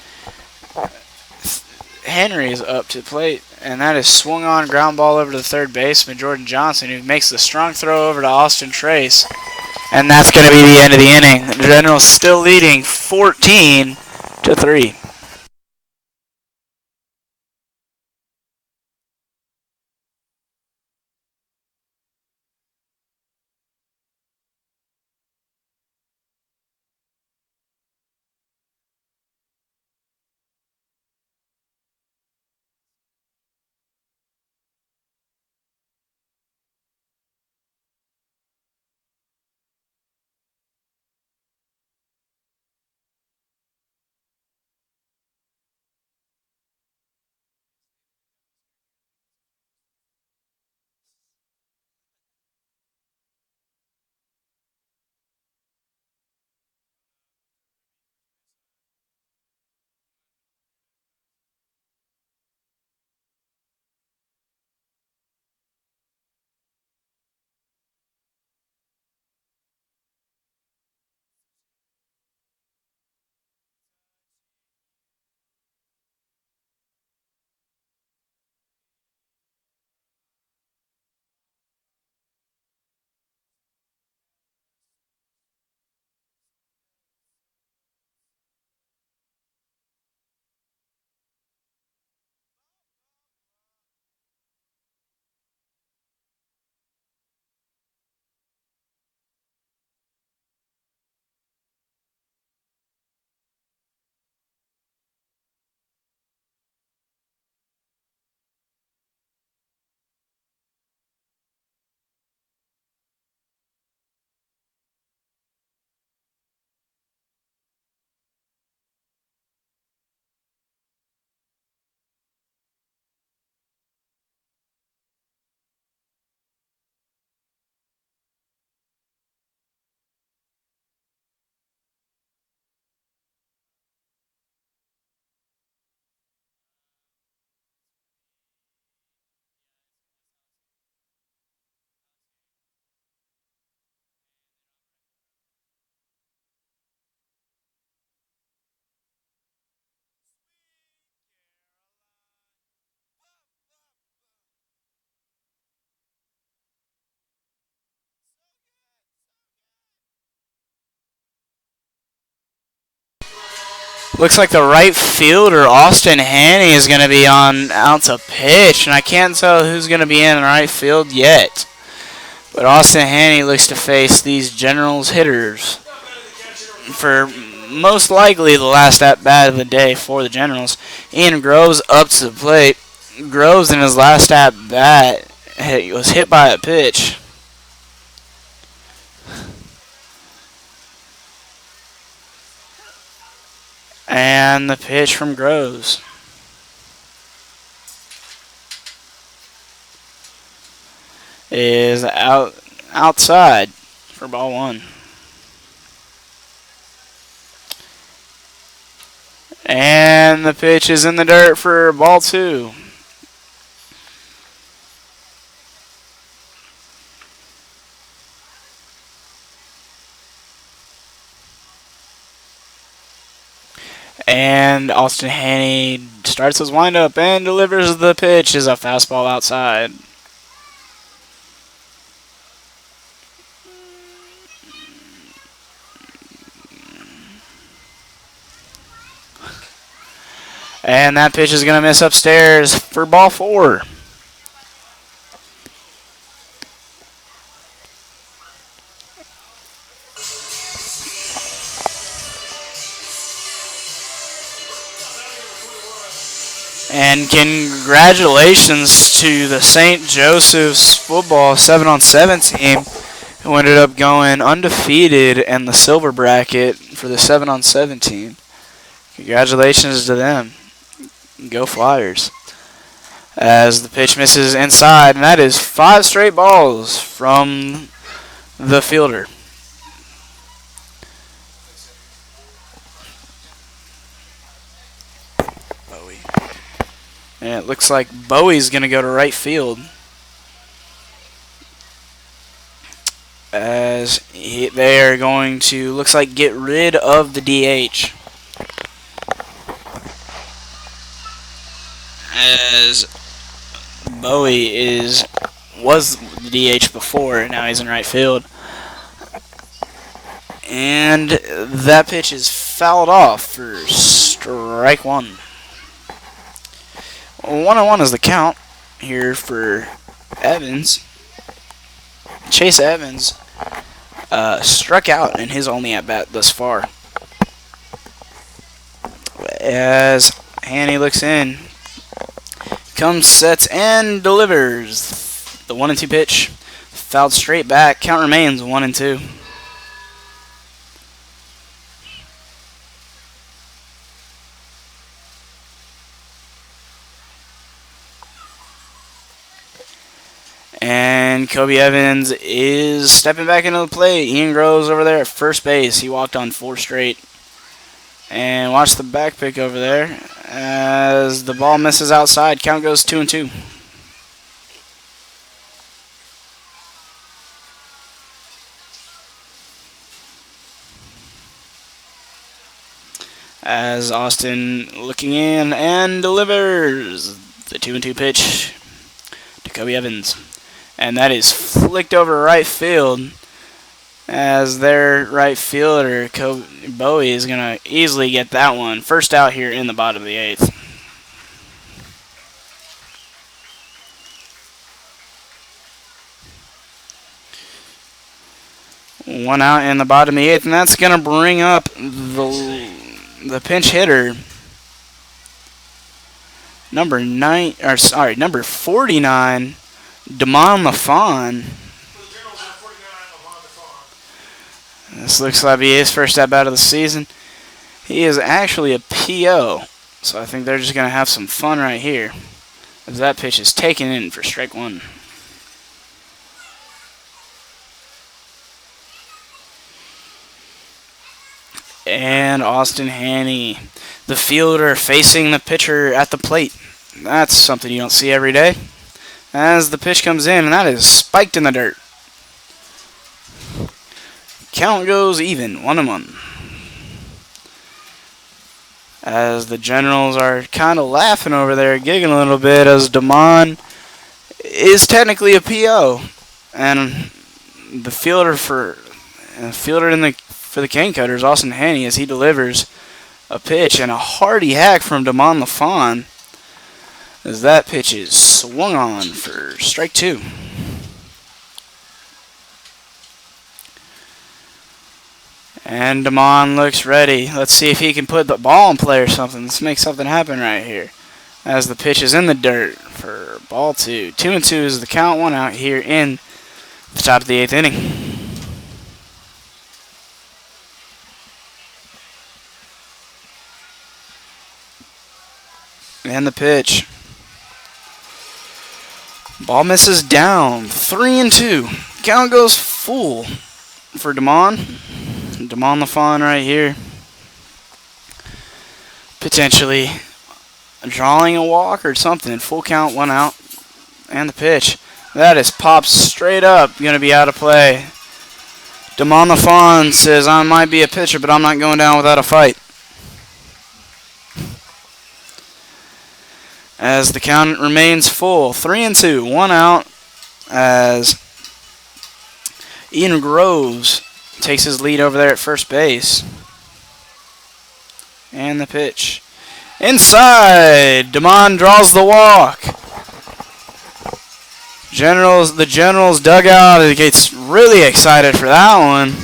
Henry is up to the plate, and that is swung on, ground ball over to the third baseman, Jordan Johnson, who makes the strong throw over to Austin Trace. And that's going to be the end of the inning. The Generals still leading 14-3. Looks like the right fielder, Austin Haney, is going to be on out to pitch, and I can't tell who's going to be in right field yet. But Austin Haney looks to face these Generals hitters for most likely the last at-bat of the day for the Generals. Ian Groves up to the plate. Groves in his last at-bat was hit by a pitch. And the pitch from Groves is outside for ball one. And the pitch is in the dirt for ball two. And Austin Haney starts his windup and delivers the pitch as a fastball outside. And that pitch is going to miss upstairs for ball four. And congratulations to the St. Joseph's football 7-on-7 team, who ended up going undefeated in the silver bracket for the 7-on-7 team. Congratulations to them. Go Flyers. As the pitch misses inside, and that is 5 straight balls from the fielder. And it looks like Bowie's going to go to right field, as they are going to, looks like, get rid of the DH. As Bowie was the DH before, and now he's in right field. And that pitch is fouled off for strike one. 1-1 is the count here for Evans. Chase Evans struck out in his only at-bat thus far. As Haney looks in, comes, sets, and delivers. The 1-2 pitch, fouled straight back. Count remains 1-2. And Kobe Evans is stepping back into the plate. Ian Groves over there at first base. He walked on 4 straight. And watch the back pick over there as the ball misses outside. Count goes 2-2. As Austin looking in and delivers the 2-2 pitch to Kobe Evans. And that is flicked over right field, as their right fielder, Bowie, is going to easily get that one. First out here in the bottom of the 8th. One out in the bottom of the 8th, and that's going to bring up the pinch hitter, number 49, Damon LaFawn. This looks like his first at-bat of the season. He is actually a PO, so I think they're just going to have some fun right here, as that pitch is taken in for strike one. And Austin Haney, the fielder, facing the pitcher at the plate. That's something you don't see every day. As the pitch comes in, and that is spiked in the dirt. Count goes even, 1-1. As the Generals are kind of laughing over there, giggling a little bit, as Damon is technically a PO, and the fielder for the Cane Cutters, Austin Haney, as he delivers a pitch and a hearty hack from Damon LaFawn as that pitch is swung on for strike 2. And Damon looks ready. Let's see if he can put the ball in play or something. Let's make something happen right here. As the pitch is in the dirt for ball 2. 2-2 is the count, 1 out here in the top of the 8th inning. And the pitch. Ball misses down. 3-2. Count goes full for Damon. Damon LaFawn right here. Potentially drawing a walk or something. Full count, 1 out. And the pitch. That is popped straight up. Going to be out of play. Damon LaFawn says, I might be a pitcher, but I'm not going down without a fight. As the count remains full. 3-2. 1 out. As Ian Groves takes his lead over there at first base. And the pitch. Inside. Damon draws the walk. The Generals dugout gets really excited for that one.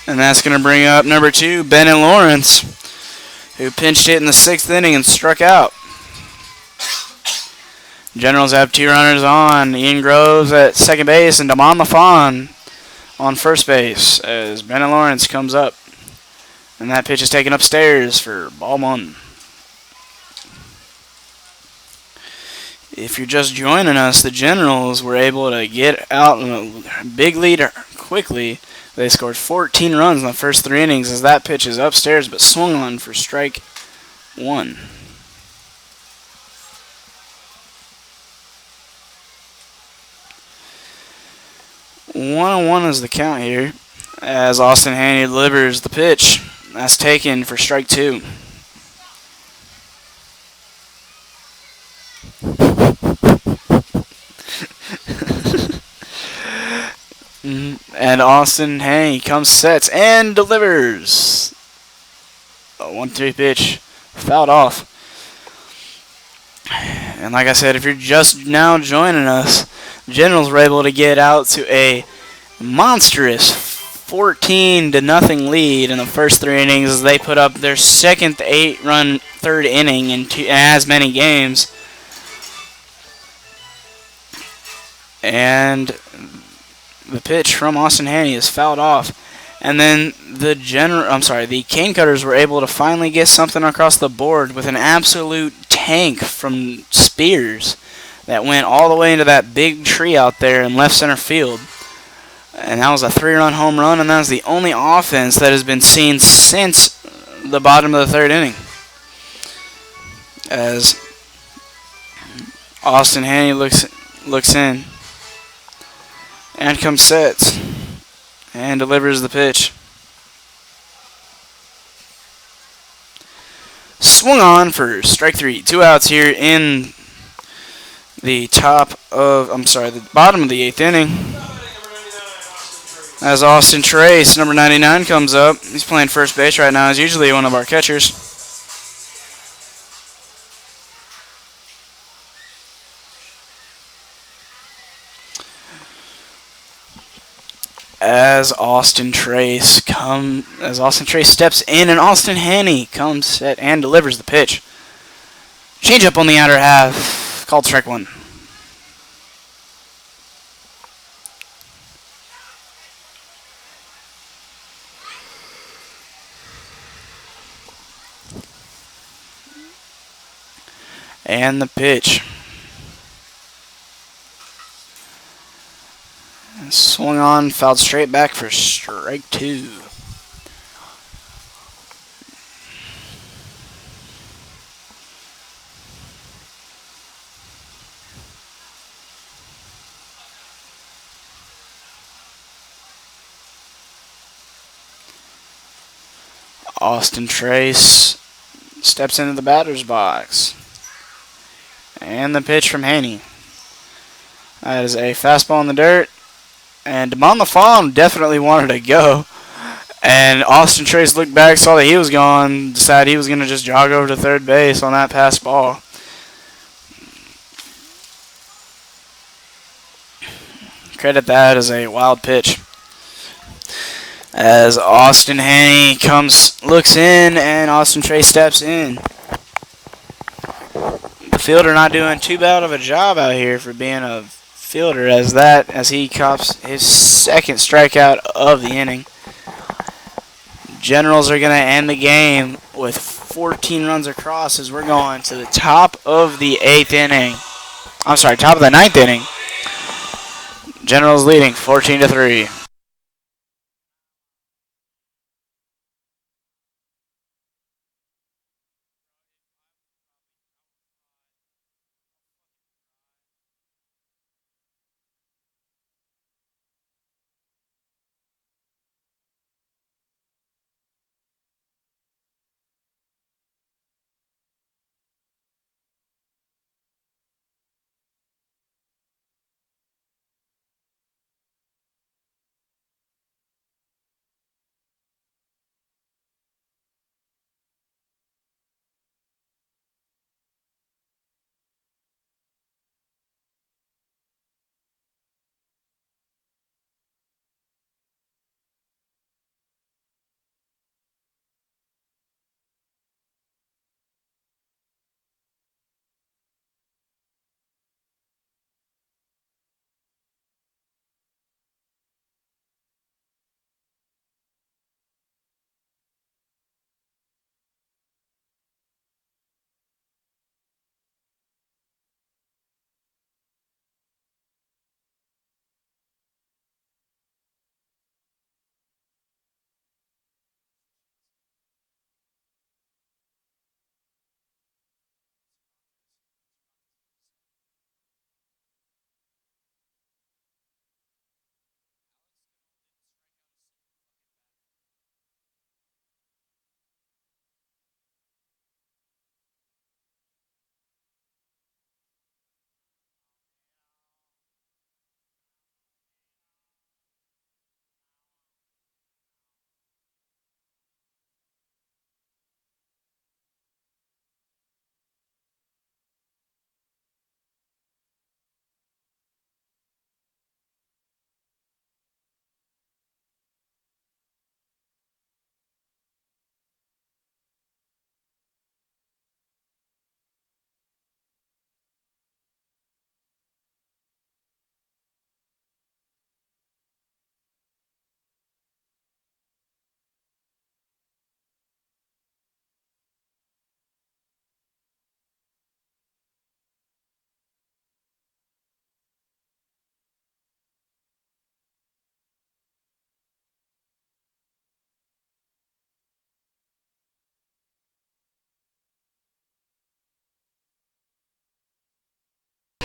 And that's going to bring up number 2, Bennett Lawrence, who pinched hit in the 6th inning and struck out. Generals have 2 runners on. Ian Groves at second base and Damon LaFawn on first base as Bennett Lawrence comes up. And that pitch is taken upstairs for ball 1. If you're just joining us, the Generals were able to get out in a big lead quickly. They scored 14 runs in the first 3 innings as that pitch is upstairs but swung on for strike 1. 1-1 is the count here as Austin Haney delivers the pitch. That's taken for strike 2. And Austin Haney comes, sets, and delivers. A 1-3 pitch fouled off. And like I said, if you're just now joining us, Generals were able to get out to a monstrous 14-0 lead in the first 3 innings as they put up their second 8-run third inning in as many games. And the pitch from Austin Haney is fouled off. And then the Cane Cutters were able to finally get something across the board with an absolute tank from Spears that went all the way into that big tree out there in left center field. And that was a 3-run home run, and that was the only offense that has been seen since the bottom of the 3rd inning. As Austin Haney looks in and comes, sets, and delivers the pitch. Swung on for strike 3. 2 outs here in the bottom of the 8th inning. As Austin Trace, number 99, comes up. He's playing first base right now. He's usually one of our catchers. As Austin Trace steps in, and Austin Haney comes, set, and delivers the pitch. Change up on the outer half. Called strike 1. And the pitch. Swung on, fouled straight back for strike 2. Austin Trace steps into the batter's box. And the pitch from Haney. That is a fastball in the dirt. And Damon LaFawn definitely wanted to go. And Austin Trace looked back, saw that he was gone, decided he was going to just jog over to third base on that pass ball. Credit that as a wild pitch. As Austin Hanney looks in, and Austin Trace steps in. The fielder not doing too bad of a job out here for being a fielder as he cops his second strikeout of the inning. Generals are going to end the game with 14 runs across as we're going to the top of the top of the ninth inning. Generals leading 14-3.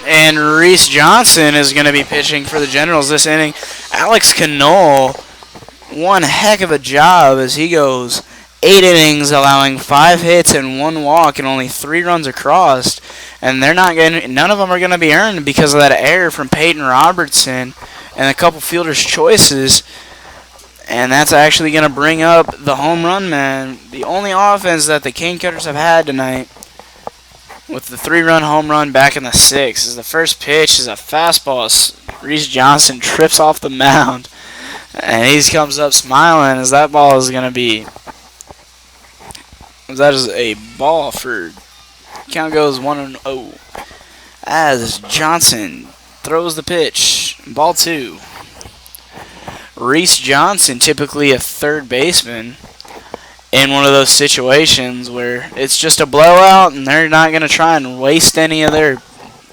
And Reese Johnson is going to be pitching for the Generals this inning. Alex Knoll, one heck of a job as he goes 8 innings, allowing 5 hits and 1 walk and only 3 runs across. And none of them are going to be earned because of that error from Peyton Robertson and a couple fielders' choices. And that's actually going to bring up the home run man. The only offense that the Cane Cutters have had tonight, with the 3-run home run back in the 6th. As the first pitch is a fastball. Reese Johnson trips off the mound. And he comes up smiling as that ball is going to be... That is a ball for... Count goes 1-0. As Johnson throws the pitch. Ball 2. Reese Johnson, typically a third baseman, in one of those situations where it's just a blowout and they're not going to try and waste any of their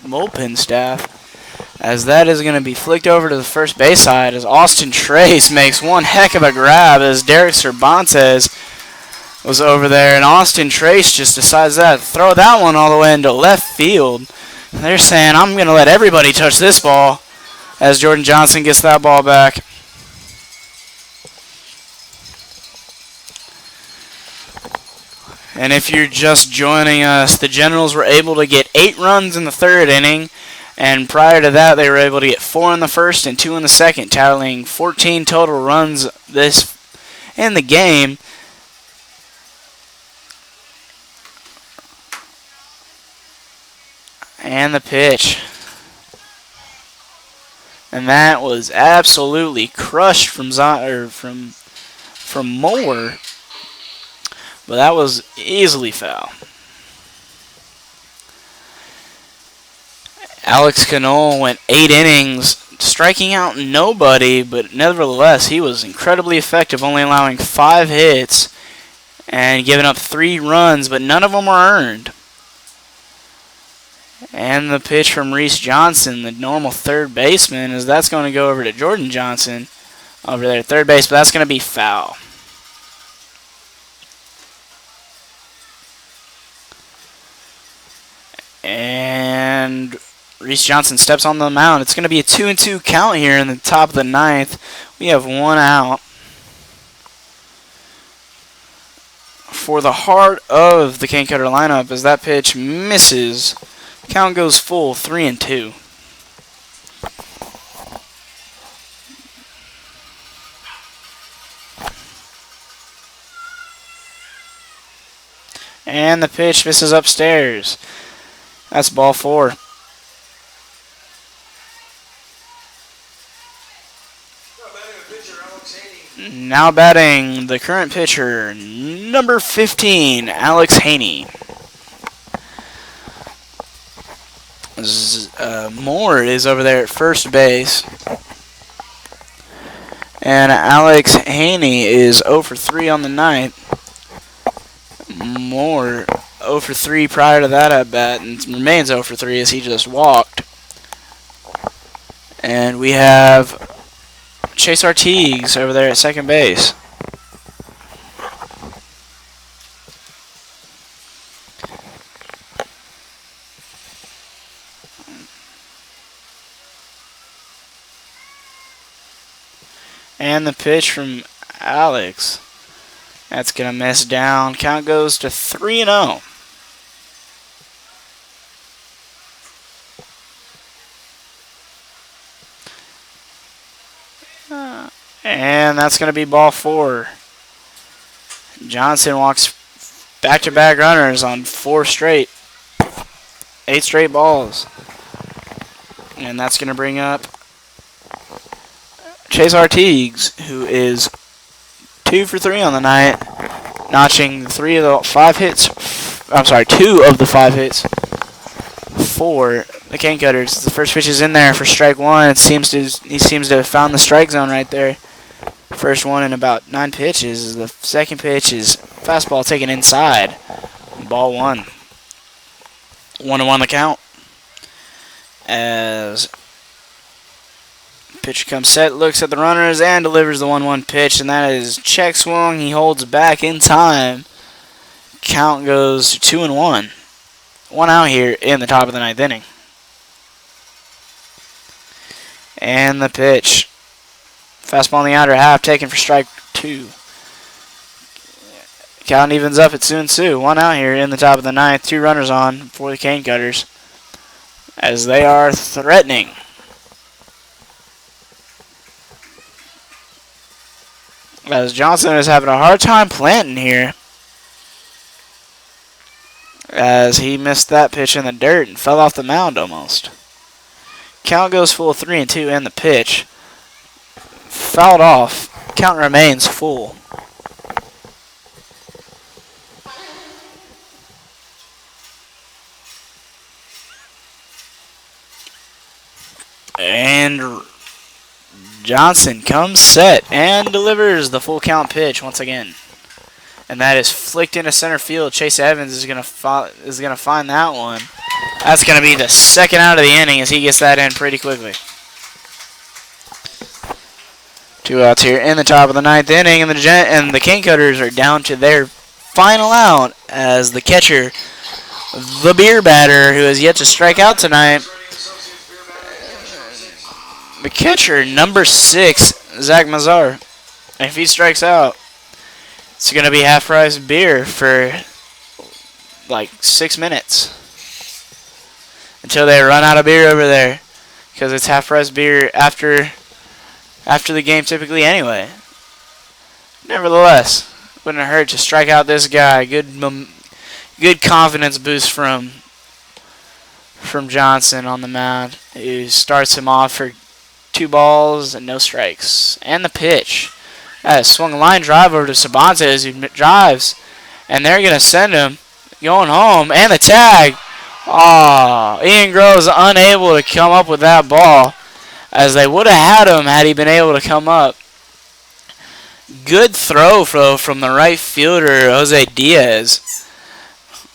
bullpen staff, as that is going to be flicked over to the first base side as Austin Trace makes one heck of a grab as Derek Cervantes was over there, and Austin Trace just decides to throw that one all the way into left field. They're saying, I'm going to let everybody touch this ball, as Jordan Johnson gets that ball back. And if you're just joining us, the Generals were able to get 8 runs in the 3rd inning And prior to that, they were able to get 4 in the first and 2 in the second, tallying 14 total runs this in the game. And the pitch. And that was absolutely crushed from Moore. But that was easily foul. Alex Canole went 8 innings, striking out nobody, but nevertheless, he was incredibly effective, only allowing 5 hits and giving up 3 runs, but none of them were earned. And the pitch from Reese Johnson, the normal third baseman, is that's going to go over to Jordan Johnson over there at third base, but that's going to be foul. And Reese Johnson steps on the mound. It's going to be a 2-2 count here in the top of the ninth. We have 1 out. For the heart of the Cane Cutter lineup, as that pitch misses, count goes full, 3-2. And the pitch misses upstairs. That's ball 4. Now batting the current pitcher, number 15, Alex Haney. Moore is over there at first base. And Alex Haney is 0 for 3 on the night. Moore 0 for 3 prior to that at bat and remains 0 for 3 as he just walked. And we have Chase Artigues over there at second base. And the pitch from Alex. That's going to miss down. Count goes to 3-0. And that's going to be ball 4. Johnson walks back-to-back runners on 8 straight balls. And that's going to bring up Chase Artigues, who is 2 for 3 on the night, notching 2 of the 5 hits for the Cane Cutters. The first pitch is in there for strike 1. He seems to have found the strike zone right there. First one in about 9 pitches. The second pitch is fastball taken inside. Ball 1. 1-1 the count. As pitcher comes set, looks at the runners, and delivers the 1-1 pitch, and that is check swung. He holds back in time. Count goes to 2-1. 1 out here in the top of the 9th inning. And the pitch. Fastball in the outer half, taken for strike 2. Count evens up at 2-2. 1 out here in the top of the 9th. 2 runners on for the Cane Cutters as they are threatening. As Johnson is having a hard time planting here, as he missed that pitch in the dirt and fell off the mound almost. Count goes full, 3-2, and the pitch fouled off. Count remains full. And Johnson comes set and delivers the full count pitch once again. And that is flicked into center field. Chase Evans is gonna find that one. That's gonna be the second out of the inning as he gets that in pretty quickly. 2 outs here in the top of the 9th inning, and the Cane Cutters are down to their final out as the catcher, the beer batter, who has yet to strike out tonight. The catcher, number 6, Zach Mazar. If he strikes out, it's going to be half-price beer for like 6 minutes. until they run out of beer over there, because it's half-price beer after the game typically anyway. Nevertheless, wouldn't hurt to strike out this guy. Good confidence boost from Johnson on the mound, who starts him off for 2 balls and no strikes. And the pitch. Swung a line drive over to Sabantes, who drives, and they're going to send him going home. And the tag. Ian Grove's unable to come up with that ball, as they would have had him had he been able to come up. Good throw from the right fielder, Jose Diaz,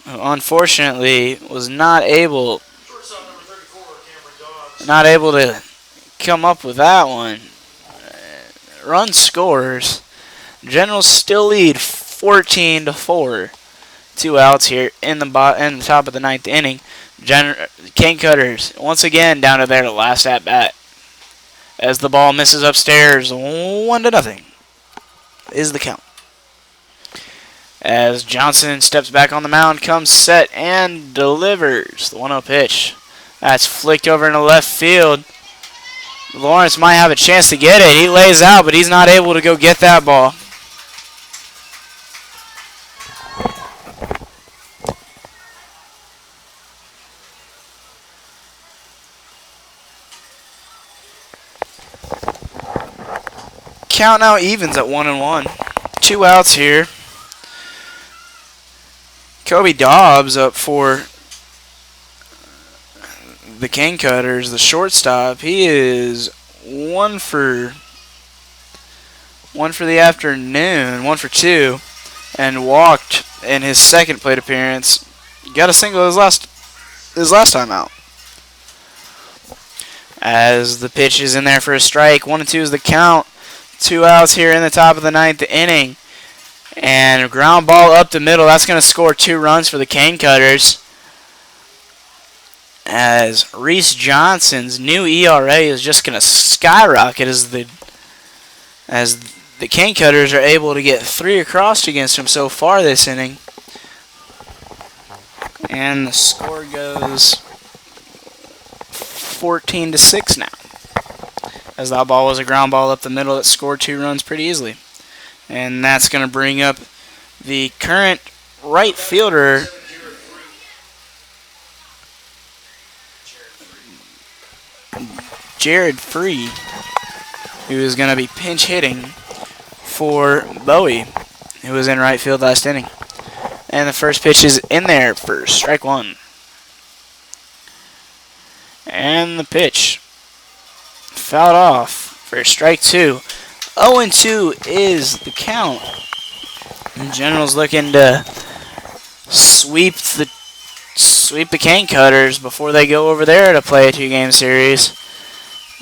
who unfortunately was not able to come up with that one. Run scores. Generals still lead 14-4. 2 outs here in the top of the 9th inning. Cane Cutters once again down to their last at bat, as the ball misses upstairs. 1-0 is the count. As Johnson steps back on the mound, comes set and delivers the 1-0 pitch. That's flicked over into left field. Lawrence might have a chance to get it. He lays out, but he's not able to go get that ball. Count now evens at 1-1. 2 outs here. Kobe Dobbs up for the Cane Cutters, the shortstop. He is 1 for the afternoon, 1 for 2, and walked in his second plate appearance. Got a single his last time out. As the pitch is in there for a strike, 1-2 is the count. 2 outs here in the top of the 9th inning, and a ground ball up the middle. That's going to score 2 runs for the Cane Cutters, as Reese Johnson's new ERA is just going to skyrocket as the Cane Cutters are able to get 3 across against him so far this inning. And the score goes 14-6 now, as that ball was a ground ball up the middle that scored 2 runs pretty easily. And that's going to bring up the current right fielder, Jared Free, who is going to be pinch hitting for Bowie, who was in right field last inning. And the first pitch is in there for strike 1. And the pitch fouled off for strike 2. 0-2 is the count. The Generals looking to sweep the Cane Cutters before they go over there to play a 2-game series.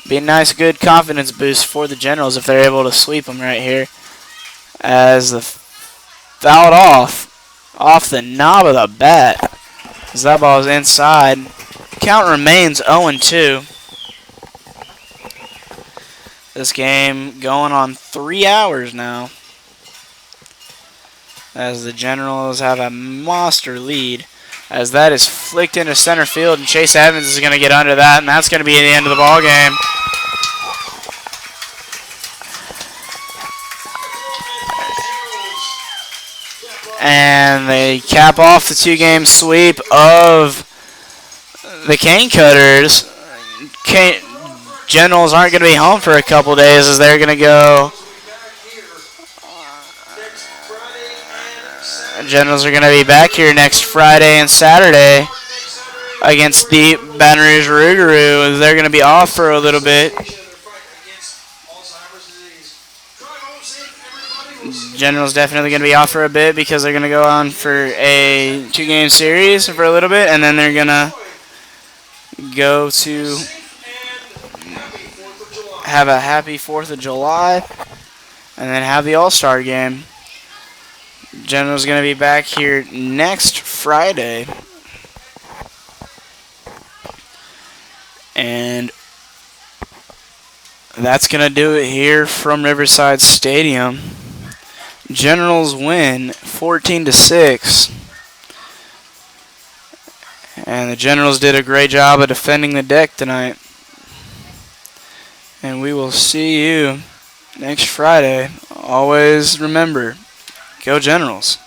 Be a nice, good confidence boost for the Generals if they're able to sweep them right here. As the fouled off the knob of the bat, as that ball is inside. Count remains 0-2. This game going on 3 hours now, as the Generals have a monster lead, as that is flicked into center field, and Chase Evans is going to get under that, and that's going to be the end of the ball game. And they cap off the 2-game sweep of the Cane Cutters. Generals aren't going to be home for a couple days, as they're going to go. Generals are going to be back here next Friday and Saturday against the Baton Rouge Rougarou, as they're going to be off for a little bit. Generals definitely going to be off for a bit, because they're going to go on for a 2-game series for a little bit, and then they're going to go to have a happy 4th of July, and then have the All-Star game. General's going to be back here next Friday. And that's going to do it here from Riverside Stadium. Generals win 14-6. And the Generals did a great job of defending the deck tonight. And we will see you next Friday. Always remember, go Generals.